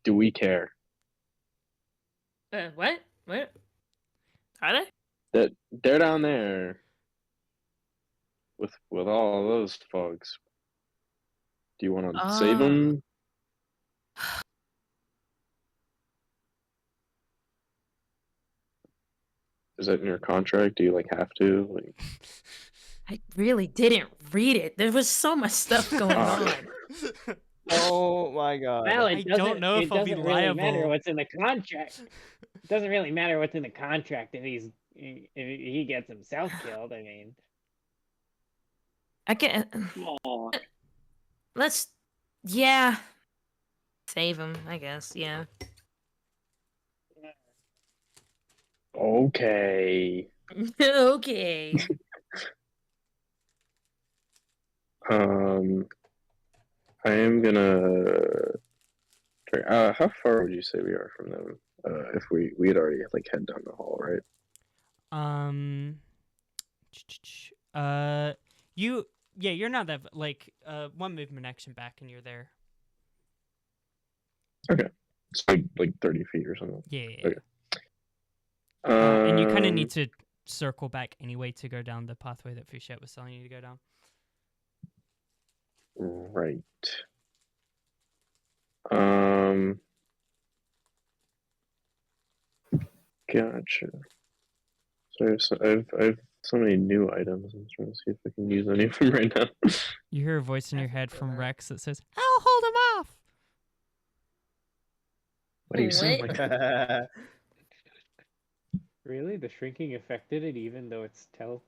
Do we care? What? Are they? They're down there with all of those folks. Do you want to save them? Is that in your contract? Do you like have to? Like... I really didn't read it. There was so much stuff going on. Oh my god. Well, I don't know if I'll be doesn't really matter liable. what's in the contract. It doesn't really matter what's in the contract if he gets himself killed. I mean, I can't. Aw. Let's. Yeah. Save him, I guess. Yeah. Okay. Okay. I am gonna. How far would you say we are from them? If we had already like head down the hall, right? You're not that like one movement action back and you're there. Okay, it's like 30 feet or something. Yeah. Okay. And you kind of need to circle back anyway to go down the pathway that Fouchette was telling you to go down. Right. Gotcha. So I have so many new items. I'm trying to see if I can use any of them right now. You hear a voice in your head from Rex that says, "I'll hold him off." What do you sound What? like? really, the shrinking affected it, even though it's I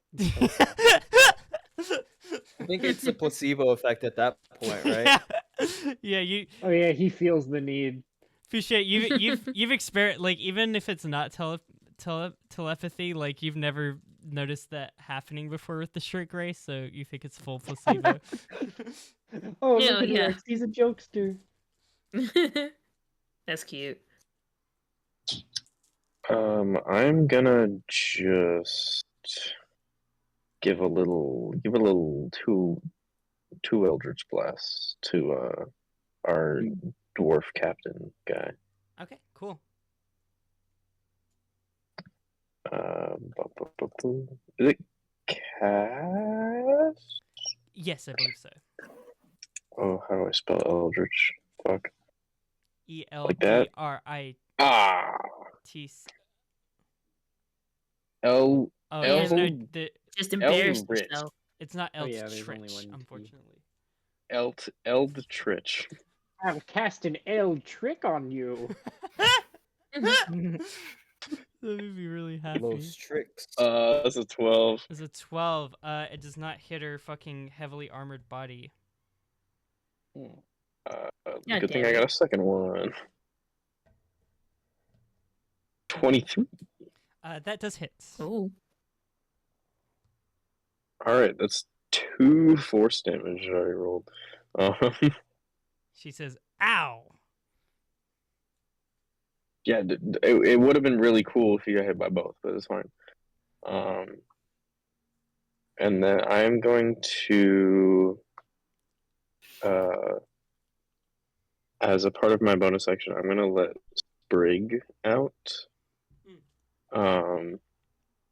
think it's a placebo effect at that point, right? Yeah, you. Oh yeah, he feels the need. Fouchette, you've experienced, like, even if it's not telepathy, like you've never noticed that happening before with the shrink ray, so you think it's full placebo. Oh, Yeah, look at yeah. Rex, he's a jokester. That's cute. I'm gonna just give a little two Eldritch blasts to our dwarf captain guy. Okay, cool. Is it cast? Yes, I believe so. Oh, how do I spell Eldritch? Fuck. Eldritch. Ah. L. Oh, Yeah, there's no. L. Just embarrass Eldritch. yourself. It's not Oh, yeah, there's only Eldritch, one T. unfortunately. Eldritch. I'll cast an L trick on you. That would be really happy. Los tricks. That's a 12. It's a 12. It does not hit her fucking heavily armored body. God Good thing damn I it. got a second one. 23. That does hit. Ooh. Alright, that's 2 force damage I rolled. She says, "Ow!" Yeah, it would have been really cool if you got hit by both, but it's fine. And then I'm going to, as a part of my bonus action, I'm going to let Sprig out.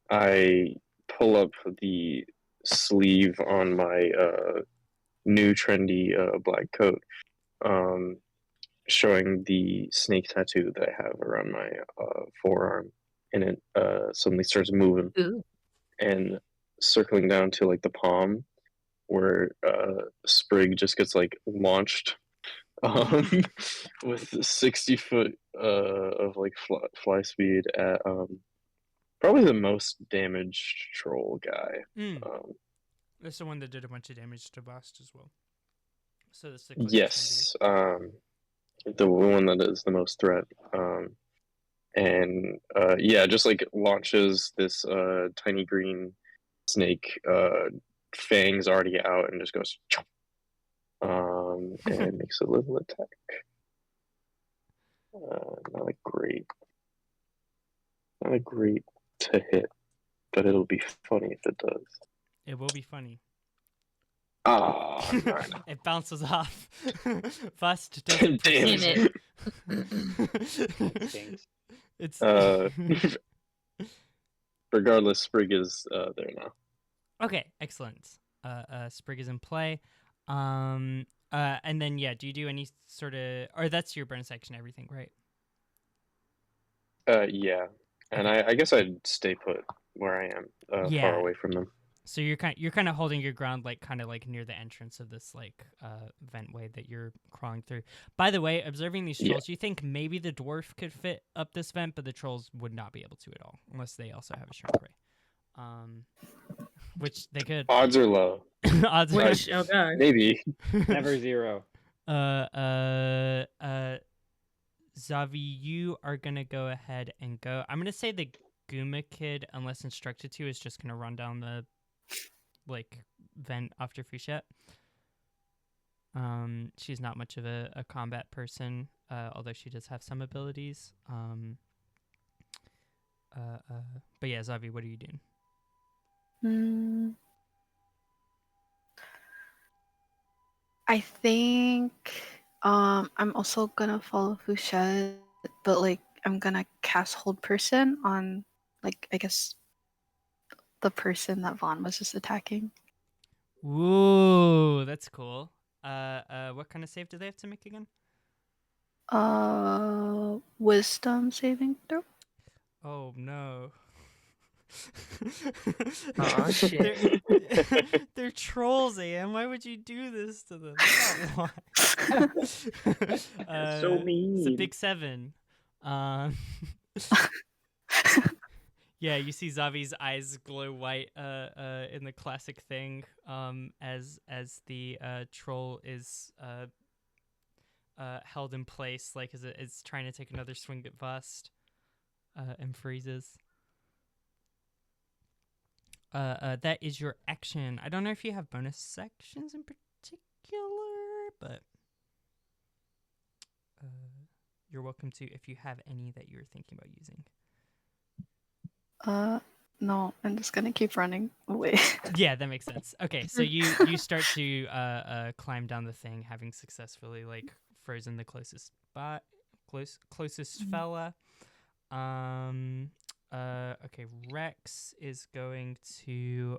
I pull up the sleeve on my new trendy black coat, showing the snake tattoo that I have around my forearm, and it suddenly starts moving Ooh. and circling down to like the palm, where Sprig just gets like launched with 60 foot of like fly speed at probably the most damaged troll guy. That's the one that did a bunch of damage to Bast as well. So that's the closest Yes, the one that is the most threat. And yeah, just like launches this tiny green snake, fangs already out, and just goes, and makes a little attack. Not a great to hit, but it'll be funny if it does. It will be funny. Ah, It bounces off. Bast doesn't damn perceive it. Stinks. It's regardless, Sprig is there now. okay. Excellent. Sprig is in play. And then yeah, do you do any sort of, or that's your bonus action, everything, right? Yeah, and I guess I'd stay put where I am, Yeah. far away from them. So you're kind of holding your ground, like kind of like near the entrance of this like ventway that you're crawling through. By the way, observing these trolls, you think maybe the dwarf could fit up this vent, but the trolls would not be able to at all unless they also have a shrink ray, which they could. Odds are low. Odds are Which, oh god. Maybe. Never zero. Zavi, you are gonna go ahead and go. I'm gonna say the Guma kid, unless instructed to, is just gonna run down the like vent after Fouchette. She's not much of a combat person, although she does have some abilities. But yeah, Zavi, what are you doing? I think I'm also gonna follow Fouchette, but like I'm gonna cast Hold Person on like I guess the person that Vahn was just attacking. Ooh, that's cool. What kind of save do they have to make again? Wisdom saving throw. Oh no. Aw, shit. They're trolls, Am. Why would you do this to them? Why? So mean. It's a big 7. Yeah, you see Zavi's eyes glow white in the classic thing as the troll is held in place, like as it's trying to take another swing at Vast and freezes. That is your action. I don't know if you have bonus sections in particular, but you're welcome to if you have any that you're thinking about using. No, I'm just gonna keep running away. Yeah, that makes sense. Okay, so you start to climb down the thing, having successfully like frozen the closest fella. Okay, Rex is going to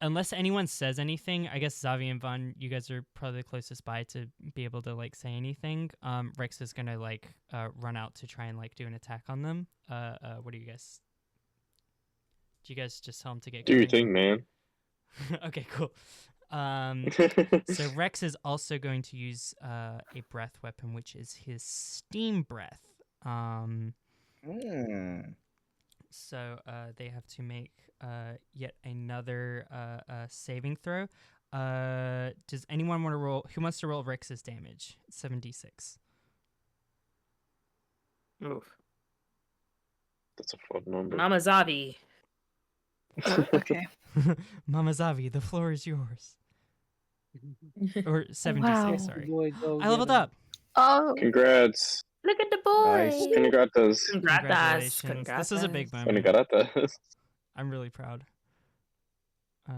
unless anyone says anything, I guess Zavi and Vahn, you guys are probably the closest by to be able to like say anything. Rex is gonna like run out to try and like do an attack on them. What do you guys? Do you guys just tell him to get Do going? your thing, man. Okay, cool. So Rex is also going to use a breath weapon, which is his steam breath. So they have to make yet another saving throw. Does anyone want to roll? Who wants to roll Rex's damage? 7d6. Oof. That's a fun number. Mama Zavi. Okay. Mama Zavi, the floor is yours. Or 7d6, Wow. sorry. Boy, go I leveled get 'em. up. Oh, Congrats. Look at the boy. Nice. Congrats. Congratulations. This was a big moment. Congrats. I'm really proud. What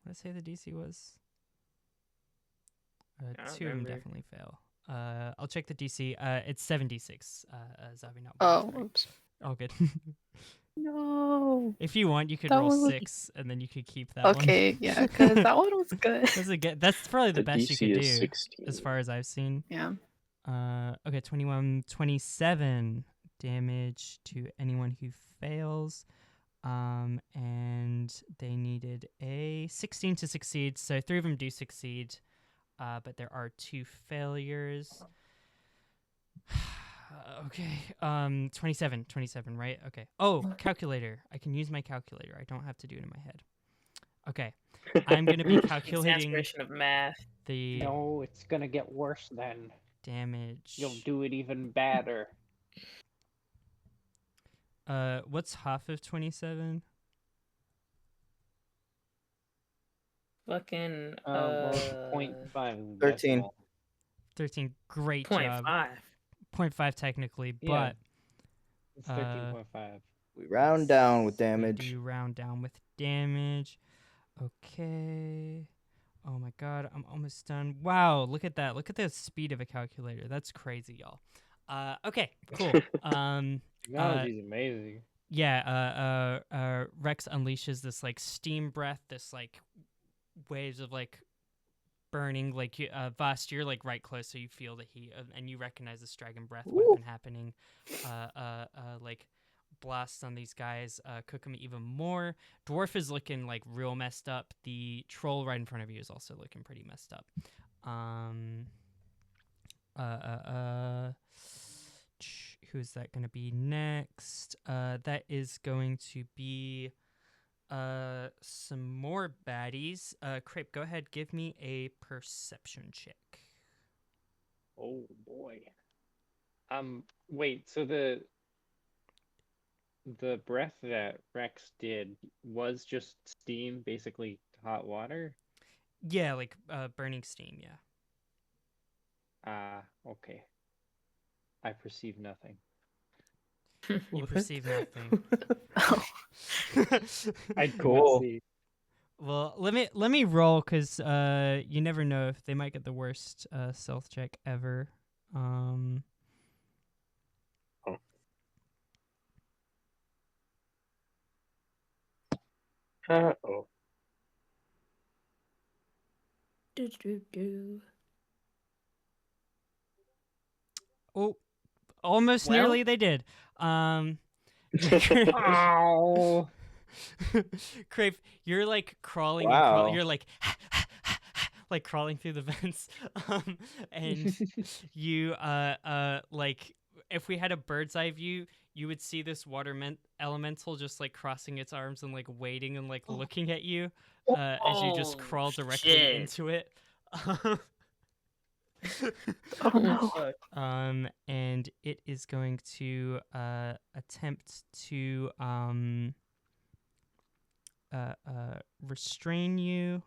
did I say the DC was? I don't 2 of them remember. definitely fail. I'll check the DC. It's 76. Zavi, not oh, sorry. oops. All good. No. If you want, you could That roll one was- 6, and then you could keep that one. Okay, yeah, because that one was good. That's probably the best you DC could is do, 16. as far as I've seen. Yeah. Okay, 21, 27 damage to anyone who fails. And they needed a 16 to succeed, so 3 of them do succeed, but there are 2 failures. Okay, 27, right? Okay. Oh, calculator. I can use my calculator. I don't have to do it in my head. Okay, I'm going to be calculating Exasperation of math. the No, it's gonna get worse then. damage. You'll do it even badder. What's half of 27? Fucking Well, 0.5 13. decimal. 13. Great point job. 5. 0.5 technically, Yeah. but It's 13.5. We round down with we damage. do round down with damage. Okay. Oh my god, I'm almost done. Wow, look at that. Look at the speed of a calculator. That's crazy, y'all. Okay, cool. Technology's amazing. Yeah, Rex unleashes this like steam breath, this like waves of like burning, like Vast, you're like right close, so you feel the heat, and you recognize this dragon breath weapon happening. Like blasts on these guys, cook them even more. Dwarf is looking like real messed up. The troll right in front of you is also looking pretty messed up. Who's that going to be next? That is going to be some more baddies. Kraype, go ahead, give me a perception check. Oh boy. Wait, so the breath that Rex did was just steam, basically hot water? Yeah, like burning steam, yeah. Okay. I perceive nothing. You perceive nothing. Oh. I could Cool. not see. Well, let me roll, because you never know if they might get the worst stealth check ever. Oh. Oh, almost Well? nearly they did. Ow! Kraype, you're like crawling. Wow. You're like like crawling through the vents. And you like if we had a bird's eye view, you would see this water elemental just like crossing its arms and like waiting and like looking at you as you just Oh, crawl directly shit. into it. Oh no. And it is going to attempt to restrain you.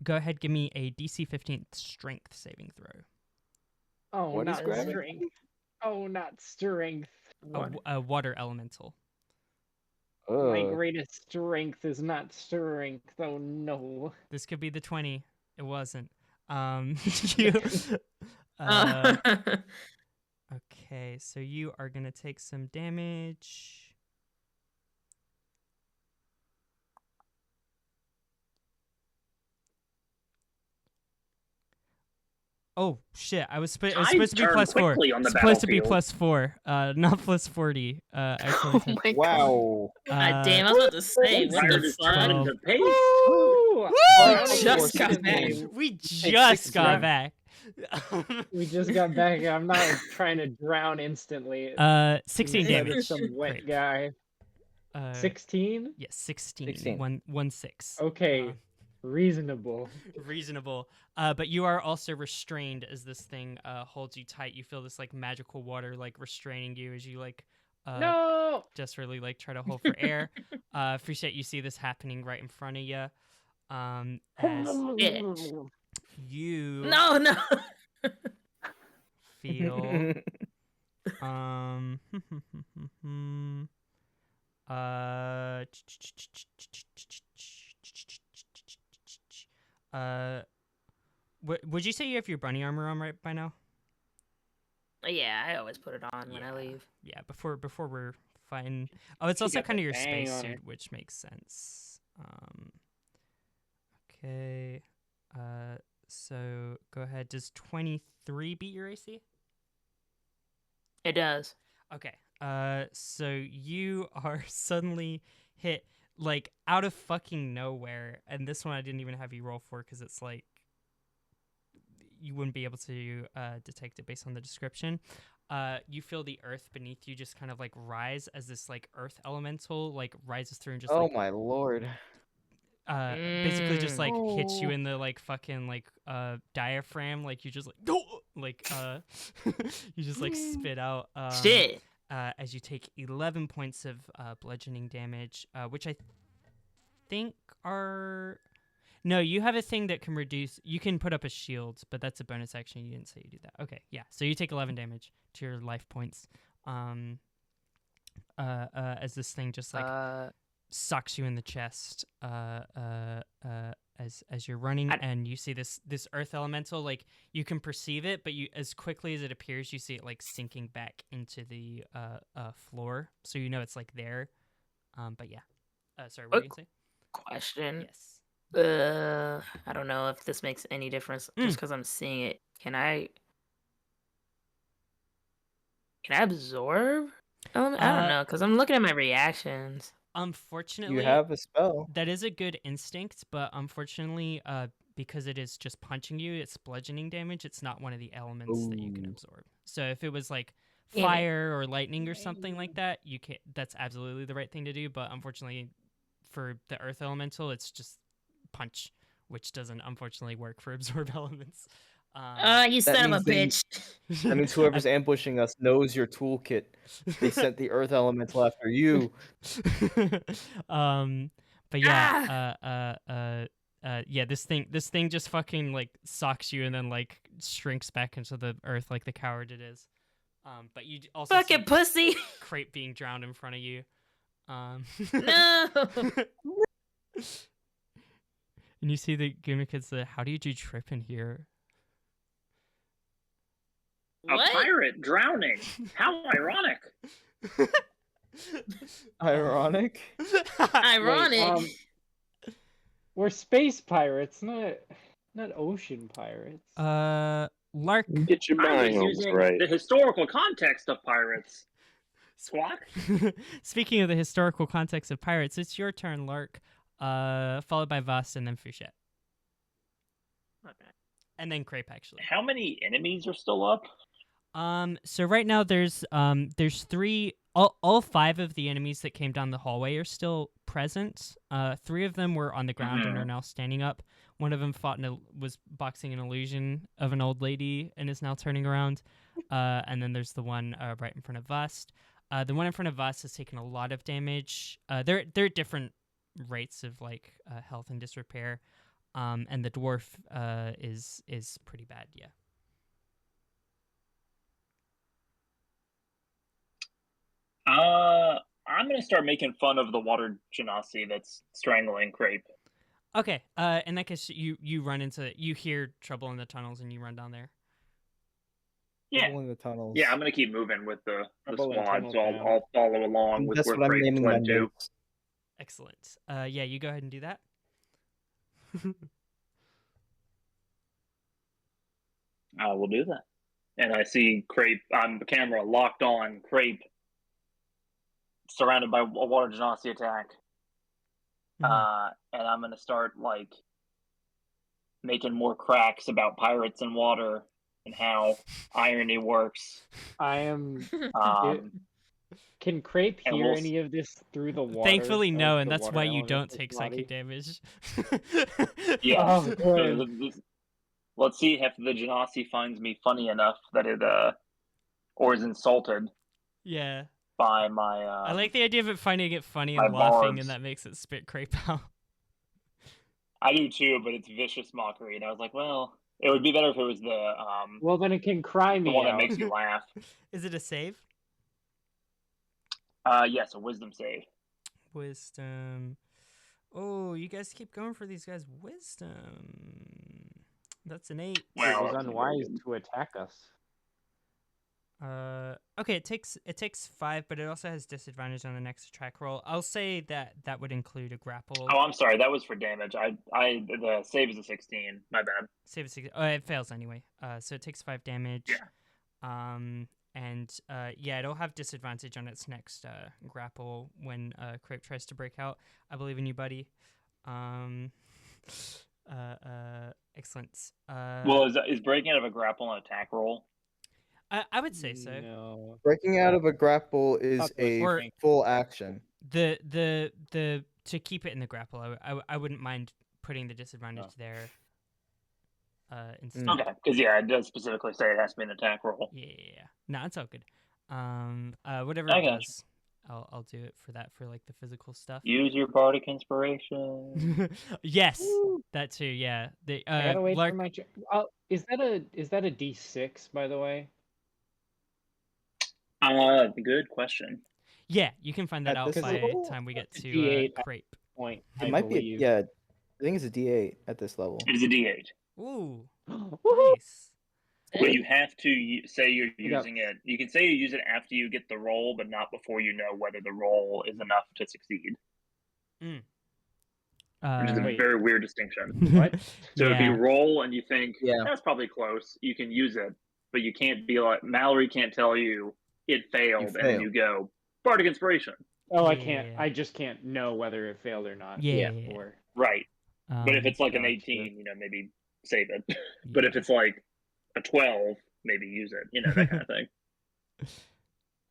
Go ahead, give me a DC 15 strength saving throw. Oh, What is not grabbing? strength. Oh, not strength. A water elemental. My Ugh. greatest strength is not strength. Oh no. This could be the 20. It wasn't. You Okay, so you are gonna take some damage. Oh shit! It was supposed Tides to be turn +4. quickly on the Supposed to be battlefield. +4. Not +40. I Oh accidentally my god. Wow. God damn, I was about to say, One what pirate the is turning 12. into paste. Woo! Woo! Drowning Just is got the back. name. We It's just got 16. back. We just got back. I'm not trying to drown instantly. 16 Instead of damage. some wet Kraype. guy. 16? Yes, 16. 16. 1-6. Okay. Reasonable. Reasonable. But you are also restrained as this thing holds you tight. You feel this like magical water like restraining you as you like No! desperately like try to hold for air. Fouchette, you see this happening right in front of you. As Bitch. you No. feel would you say you have your bunny armor on right by now? Yeah, I always put it on when I leave. Yeah, before we're fighting. Oh, it's She also got kind the of your bang on spacesuit, her. which makes sense. Okay. So go ahead. Does 23 beat your AC? It does. Okay. So you are suddenly hit like out of fucking nowhere, and this one I didn't even have you roll for because it's like you wouldn't be able to detect it based on the description. You feel the earth beneath you just kind of like rise as this like earth elemental like rises through and just Oh like my lord. basically just like hits you Oh. in the like fucking like diaphragm, like you just like like you just like spit out Shit. as you take 11 points of bludgeoning damage, which I think are no, you have a thing that can reduce. You can put up a shield, but that's a bonus action. You didn't say you do that. Okay, yeah. So you take 11 damage to your life points. As this thing just like sucks you in the chest. As you're running, and you see this earth elemental, like you can perceive it, but you as quickly as it appears, you see it like sinking back into the floor. So you know it's like there. But yeah. Sorry, what were you gonna say? Question. Yes. I don't know if this makes any difference just because I'm seeing it. Can I absorb element? I don't know because I'm looking at my reactions. Unfortunately, You have a spell. that is a good instinct, but unfortunately, because it is just punching you, it's bludgeoning damage. It's not one of the elements that you can Ooh. absorb. So if it was like Damn it. fire or lightning or something like that, you can. That's absolutely the right thing to do. But unfortunately, for the earth elemental, it's just punch, which doesn't unfortunately work for absorb elements. You son of a means bitch. That means whoever's ambushing us knows your toolkit. They sent the earth elemental after you. But yeah, yeah, this thing just fucking like socks you and then like shrinks back into the earth like the coward it is. But you also Fucking see pussy. Kraype being drowned in front of you. No. And you see the gimmick is the how did you trip in here? What? A pirate drowning. How ironic. Ironic. Ironic. We're space pirates, not ocean pirates. Lark. Get your I was biomes using right. the historical context of pirates. Squawk. Speaking of the historical context of pirates, it's your turn, Lark. Followed by Vahn and then Fouchette. Okay. And then Kraype, actually. How many enemies are still up? So right now there's 3. All 5 of the enemies that came down the hallway are still present. 3 of them were on the ground and are now standing up. One of them was boxing an illusion of an old lady and is now turning around. And then there's the one right in front of Vahn. The one in front of Vahn has taken a lot of damage. They're at different rates of like health and disrepair. And the dwarf is pretty bad, yeah. I'm gonna start making fun of the water genasi that's strangling Kraype. Okay. In that case, you run into you hear trouble in the tunnels and you run down there. Yeah. Bubbling the tunnels. Yeah, I'm gonna keep moving with the Bubbling squad, tunnel so down. I'll follow along with That's where what I'm Kraype naming my fled to. notes. Excellent. Yeah, you go ahead and do that. I will do that. And I see Kraype on the camera locked on Kraype, surrounded by a water genasi attack. Mhm. And I'm gonna start like making more cracks about pirates and water and how irony works. I am. Um, Can Kraype and hear we'll any of this through the water? Thankfully, of no, and the that's water why you element don't of his take body? psychic damage. yeah. Oh, good. Let's see if the genasi finds me funny enough that it or is insulted Yeah. by my I like the idea of it finding it funny my and laughing, barbs. and that makes it spit Kraype out. I do too, but it's vicious mockery, and I was like, well, it would be better if it was the Well, then it can cry the me one that out. makes you laugh. Is it a save? Yes, a wisdom save. Wisdom. Oh, you guys keep going for these guys. Wisdom. That's an 8. Well, It was that's very unwise good. to attack us. Okay, it takes 5, but it also has disadvantage on the next attack roll. I'll say that would include a grapple. Oh, I'm sorry, that was for damage. The save is a 16. My bad. Save a 6. Oh, it fails anyway. So it takes 5 damage. Yeah. And yeah, it'll have disadvantage on its next grapple when Kraype tries to break out. I believe in you, buddy. Excellent. Well, is breaking out of a grapple an attack roll? I would say so. No. Breaking out of a grapple is Not the a Or- thing. full action. The to keep it in the grapple, I wouldn't mind putting the disadvantage there. Instead. Okay, because yeah, it does specifically say it has to be an attack roll. Yeah. No, it's all good. Whatever I it gotcha. does, I'll do it for that, for like the physical stuff. Use your bardic inspiration. Yes, Woo. that too. Yeah. The I gotta wait Lark, for my. Is that a D6, by the way? Good question. yeah, you can find that At out this by level? the time we get It's a to D8. Kraype. Point. It I might believe. be. Yeah, I think it's a D8 at this level. It is a D8. Ooh, Woohoo! nice. But you have to say you're You got- using it. You can say you use it after you get the roll, but not before you know whether the roll is enough to succeed. Which is a Wait. very weird distinction. What? So if you Yeah. roll and you think Yeah. that's probably close, you can use it, but you can't be like Mallory can't tell you it failed, and then failed. you go bardic inspiration. Oh, I Yeah. can't. I just can't know whether it failed or not. Yeah. Or Right. But if it's like an Gotcha. 18, maybe save it. But if it's like a 12, maybe use it. That kind of thing.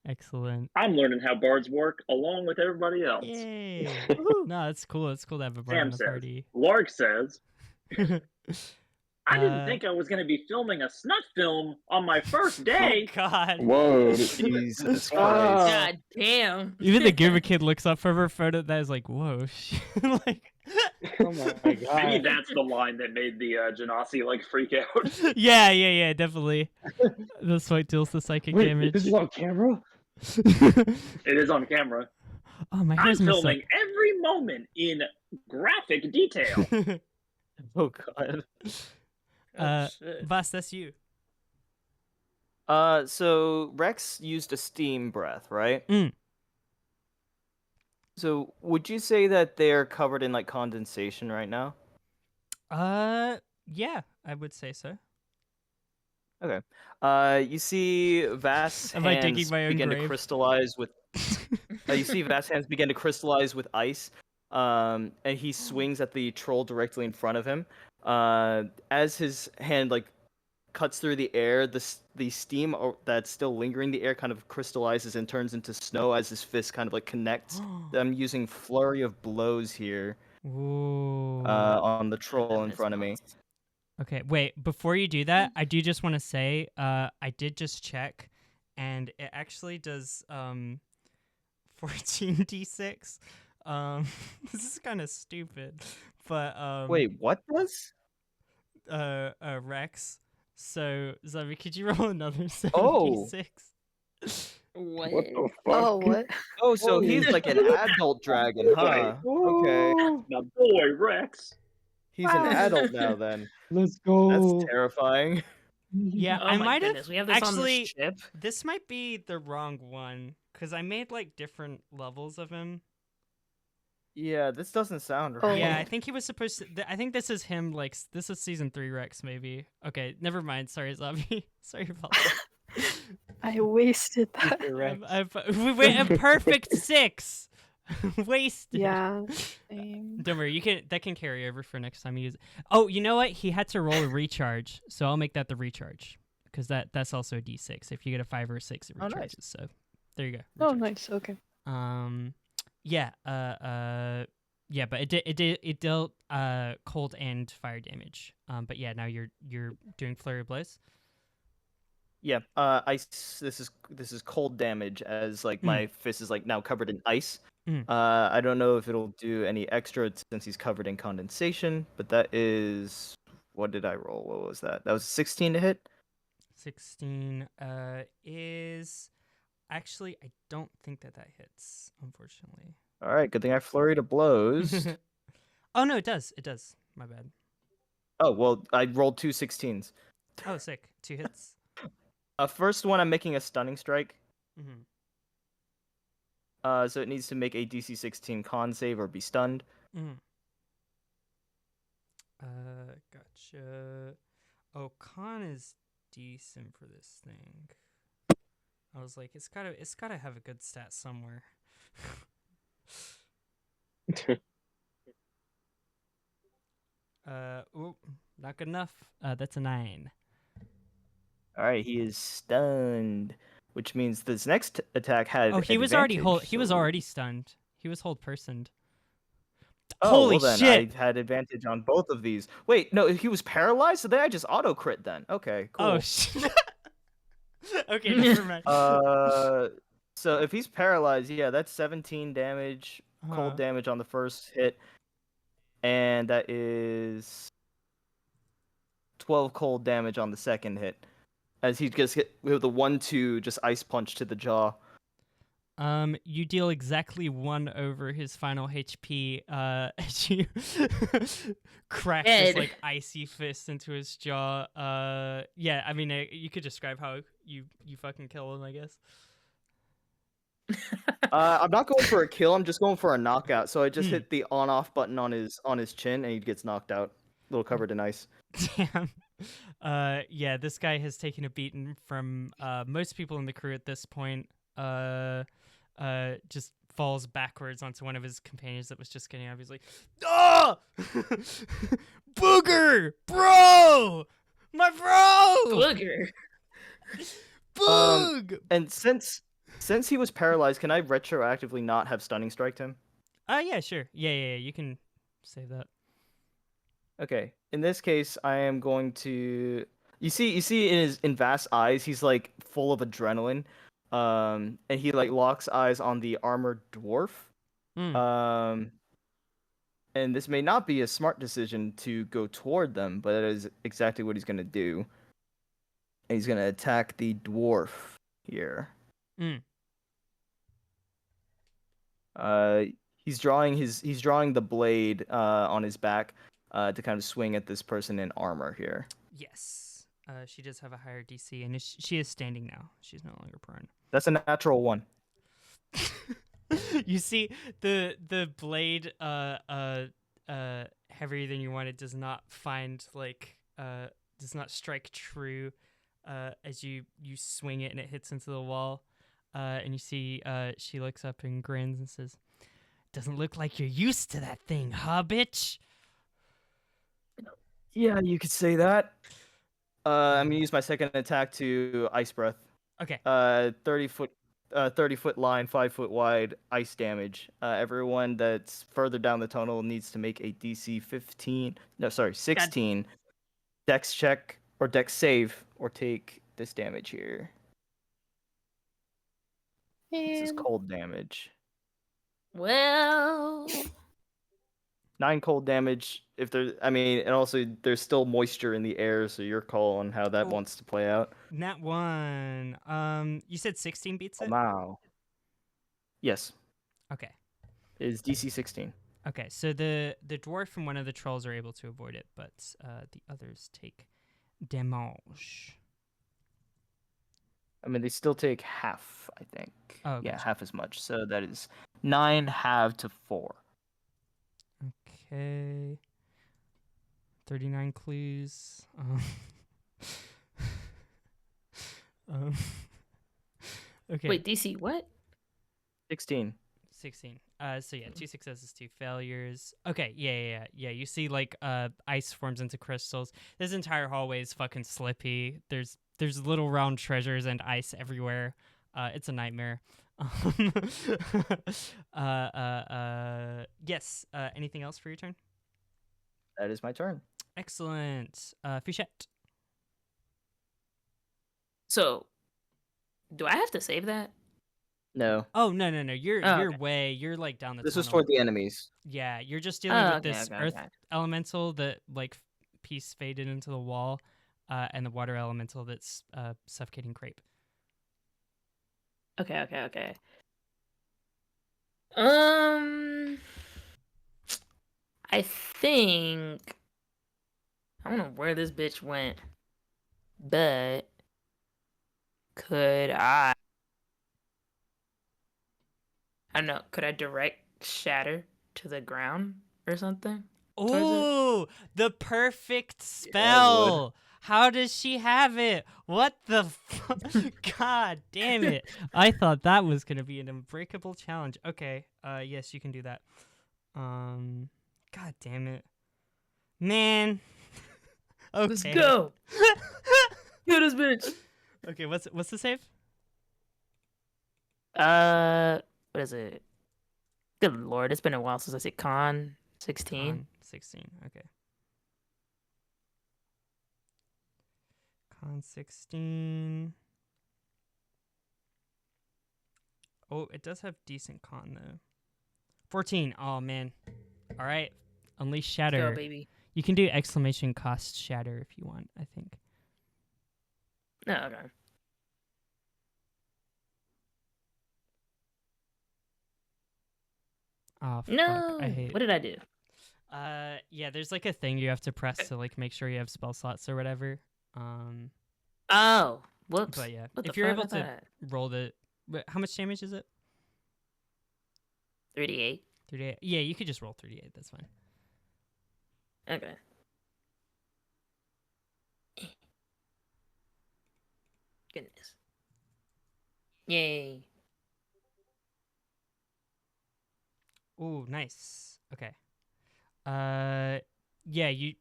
Excellent. I'm learning how bards work along with everybody else. Yay. No, it's cool. It's cool to have a bard Sam in the says. party. Lark says, I didn't Uh, think I was going to be filming a snut film on my first Oh day. God. Whoa. Jesus Oh. Christ. God damn. Even the Goober kid looks up from her photo. That is like, whoa. like, Oh my Maybe god. that's the line that made the Genasi freak out. yeah, definitely. This fight deals the psychic Wait, damage. this is on camera? It is on camera. Oh, my I'm hair's messed filming every moment in graphic detail. up. Oh God. Vas, that's you. So Rex used a steam breath, right? Mm. So would you say that they're covered in like condensation right now? Yeah, I would say so. Okay. You see Vast's Am I digging hands my own begin to grave? crystallize with. You see Vast's hands begin to crystallize with ice. And he swings at the troll directly in front of him. As his hand cuts through the air, the steam that's still lingering in the air kind of crystallizes and turns into snow as his fist kind of connects. I'm using flurry of blows here Ooh. on the troll in front of me. Okay, wait, before you do that, I do just want to say, I did just check, and it actually does 14d6. This is kind of stupid, but Wait, what does? Rex. So Zavi, could you roll another 7d6? Oh. What? What the fuck? Oh, what? Oh, so he's like an adult dragon, huh? Okay. My boy Rex. He's an adult now then. Let's go. That's terrifying. Yeah, Oh I my might have goodness, we have this on actually. this ship. This might be the wrong one because I made like different levels of him. Yeah, this doesn't sound Oh. right. Yeah, I think he was supposed to. I think this is him. Like this is season 3 Rex, maybe. Okay, never mind. Sorry, Zavi. Sorry about that. I wasted that. Mr. Rex. We went a perfect 6. Wasted. Yeah. Same. Don't worry, that can carry over for next time you use it. Oh, you know what? He had to roll a recharge, so I'll make that the recharge because that's also a D6. If you get a 5 or a 6, it Oh, recharges. nice. So there you go. Oh, recharge. nice. Okay. Yeah. Yeah, but it dealt cold and fire damage. But yeah, now you're doing flurry of blows. Yeah, ice. This is cold damage, as like my fist is like now covered in ice. I don't know if it'll do any extra since he's covered in condensation, but that is, what did I roll? What was that? That was 16 to hit. 16 is actually, I don't think that hits, unfortunately. All right, good thing I flurried of blows. Oh no, it does. It does. My bad. Oh well, I rolled 2 16s. Oh, sick. 2 hits. First one, I'm making a stunning strike. Mm-hmm. So it needs to make a DC 16 con save or be stunned. Gotcha. Oh, con is decent for this thing. I was like, it's gotta have a good stat somewhere. Ooh, not good enough. That's a 9. All right, he is stunned, which means this next attack had. Oh, he was already advantage, He was so- already stunned. He was hold personed. Oh, Holy well then shit! I had advantage on both of these. Wait, no, he was paralyzed, so then I just auto crit then. Okay, cool. Oh shit. Okay, never mind. So if he's paralyzed, yeah, that's 17 damage, cold damage on the first hit, and that is 12 cold damage on the second hit, as he gets hit with a 1-2 just ice punch to the jaw. You deal exactly 1 over his final HP, as you crack this Dead. like icy fist into his jaw. Yeah, I mean, you could describe how you fucking kill him, I guess. I'm not going for a kill. I'm just going for a knockout. So I just hit the on/off button on his chin, and he gets knocked out, a little covered in ice. Damn. Yeah, this guy has taken a beating from most people in the crew at this point. Just falls backwards onto one of his companions that was just getting up. He's like, "Ah, booger, bro, my bro, Booger. boog." And since he was paralyzed, can I retroactively not have stunning striked him? Yeah, sure. Yeah, you can save that. Okay. In this case, I am going to. You see in Vast's eyes, he's like full of adrenaline. And he like locks eyes on the armored dwarf. And this may not be a smart decision to go toward them, but that is exactly what he's gonna do. And he's gonna attack the dwarf here. He's drawing the blade on his back to kind of swing at this person in armor here. Yes. She does have a higher DC, and she is standing now. She's no longer prone. That's a natural 1. You see, the blade heavier than you wanted does not strike true as you swing it and it hits into the wall. And you see she looks up and grins and says, "Doesn't look like you're used to that thing, huh, bitch?" Yeah, you could say that. I'm gonna use my second attack to ice breath. Okay. 30 foot line, 5 foot wide, ice damage. Everyone that's further down the tunnel needs to make a DC 16 Dex check or Dex save or take this damage here. This is cold damage. Well, 9 cold damage. And also there's still moisture in the air, so your call on how that wants to play out. Nat 1. You said 16 beats it? Wow. Yes. Okay. It is DC 16. Okay, so the dwarf and one of the trolls are able to avoid it, but the others take damage. I mean, they still take half, I think. Oh, yeah, gotcha. half as much. So that is 9 halved to 4. Okay. 39 clues. Um, okay. Wait, DC, what? 16. 16. So yeah, 2 successes, 2 failures. Okay, yeah. You see like ice forms into crystals. This entire hallway is fucking slippy. There's little round treasures and ice everywhere. It's a nightmare. Yes. Anything else for your turn? That is my turn. Excellent. Fouchette. So, do I have to save that? No. Oh no. You're Oh, you're like down the This was tunnel. for the enemies. Yeah, you're just dealing Oh, with okay, this okay, earth okay. elemental that like piece faded into the wall, and the water elemental that's suffocating Kraype. Okay. I think I don't know where this bitch went, but could I don't know, could I direct shatter to the ground or something? Towards it? Ooh, the perfect Yeah, I would. spell. How does she have it? What the God damn it. I thought that was going to be an unbreakable challenge. Okay. Yes, you can do that. God damn it. Man. Okay. Let's go. Get this bitch. Okay, what's the save? What is it? Good lord, it's been a while since I said con 16. Con 16. Okay. Con 16. Oh, it does have decent con though. 14. Oh man. All right. Unleash shatter. Go, baby. You can do exclamation cost shatter if you want, I think. No, okay. Oh, fuck. No. I hate What did I do? yeah, there's like a thing you have to press to like make sure you have spell slots or whatever. Oh, whoops. But yeah, What if the you're fuck? able I thought to roll the how much damage is it? 38. 38. Yeah, you could just roll 38. That's fine. Okay. Goodness. Yay. Ooh, nice. Okay. Yeah, you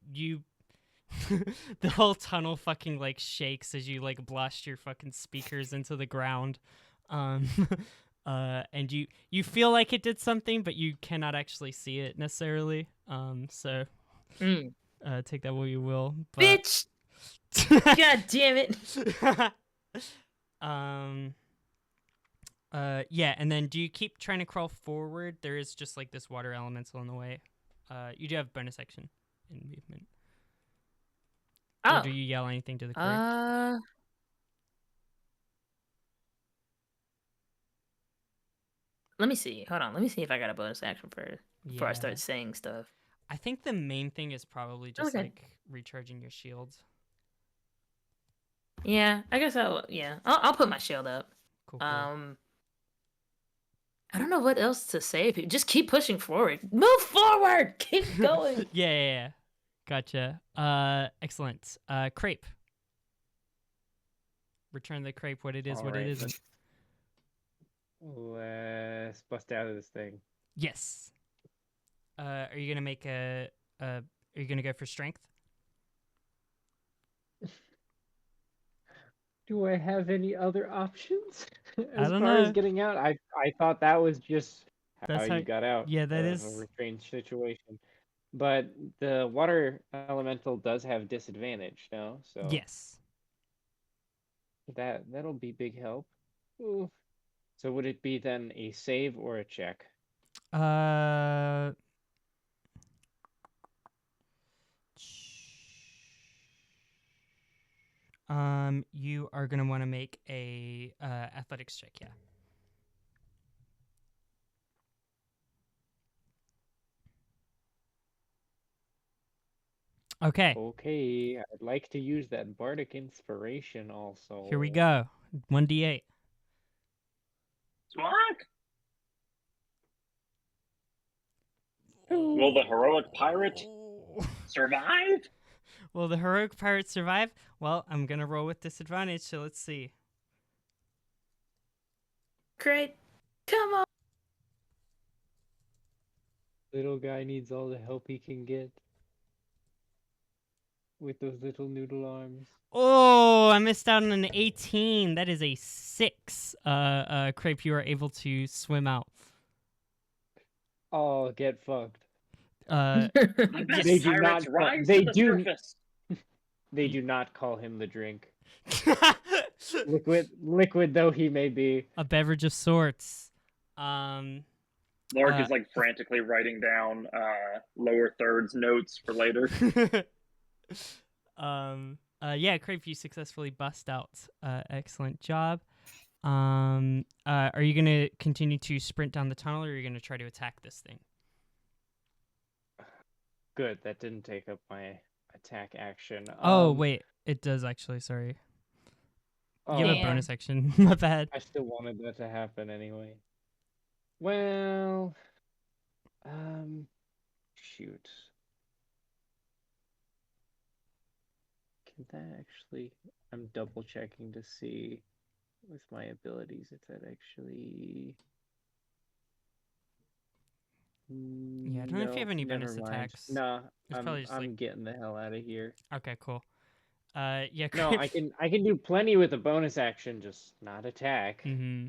the whole tunnel fucking like shakes as you like blast your fucking speakers into the ground. Um and you feel like it did something, but you cannot actually see it necessarily. So take that what you will. But... Bitch! God damn it. Yeah, and then do you keep trying to crawl forward? There is just like this water elemental in the way. You do have bonus action in movement. Oh. Or do you yell anything to the crew? Let me see. Hold on. Let me see if I got a bonus action first before I Yeah. start saying stuff. I think the main thing is probably just Okay. like recharging your shields. Yeah, I guess I'll put my shield up. Cool. I don't know what else to say. Just keep pushing forward. Move forward. Keep going. Yeah. Gotcha. Excellent. Kraype. Return the Kraype. What it is, what it Alright, isn't. Let's bust out of this thing. Yes. Are you gonna make are you gonna go for strength? Do I have any other options? I As don't far know. as getting out, I thought that was just how That's how- you got out yeah, that of is- a restrained situation. But the water elemental does have disadvantage, no? So Yes. that'll be big help. Ooh. So would it be then a save or a check? You are gonna want to make a athletics check, yeah. Okay. Okay, I'd like to use that bardic inspiration also. Here we go. 1d8. Squawk! Will the heroic pirate survive? Will the heroic pirate survive? Well, I'm gonna roll with disadvantage, so let's see. Great. Come on. Little guy needs all the help he can get with those little noodle arms. Oh, I missed out on an 18. That is a 6. Kraype, you are able to swim out. Oh, get fucked. Uh, The best They do pirates not- rise they to the do- surface. They do not call him the drink. Liquid though he may be. a beverage of sorts. Lark is like frantically writing down lower thirds notes for later. Yeah, Kraype, you successfully bust out. Excellent job. Are you gonna continue to sprint down the tunnel, or are you gonna try to attack this thing? Good, that didn't take up my attack action. Oh wait, it does actually. Sorry, you have a Damn. bonus action. My bad. I still wanted that to happen anyway. Well, shoot. Can that actually? I'm double checking to see with my abilities if that actually. Yeah, I don't know if you have any bonus attacks. Nah, It's probably just I'm like- getting the hell out of here. Okay, cool. Yeah. No, I can do plenty with a bonus action, just not attack. Mm-hmm.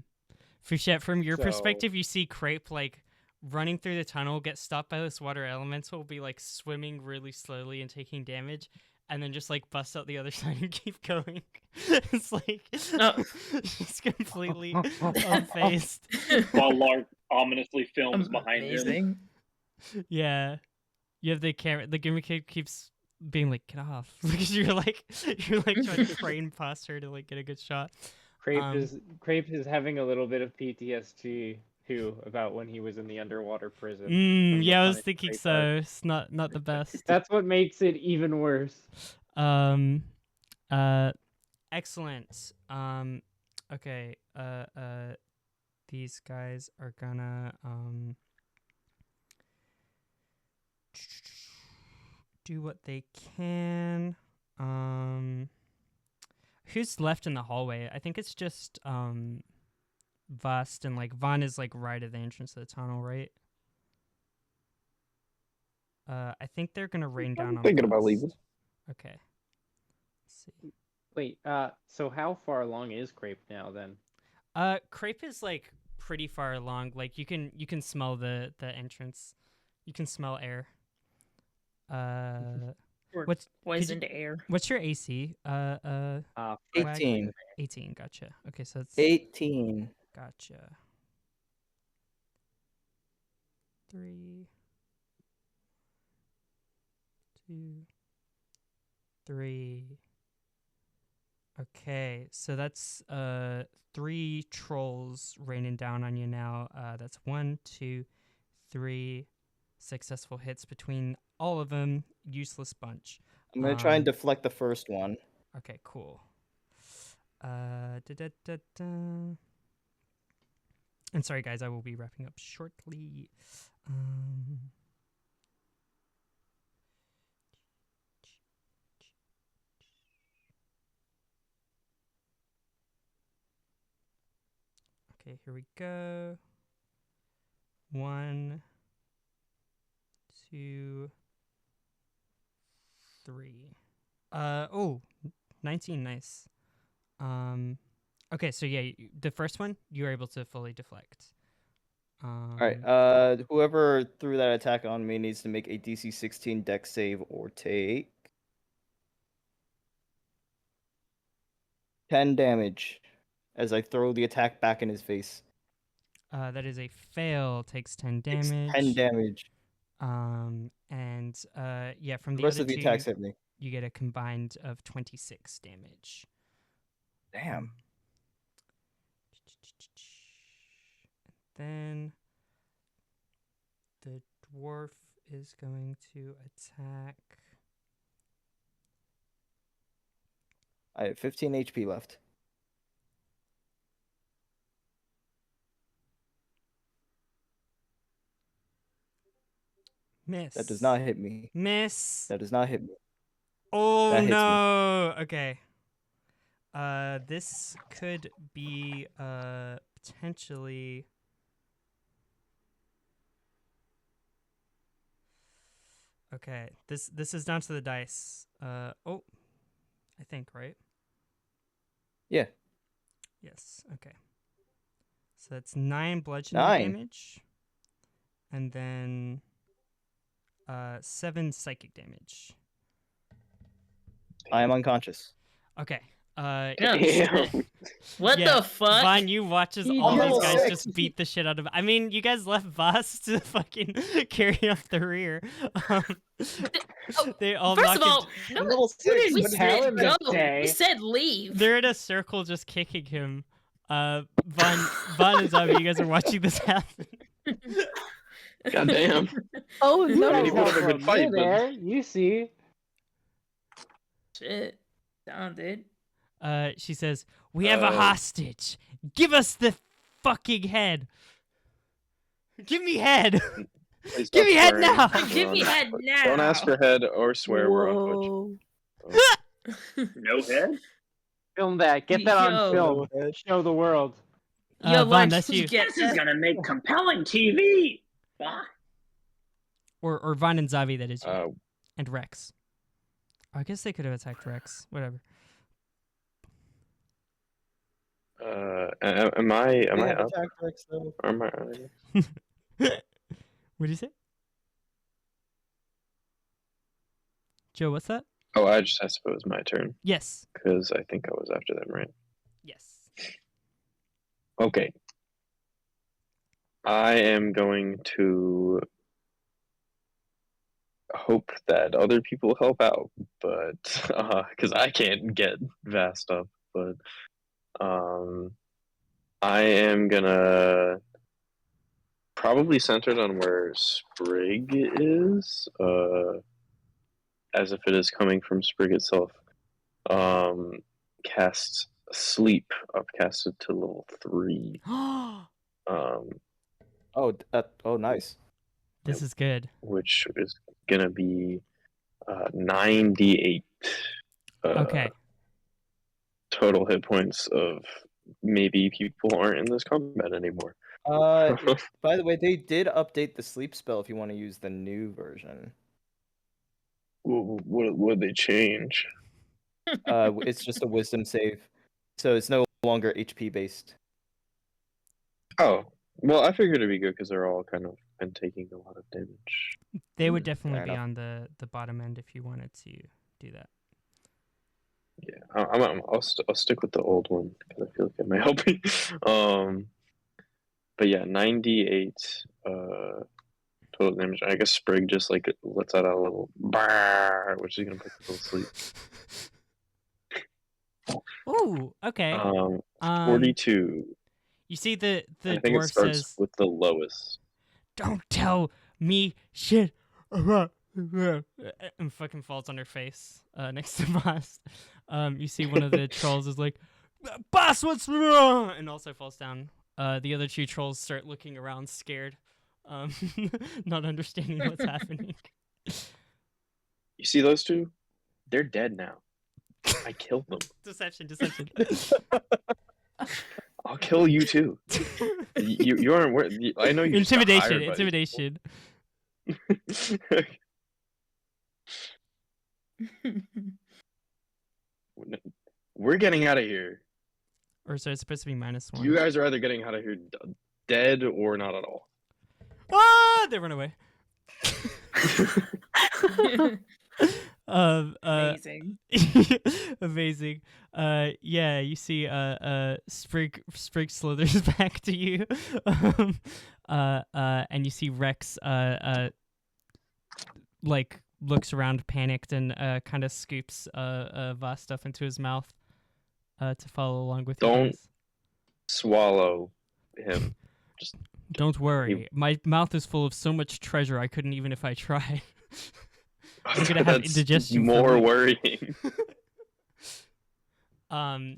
Fouchette, from your So- perspective, you see Kraype like running through the tunnel, get stopped by this water elemental, be like swimming really slowly and taking damage, and then just like bust out the other side and keep going. It's like just completely unfazed. While Lark ominously films behind him. Amazing. Yeah, you have the camera. The gimmick kid keeps being like, "Get off!" Because you're like trying to crane past her to like get a good shot. Kraype is having a little bit of PTSD too about when he was in the underwater prison. from the Yeah, I was Punished thinking Kraype so. arc. It's not the best. That's what makes it even worse. Excellent. Okay. These guys are gonna do what they can. Who's left in the hallway? I think it's just Vust and like Vahn is like right at the entrance of the tunnel, right? I think they're gonna rain down on Thinking about Vust. leaving. Okay. Let's see. Wait, so how far along is Kraype now then? Kraype is like pretty far along. Like you can smell the entrance. You can smell air. What's Poisoned air. what's your AC? 18. 18. Gotcha. Okay, so it's 18. gotcha. 3, 2, 3. Okay, so that's 3 trolls raining down on you now. That's 1, 2, 3 successful hits between all of them. Useless bunch. I'm gonna try and deflect the first one. Okay, cool. And sorry, guys, I will be wrapping up shortly. Okay, here we go. 1, 2, 3. 19, nice. Okay, so yeah, the first one you were able to fully deflect. All right. Whoever threw that attack on me needs to make a DC 16 Dex save or take 10 damage as I throw the attack back in his face. That is a fail. Takes 10 Takes damage. 10 damage. Yeah, from The the rest other of the two, attacks hit me. you get a combined of 26 damage. Damn. Then the dwarf is going to attack. I have 15 HP left. Miss. That does not hit me. Miss. That does not hit me. Oh That hits me. no. Okay. This could be potentially. Okay. This is down to the dice. Oh, I think, right? Yeah. Yes. Okay. So that's 9 bludgeoning 9. damage, and then 7 psychic damage. I am unconscious. Okay. Yeah, Damn. What Yeah, the fuck? Vahn, you watch as He all these just- guys just beat the shit out of. I mean, you guys left Voss to fucking carry up the rear. They all First knock of all, I'm no, level we 6. didn't What say tell him to go. stay. We said leave. they're in a circle just kicking him. Vahn and Zavi, you guys are watching this happen. God damn. Oh You no! Maybe guys we'll help have a good him. fight, You're but- there. You see. Shit. Down, dude. She says, "We have a hostage. Give us the fucking head. Give me head." Please Give stop me head swearing. now! Give me Don't- head now. Don't ask for head or swear we're on Twitch. Whoa. No head? Film that. Get that Yo. on film. Show the world. Yo, Vahn, Lark, that's you you. get This is that? gonna make compelling TV. Fuck. Or Vahn and Zavi, that is you. Uh, And Rex. I guess they could have attacked Rex. Whatever. am I We have up? attack Rex, though. Or am I? What did you say? Joe, what's that? Oh, I suppose it was my turn Yes. because I think I was after them, right? Yes. Okay. I am going to hope that other people help out, but because I can't get vast up, but I am gonna probably centered on where Sprig is, as if it is coming from Sprig itself. Cast Sleep, upcasted to level 3. Oh, nice. This is good. Which is gonna be 98 Okay. total hit points of maybe people aren't in this combat anymore. By the way, they did update the sleep spell if you want to use the new version. What would they change? It's just a wisdom save, so it's no longer HP based. Oh, well, I figured it'd be good because they're all kind of been taking a lot of damage. They would definitely fair be enough. on the bottom end if you wanted to do that. Yeah, I'll stick with the old one because I feel like it might help me. But yeah, 98 total damage. I guess Sprig just like lets out a little bar, which is gonna put people to sleep. Ooh, okay. 42. You see the I think it dwarf starts says, with the lowest. "Don't tell me shit," and fucking falls on her face next to Boss. You see one of the trolls is like, "Boss, what's wrong?" and also falls down. The other 2 trolls start looking around, scared, not understanding what's happening. You see those two? They're dead now. I killed them. Deception. I'll kill you too. You aren't worth. I know you. Intimidation. Intimidation. We're getting out of here. Or so it's supposed to be -1. You guys are either getting out of here dead or not at all. Ah! They run away. Amazing. Amazing. Yeah, you see Sprig slithers back to you. And you see Rex like looks around panicked and kind of scoops Voss stuff into his mouth to follow along with you Don't guys. swallow him. Just Don't worry. My mouth is full of so much treasure I couldn't even if I tried. I'm gonna have That's indigestion for more weeks. worrying.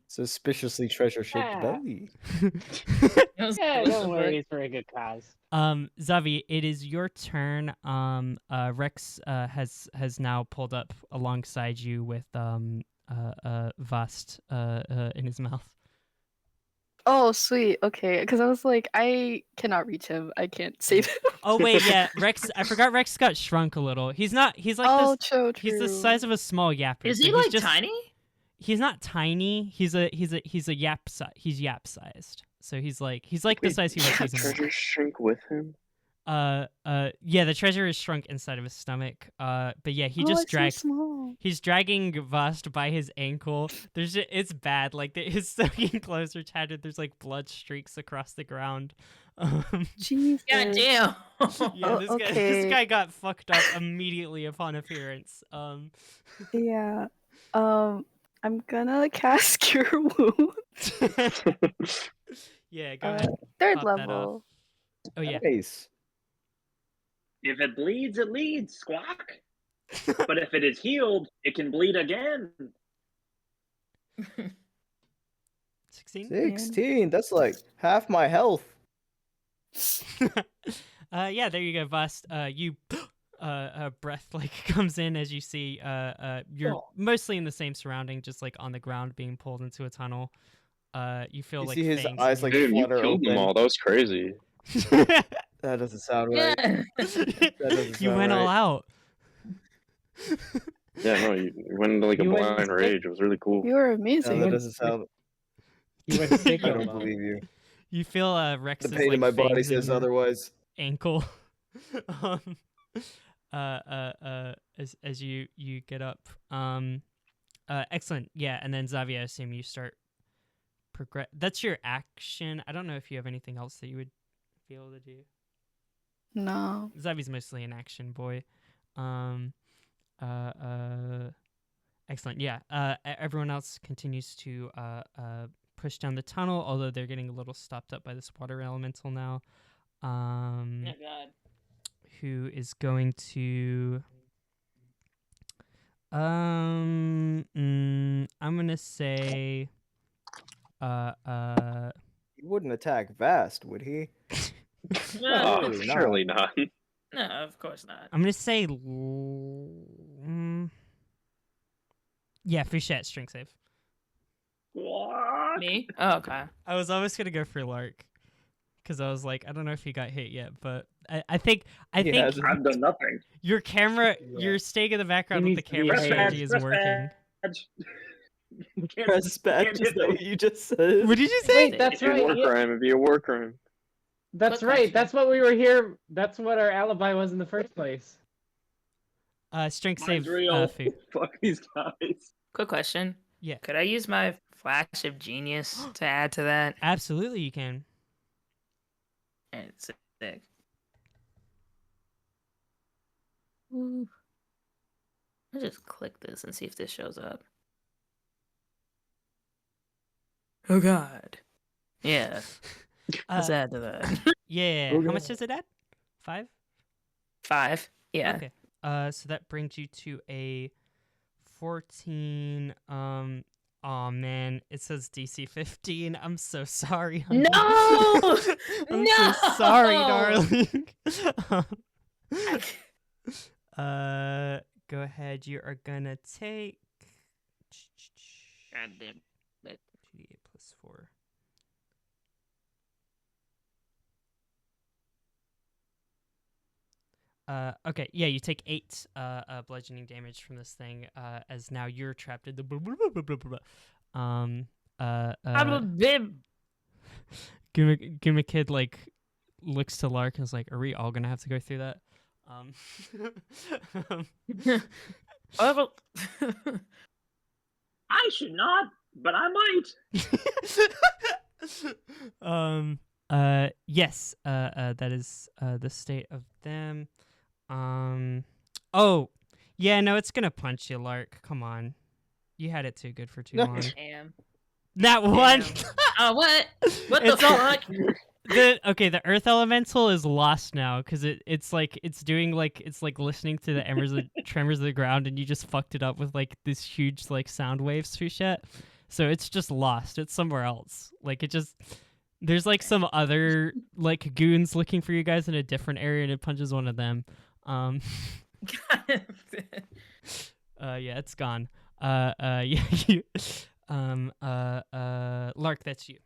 Suspiciously treasure-shaped Ah. belly. Yeah, don't worry, it's for a good cause. Zavi, it is your turn. Rex has now pulled up alongside you with Vast in his mouth. Oh, sweet. Okay, because I was like, I cannot reach him. I can't save him. Oh wait, yeah, Rex. I forgot Rex got shrunk a little. He's not. He's like Oh, this. true, He's the size of a small yapper. Is so he he's like just, tiny? He's not tiny. He's a yap He's yap sized. So he's like the size he was. Did He's the in treasure shrink with him? yeah, the treasure is shrunk inside of his stomach. But yeah, he Oh, just it's so dragged. small. He's dragging Vast by his ankle. It's bad. Like his stocking clothes are tattered. There's like blood streaks across the ground. Jesus. God damn. Yeah, Oh, this okay. guy got fucked up immediately upon appearance. Yeah. I'm gonna cast Cure Wounds. Yeah, go ahead. Third pop that off. level. Oh yeah. Nice. If it bleeds, it leads, squawk. But if it is healed, it can bleed again. 16. 16. That's like half my health. Yeah, there you go, Vast. You breath like comes in as you see you're mostly in the same surrounding, just like on the ground being pulled into a tunnel. You feel You like see his fangs eyes in like your- Dude, you flutter killed them open. all. That was crazy. That doesn't sound right. Yeah. doesn't You sound went all right. out. Yeah, no, you went into like a You went blind sick. rage. It was really cool. You were No, amazing. that doesn't sound. You went sick I on don't him. believe you. You feel Rex's The pain like in my body fangs in says your otherwise. ankle. As you get up. Excellent. Yeah, and then Zavi, I assume you start progress. That's your action. I don't know if you have anything else that you would be able to do. No. Zavi's mostly an action boy. Excellent. Yeah. Everyone else continues to push down the tunnel, although they're getting a little stopped up by this water elemental now. Oh God. Who is going to I'm gonna say He wouldn't attack Vast, would he? No, Surely not. Surely not. no, of course not. I'm gonna say yeah, Fouchette strength save. Squawk. Me? Oh, okay. I was almost gonna go for Lark because I was like, I don't know if he got hit yet, but I think He hasn't. I've done nothing. your camera, Yeah. you're staying in the background He with the needs to be camera a strategy badge, is press working. badge. Can't- Press badge, can't is hit that them. what you just said? What did you say? Wait, that's It'd be a right. war Yeah, crime. It'd be a war crime. that's What right. question? That's what we were here. That's what our alibi was in the first place. Strength Mine's save, real. Foo. Fuck these guys. Quick question. Yeah. Could I use my flash of genius to add to that? Absolutely, you can. It's sick. Ooh. I'll just click this and see if this shows up. Oh God. Yeah. Let's add to that. Yeah. Okay. How much does it add? 5? 5. Yeah. Okay. So that brings you to a 14. Oh man, it says DC 15. I'm so sorry. honey. No! I'm so sorry, No! darling. I- Go ahead. You are gonna take God damn it. 2d8 plus 4. Okay, yeah, you take 8 bludgeoning damage from this thing, as now you're trapped in the blah, blah, blah, blah, blah, blah. I'm a bib. Gimmick Kid like looks to Lark and is like, "Are we all gonna have to go through that?" Oh, I should not, but I might. Yes, that is the state of them. Oh, yeah, no, it's gonna punch you, Lark. Come on, you had it too good for too No. long. damn. That one. Oh, what? What the It's all- fuck? The Earth Elemental is lost now because it's doing like it's like listening to the tremors of the ground, and you just fucked it up with like this huge like sound waves, Fouchette. so it's just lost. It's somewhere else. Like it just there's like some other like goons looking for you guys in a different area, and it punches one of them. Yeah, it's gone. Yeah, you, Lark, that's you.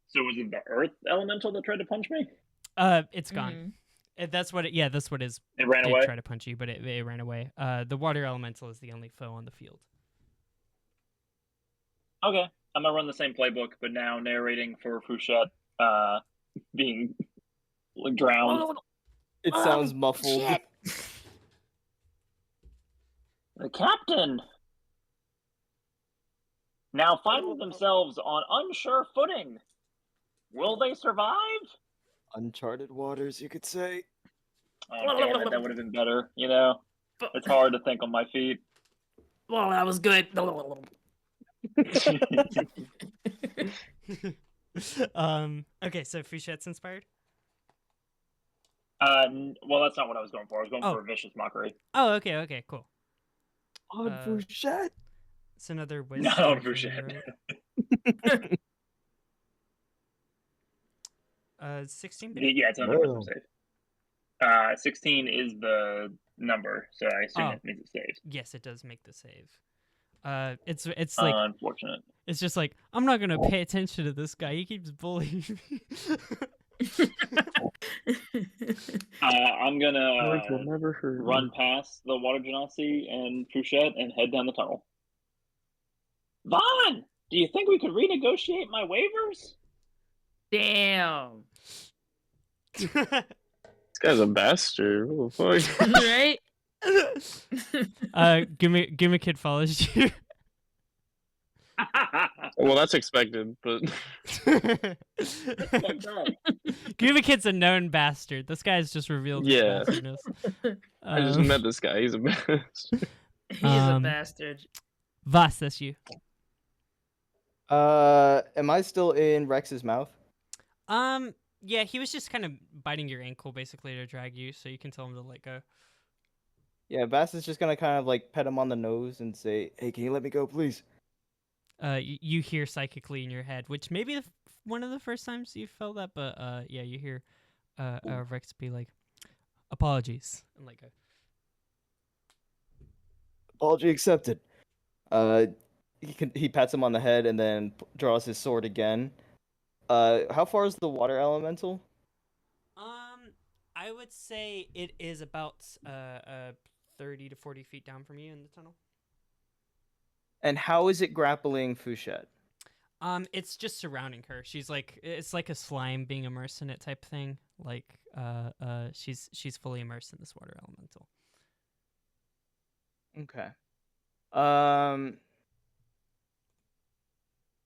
So was it the earth elemental that tried to punch me? It's gone. Mhm. That's what it. Yeah, that's what is. It ran did away? try to punch you, but it ran away. The water elemental is the only foe on the field. Okay. I'm gonna run the same playbook, but now narrating for Fouchette being like drowned. It sounds muffled. Shit. The captain now finding themselves on unsure footing. Will they survive? Uncharted waters, you could say. Oh, damn it, that would have been better. You know, it's hard to think on my feet. Well, that was good. Okay, so Fouchette's inspired. Well, that's not what I was going for. I was going for a vicious mockery. Oh, okay, cool. On Fouchette. It's another wisdom. Not on from Fouchette. you. 16. Yeah, it's another wisdom save. 16 is the number, so I assume it means it saves. Yes, it does make the save. It's like unfortunate. It's just like I'm not gonna pay attention to this guy. He keeps bullying me. I'm gonna Words will never hurt run you. past the water genasi and Fouchette and head down the tunnel. Vahn, do you think we could renegotiate my waivers? Damn. This guy's a bastard. What the fuck? Right? Give me kid follows you. Well, that's expected, but Give kid's a known bastard. This guy's just revealed his Yeah. bastardness. I just met this guy. He's a bastard. He's a bastard. Vas, that's you. Am I still in Rex's mouth? Yeah, he was just kind of biting your ankle basically to drag you, so you can tell him to let go. Yeah, Bass is just gonna kind of like pet him on the nose and say, "Hey, can you let me go, please?" You hear psychically in your head, which maybe one of the first times you felt that, but yeah, you hear Rex be like, "Apologies," and like, Apology accepted. He pats him on the head and then draws his sword again. How far is the water elemental? I would say it is about 30 to 40 feet down from you in the tunnel. And how is it grappling Fouchette? It's just surrounding her. She's like, it's like a slime being immersed in it type thing. Like, she's fully immersed in this water elemental. Okay.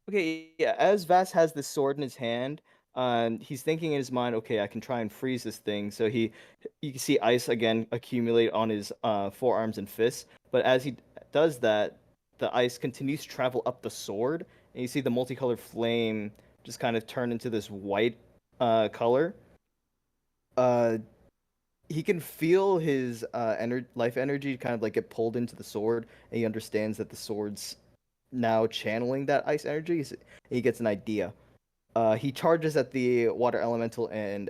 Okay, yeah, as Vass has the sword in his hand, he's thinking in his mind, okay, I can try and freeze this thing. So you can see ice again accumulate on his forearms and fists. But as he does that, the ice continues to travel up the sword, and you see the multicolored flame just kind of turn into this white color. He can feel his life energy kind of like get pulled into the sword, and he understands that the sword's now channeling that ice energy. He gets an idea. He charges at the water elemental and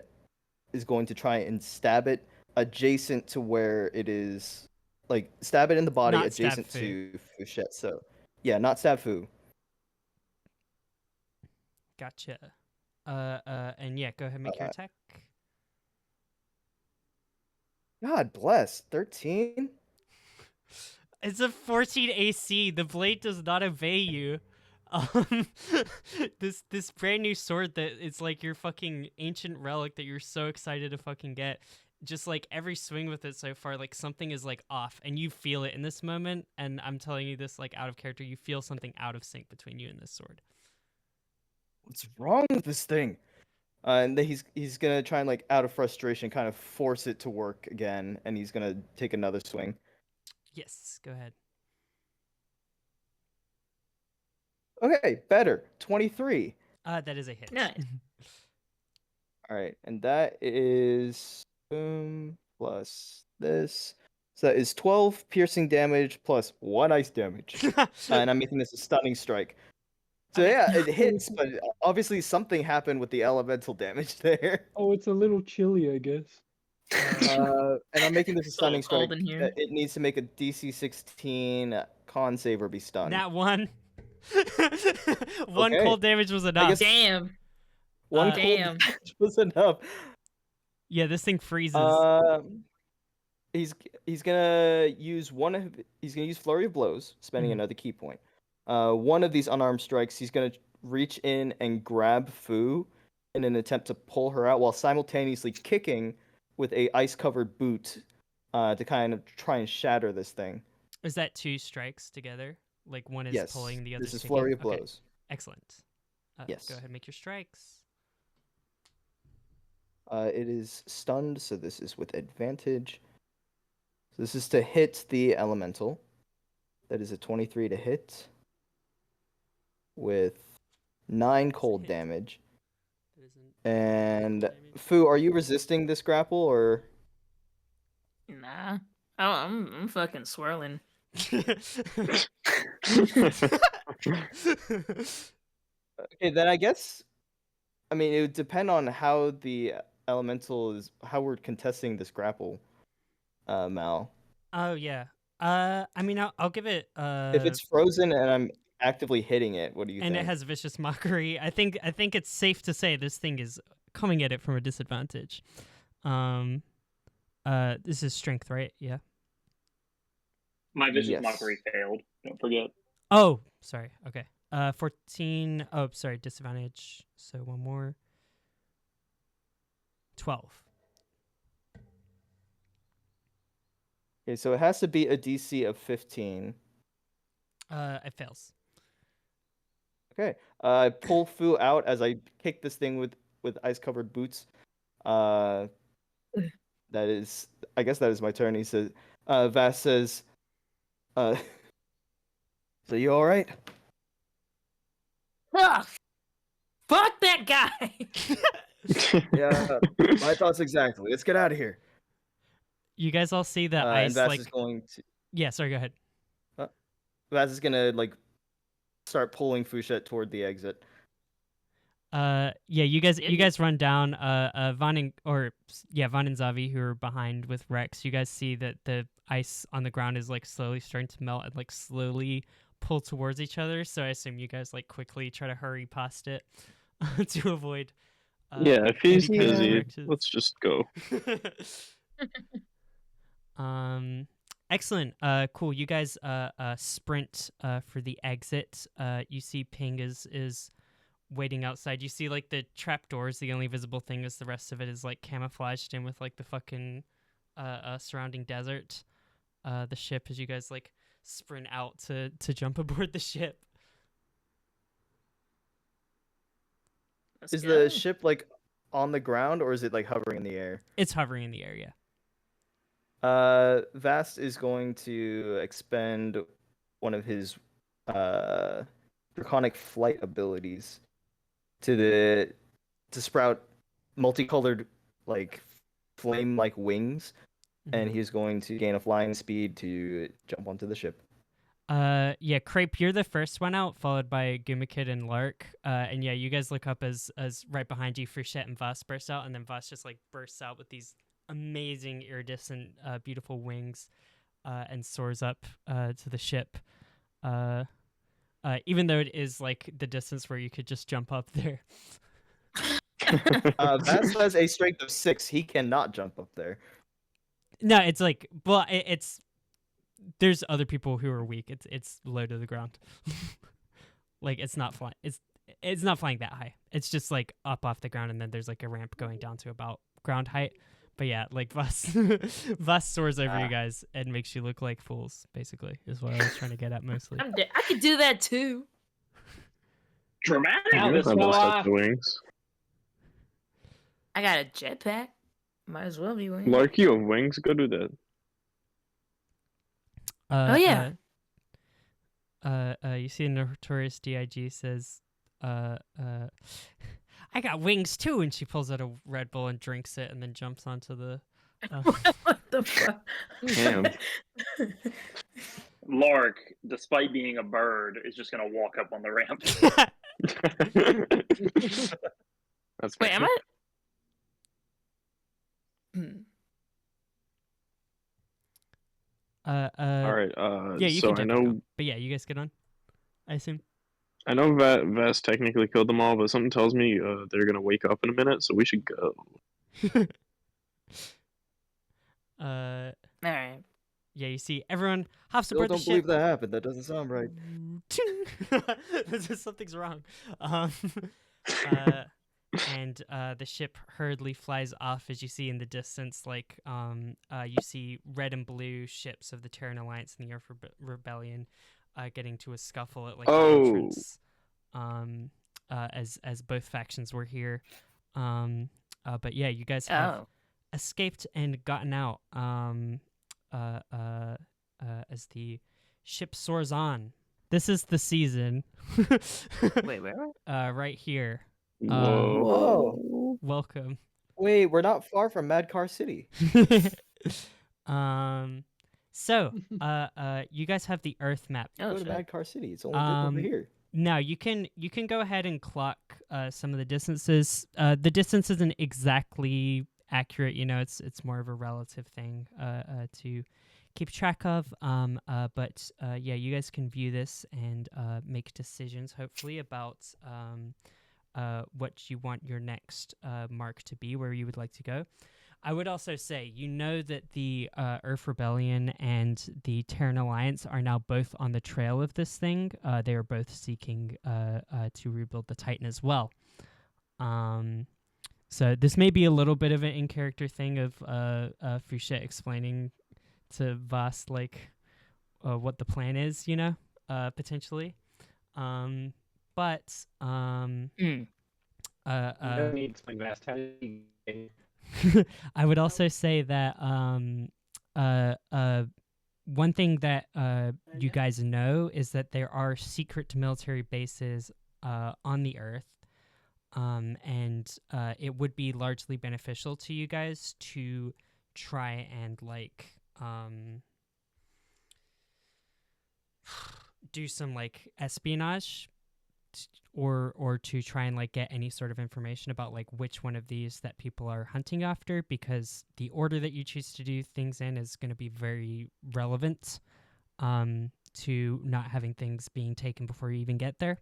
is going to try and stab it adjacent to where it is, like stab it in the body Not adjacent stab to Fouchette. So yeah, not stab Fou. Gotcha. And yeah, go ahead and make your attack. God bless. 13? It's a 14 AC. The blade does not obey you. This brand new sword that it's like your fucking ancient relic that you're so excited to fucking get. Just like every swing with it so far, like something is like off, and you feel it in this moment. And I'm telling you this like out of character. You feel something out of sync between you and this sword. What's wrong with this thing? And then he's gonna try and like out of frustration kind of force it to work again, and he's gonna take another swing. Yes, go ahead. Okay, better. 23. That is a hit. Nice. All right, and that is boom plus this. So that is 12 piercing damage plus 1 ice damage. And I'm making this a stunning strike. So Okay. yeah, it hits, but obviously something happened with the elemental damage there. Oh, it's a little chilly, I guess. And I'm making this a stunning strike. cold in here. It needs to make a DC 16 con save or be stunned. That one. One Okay. cold damage was enough. guess- Damn. One Uh, cold Damn. damage was enough. Yeah, this thing freezes. He's gonna use Flurry of Blows, spending Mhm. another key point. One of these unarmed strikes, he's gonna reach in and grab Fu in an attempt to pull her out, while simultaneously kicking with a ice-covered boot to kind of try and shatter this thing. Is that 2 strikes together? Like one is Yes, pulling, the other this is kicking? Flurry of Okay, Blows. excellent. Yes. Go ahead and make your strikes. It is stunned, so this is with advantage. So this is to hit the elemental. That is a 23 to hit with 9 cold hit. damage. That isn't And damage. Fu, are you resisting this grapple or? Nah. Oh, I'm fucking swirling. Okay, then I guess. I mean, it would depend on how the elemental is, how we're contesting this grapple, Mal. Oh yeah. I mean, I'll give it. If it's frozen and I'm actively hitting it, what do you and think? it has vicious mockery. I think it's safe to say this thing is coming at it from a disadvantage. This is strength, right? Yeah. My vicious Yes. mockery failed. Don't forget. Oh, sorry. Okay. 14. Oh, sorry. Disadvantage. So one more. 12. Okay, so it has to be a DC of 15. It fails. Okay. I pull Fu out as I kick this thing with ice-covered boots. That is, I guess that is my turn. He says, Vass says, so you all right? Ah, fuck that guy. Yeah, my thoughts exactly. Let's get out of here. You guys all see the And ice Vass like. is going to. Yeah. Sorry. Go ahead. Vass is gonna like start pulling Fouchette toward the exit. Yeah, you guys run down. Vahn and Zavi, who are behind with Rex. You guys see that the ice on the ground is like slowly starting to melt and like slowly pull towards each other. So I assume you guys like quickly try to hurry past it to avoid. Yeah, if he's any kind of busy, directions. let's just go. Excellent. Cool. You guys sprint for the exit. You see Ping is waiting outside. You see like the trapdoor is the only visible thing, as the rest of it is like camouflaged in with like the fucking surrounding desert. The ship, as you guys like sprint out to jump aboard the ship. Let's Is go. the ship like on the ground or is it like hovering in the air? It's hovering in the air, yeah. Vast is going to expend one of his draconic flight abilities to sprout multicolored like flame-like wings, and he's going to gain a flying speed to jump onto the ship. Yeah, Kraype, you're the first one out, followed by Gumakid and Lark. And yeah, you guys look up as right behind you, Fouchette and Vahn burst out, and then Vahn just like bursts out with these amazing iridescent, beautiful wings, and soars up to the ship. Even though it is like the distance where you could just jump up there. Vast has a strength of 6. He cannot jump up there. No, it's like, well, it's there's other people who are weak. It's low to the ground. Like it's not flying. It's not flying that high. It's just like up off the ground, and then there's like a ramp going down to about ground height. But yeah, like Vahn soars over you guys and makes you look like fools. Basically, is what I was trying to get at mostly. I could do that too. Dramatic. Now You this have go those off. wings. I got a jetpack. Might as well be winning. Lark, you have wings. Go do that. Oh, yeah. You see, Notorious DIG says, I got wings too, and she pulls out a Red Bull and drinks it, and then jumps onto the What the fuck? Damn. Lark, despite being a bird, is just gonna walk up on the ramp. That's Wait, am good. I? Hmm. All right. Yeah, you So can I jump back know on. But yeah, you guys get on, I assume. Vest technically killed them all, but something tells me they're gonna wake up in a minute, so we should go. uh, All right. yeah, you see everyone hops Still aboard the don't believe ship. that happened. That doesn't sound right. Something's wrong. Uh, and the ship hurriedly flies off as you see in the distance, like you see red and blue ships of the Terran Alliance and the Earth Rebellion getting to a scuffle at like the Oh. entrance. As both factions were here. But yeah, you guys have escaped and gotten out. As the ship soars on. This is the season. Wait, where? Right here. Whoa. Whoa. Welcome. Wait, we're not far from Mad Car City. So, you guys have the Earth map. Oh, Go to shit. Mad Car City. It's only over here. Now you can go ahead and clock some of the distances. The distance isn't exactly accurate. You know, it's more of a relative thing to keep track of. But yeah, you guys can view this and make decisions, hopefully, about what you want your next mark to be, where you would like to go. I would also say, you know that the Earth Rebellion and the Terran Alliance are now both on the trail of this thing. They are both seeking to rebuild the Titan as well. So this may be a little bit of an in-character thing of Fouchette explaining to Vahn, like, what the plan is, you know, potentially. But No need to explain Vast. How do you... I would also say that one thing that you guys know is that there are secret military bases on the Earth, and it would be largely beneficial to you guys to try and like do some like espionage or to try and like get any sort of information about like which one of these that people are hunting after, because the order that you choose to do things in is going to be very relevant to not having things being taken before you even get there.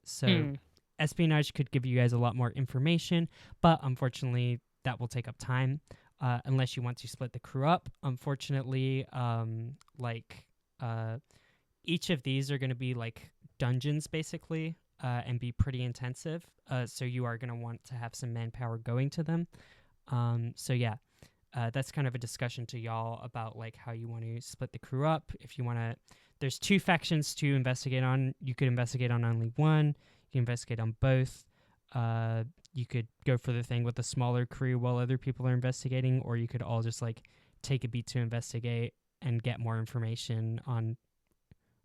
So espionage could give you guys a lot more information, but unfortunately that will take up time unless you want to split the crew up. Unfortunately, each of these are going to be like dungeons basically, and be pretty intensive. So you are going to want to have some manpower going to them. So yeah, that's kind of a discussion to y'all about like how you want to split the crew up. If you want to, there's two factions to investigate on. You could investigate on only one. You can investigate on both. You could go for the thing with a smaller crew while other people are investigating, or you could all just like take a beat to investigate and get more information on.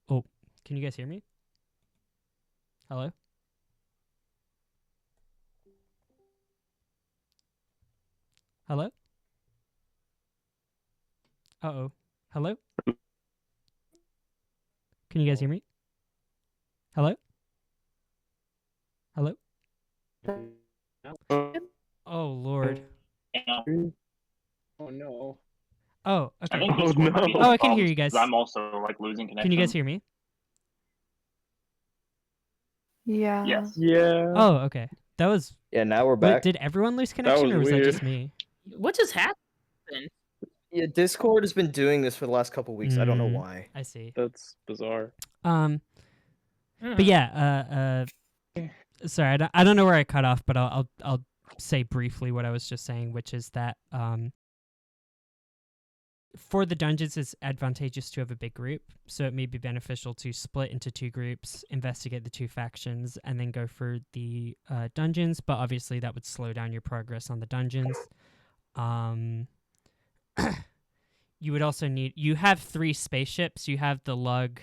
Oh, can you guys hear me? Hello? Hello? Uh-oh. Hello? Can you guys hear me? Hello? Hello? Oh, Lord. Oh no. Oh, I okay. think Discord might be Oh, I can having hear you problems, guys. 'cause I'm also like losing connection. Can you guys hear me? Yeah. Yes. Yeah. Oh, okay. That was... Yeah, now we're Wait, back. did everyone lose connection, was or was that weird. just me? What just happened? Yeah, Discord has been doing this for the last couple weeks. I don't know why. I see. That's bizarre. But yeah, sorry, I don't know where I cut off, but I'll say briefly what I was just saying, which is that for the dungeons, it's advantageous to have a big group, so it may be beneficial to split into two groups, investigate the two factions, and then go for the dungeons. But obviously, that would slow down your progress on the dungeons. You would also need... You have 3 spaceships. You have the Lug,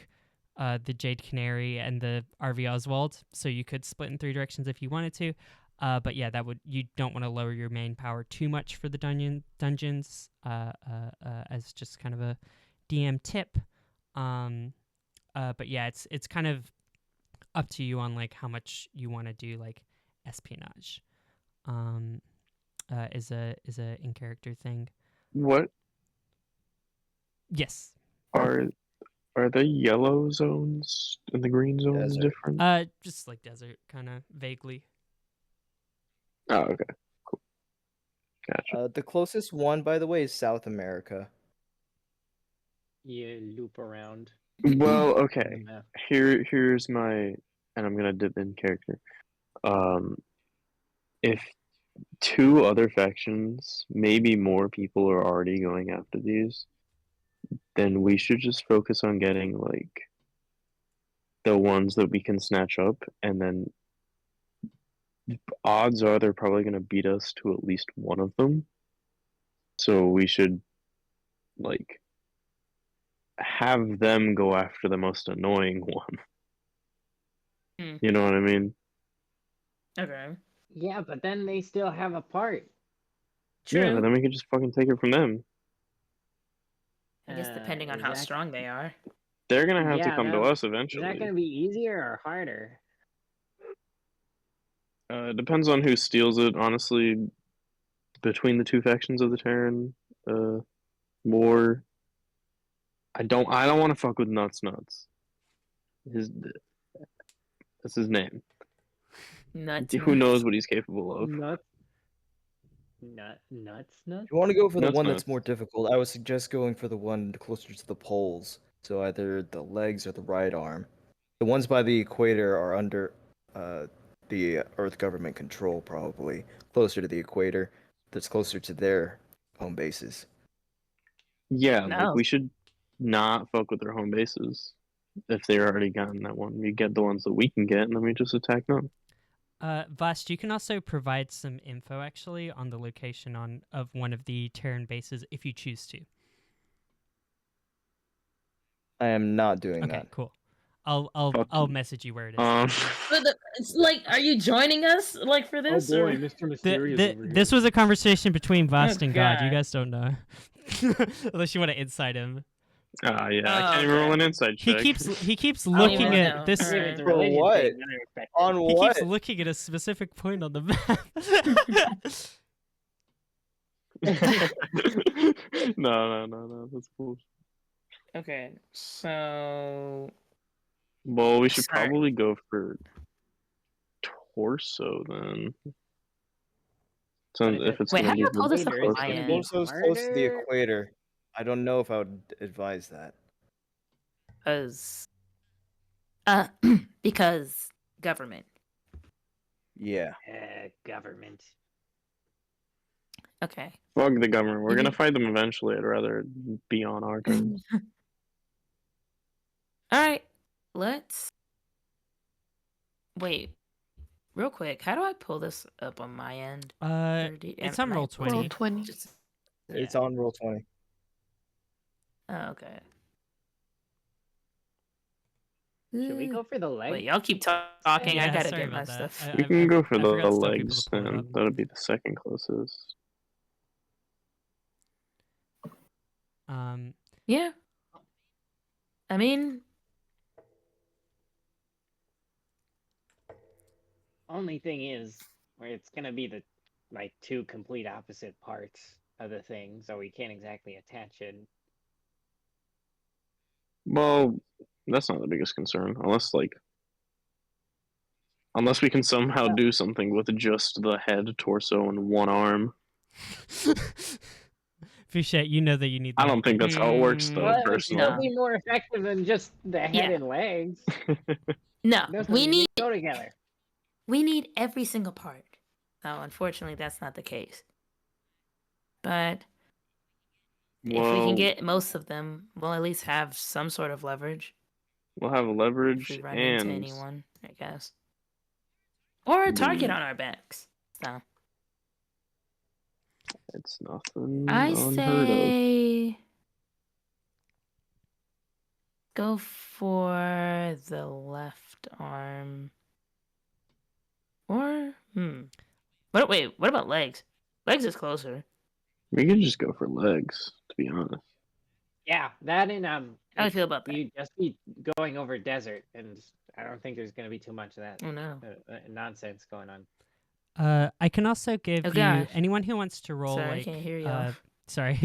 the Jade Canary, and the RV Oswald, so you could split in 3 directions if you wanted to. But yeah, you don't want to lower your main power too much for the dungeons. As just kind of a DM tip. But yeah, it's kind of up to you on like how much you want to do like espionage. Is a in character thing. What Yes. are the yellow zones and the green zones Desert. different? Just like desert, kind of vaguely. Oh, okay. Cool. Gotcha. The closest one, by the way, is South America. You loop around. Well, the okay. map. Here's my, and I'm gonna dip in character. If two other factions, maybe more people are already going after these, then we should just focus on getting like the ones that we can snatch up, and then odds are they're probably gonna beat us to at least one of them. So we should like have them go after the most annoying one. Hmm. You know what I mean? Okay. Yeah, but then they still have a part. True. Yeah, but then we can just fucking take it from them. I guess depending on how strong they are. They're gonna have to Yeah, come to that- us Is eventually. that going to be easier or harder? It depends on who steals it, honestly. Between the two factions of the Terran war, I don't want to fuck with Nuts. That's his name. Nuts. Who knows what he's capable of? Nuts. If you want to go for the Nuts one nuts. that's more difficult, I would suggest going for the one closer to the poles. So either the legs or the right arm. The ones by the equator are under the Earth government control, probably closer to the equator. That's closer to their home bases. Yeah, like No. we should not fuck with their home bases if they're already gotten that one. We get the ones that we can get, and then we just attack them. Vast, you can also provide some info actually on the location of one of the Terran bases if you choose to. I am not doing Okay, that. cool. I'll message you where it is. But it's like, are you joining us like for Oh this? boy, or- Mr. Mysterious over here. This was a conversation between Vast Oh, and God. You God. guys don't know, unless you want to inside him. Yeah, I Oh, can't even roll okay. an inside check. He keeps don't looking even at know. this. Alright. It's a For religion what? thing, I respect it. On He what? keeps looking at a specific point on the map. No, that's cool. Okay, so Well, we should Sorry. probably go for torso then. So But if it's Wait, gonna how do be I pull this up Equator on is my gonna end? be Torso's close to the harder. equator. I don't know if I would advise that. Because government. Yeah. Government. Okay. fuck the government. We're Mhm. gonna fight them eventually. I'd rather be on our terms. All right, let's wait. Real quick, how do I pull this up on my end? It's on Am I roll able to- Roll 20. 20. Just- It's yeah. on roll 20. Oh, okay. Should we Ooh. go for the leg? Wait, y'all keep talking. I Yeah, gotta sorry get my about that. stuff. We can go for I the forgot to tell people legs to pull it then. up. That'd be the second closest. Yeah. I mean, Only thing is, where it's gonna be the like two complete opposite parts of the thing, so we can't exactly attach it. Well, that's not the biggest concern, unless we can somehow do something with just the head, torso, and one arm. Fouchette, you know that you need. I don't think that's how it works, though. Well, it'll Personally, be more effective than just the head Yeah. and legs. no. Those We things need go together. every single part. So unfortunately, that's not the case. But if we well, can get most of them, we'll at least have some sort of leverage. we'll have If leverage we run into and anyone, I guess. Or a target the- on our backs. So it's nothing I unheard of. say go for the left arm. Or Wait, what about legs? Legs is closer. We could just go for legs, to be honest. Yeah, that and How do you feel about that? we just be going over desert, and I don't think there's gonna be too much of that Oh no. nonsense going on. I can also give Oh, you gosh. anyone who wants to roll Sorry, I like can't hear y'all. sorry.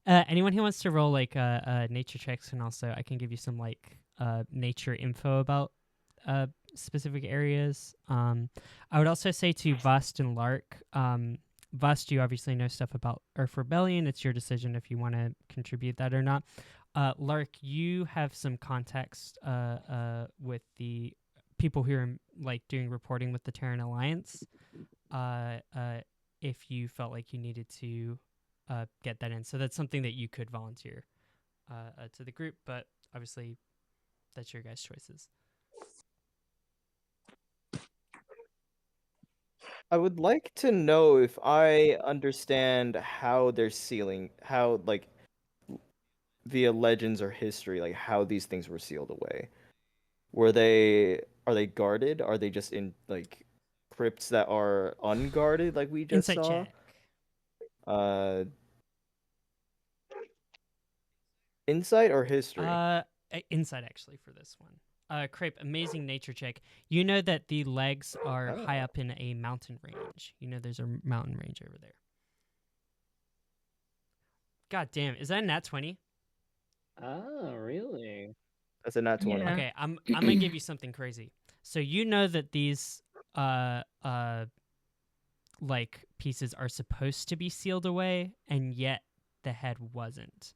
Anyone who wants to roll like nature checks, and also I can give you some like nature info about specific areas. I would also say to Vust and Lark, Vust, you obviously know stuff about Earth Rebellion. It's your decision if you want to contribute that or not. Lark, you have some context with the people who are like doing reporting with the Terran Alliance. If you felt like you needed to get that in, so that's something that you could volunteer to the group, but obviously that's your guys' choices. I would like to know if I understand how they're sealing, how like via legends or history, like how these things were sealed away. Are they guarded? Are they just in like crypts that are unguarded, like we just Insight saw? check. Insight or history? Insight actually for this one. Kraype, amazing nature check. You know that the legs are high up in a mountain range. You know there's a mountain range over there. God damn, is that a nat 20? Oh, really? That's a nat 20. Yeah. Okay, I'm gonna give you something crazy. So you know that these like pieces are supposed to be sealed away, and yet the head wasn't.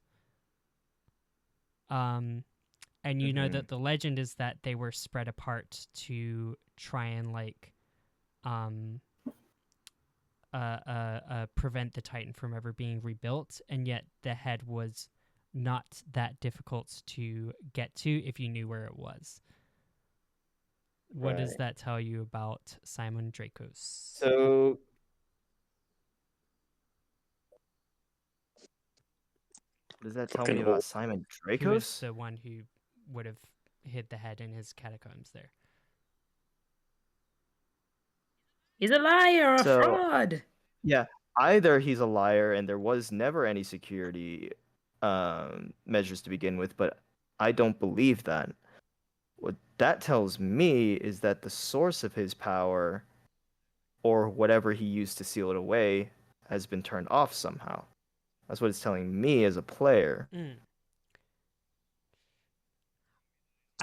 And you know that the legend is that they were spread apart to try and like prevent the Titan from ever being rebuilt, and yet the head was not that difficult to get to if you knew where it was. What does Right. that tell you about Simon Dracos? So what does that tell me about Simon Who is Dracos? the one who would have hid the head in his catacombs there? He's a liar or a So- fraud. Yeah, either he's a liar and there was never any security measures to begin with, but I don't believe that. What that tells me is that the source of his power, or whatever he used to seal it away, has been turned off somehow. That's what it's telling me as a player. I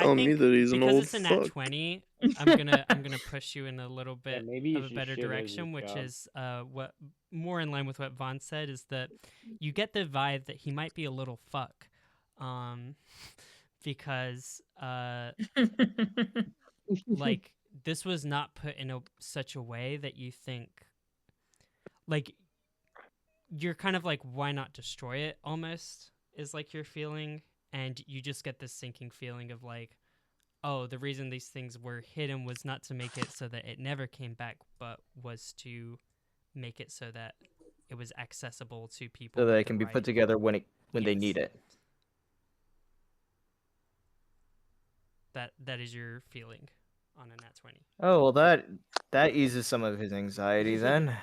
Telling me think that he's an because old it's a nat fuck. 20, I'm gonna push you in a little Yeah, bit maybe you of a should better shit as direction, his which job. is what more in line with what Vahn said, is that you get the vibe that he might be a little fuck, because like this was not put in such a way that you think, like, you're kind of like, why not destroy it, almost is like your feeling, and you just get this sinking feeling of like, oh, the reason these things were hidden was not to make it so that it never came back, but was to make it so that it was accessible to people So that with it the can be right- put together when they Yes. need it. That is your feeling on a nat 20. Oh, well that eases some of his anxiety then.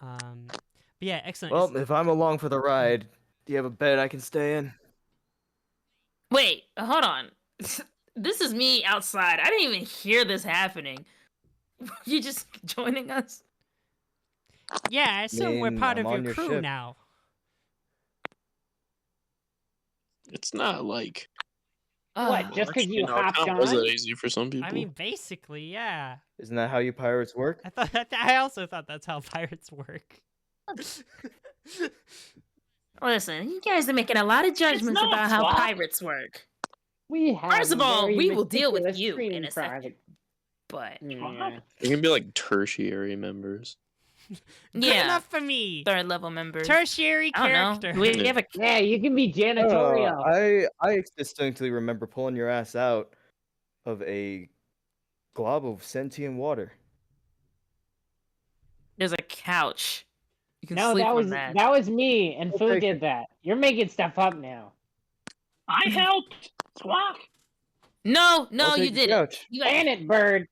But yeah, excellent. Well, if I'm along for the ride, do you have a bed I can stay in? Wait, hold on. This is me outside. I didn't even hear this happening. You just joining us? Yeah, I assume we're mean, part I'm of your on your crew ship. now. It's not like What? Just because you hopped was that on? easy for some people. I mean, basically, yeah. Isn't that how you pirates work? I also thought that's how pirates work. Listen, you guys are making a lot of judgments not about how swap. pirates work. We have First of a all, very we will deal with meticulous you screening in a second. project. But Yeah. They can be like tertiary members. Good yeah, enough for me. third level members. Tertiary I don't character. know. We have a Yeah, you can be janitorial. I distinctly remember pulling your ass out of a glob of sentient water. there's a couch. You can No, sleep that on was that. that was me, and I'll Fu take did it. that. You're making stuff up now. I helped. Squawk. No, I'll you take the didn't. couch. You Ban it, bird.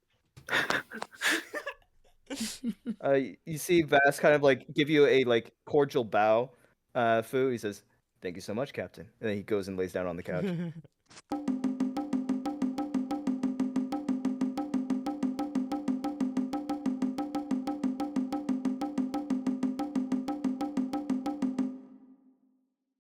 You see Vass kind of like give you a like cordial bow. Fu, he says, "Thank you so much, Captain," and then he goes and lays down on the couch.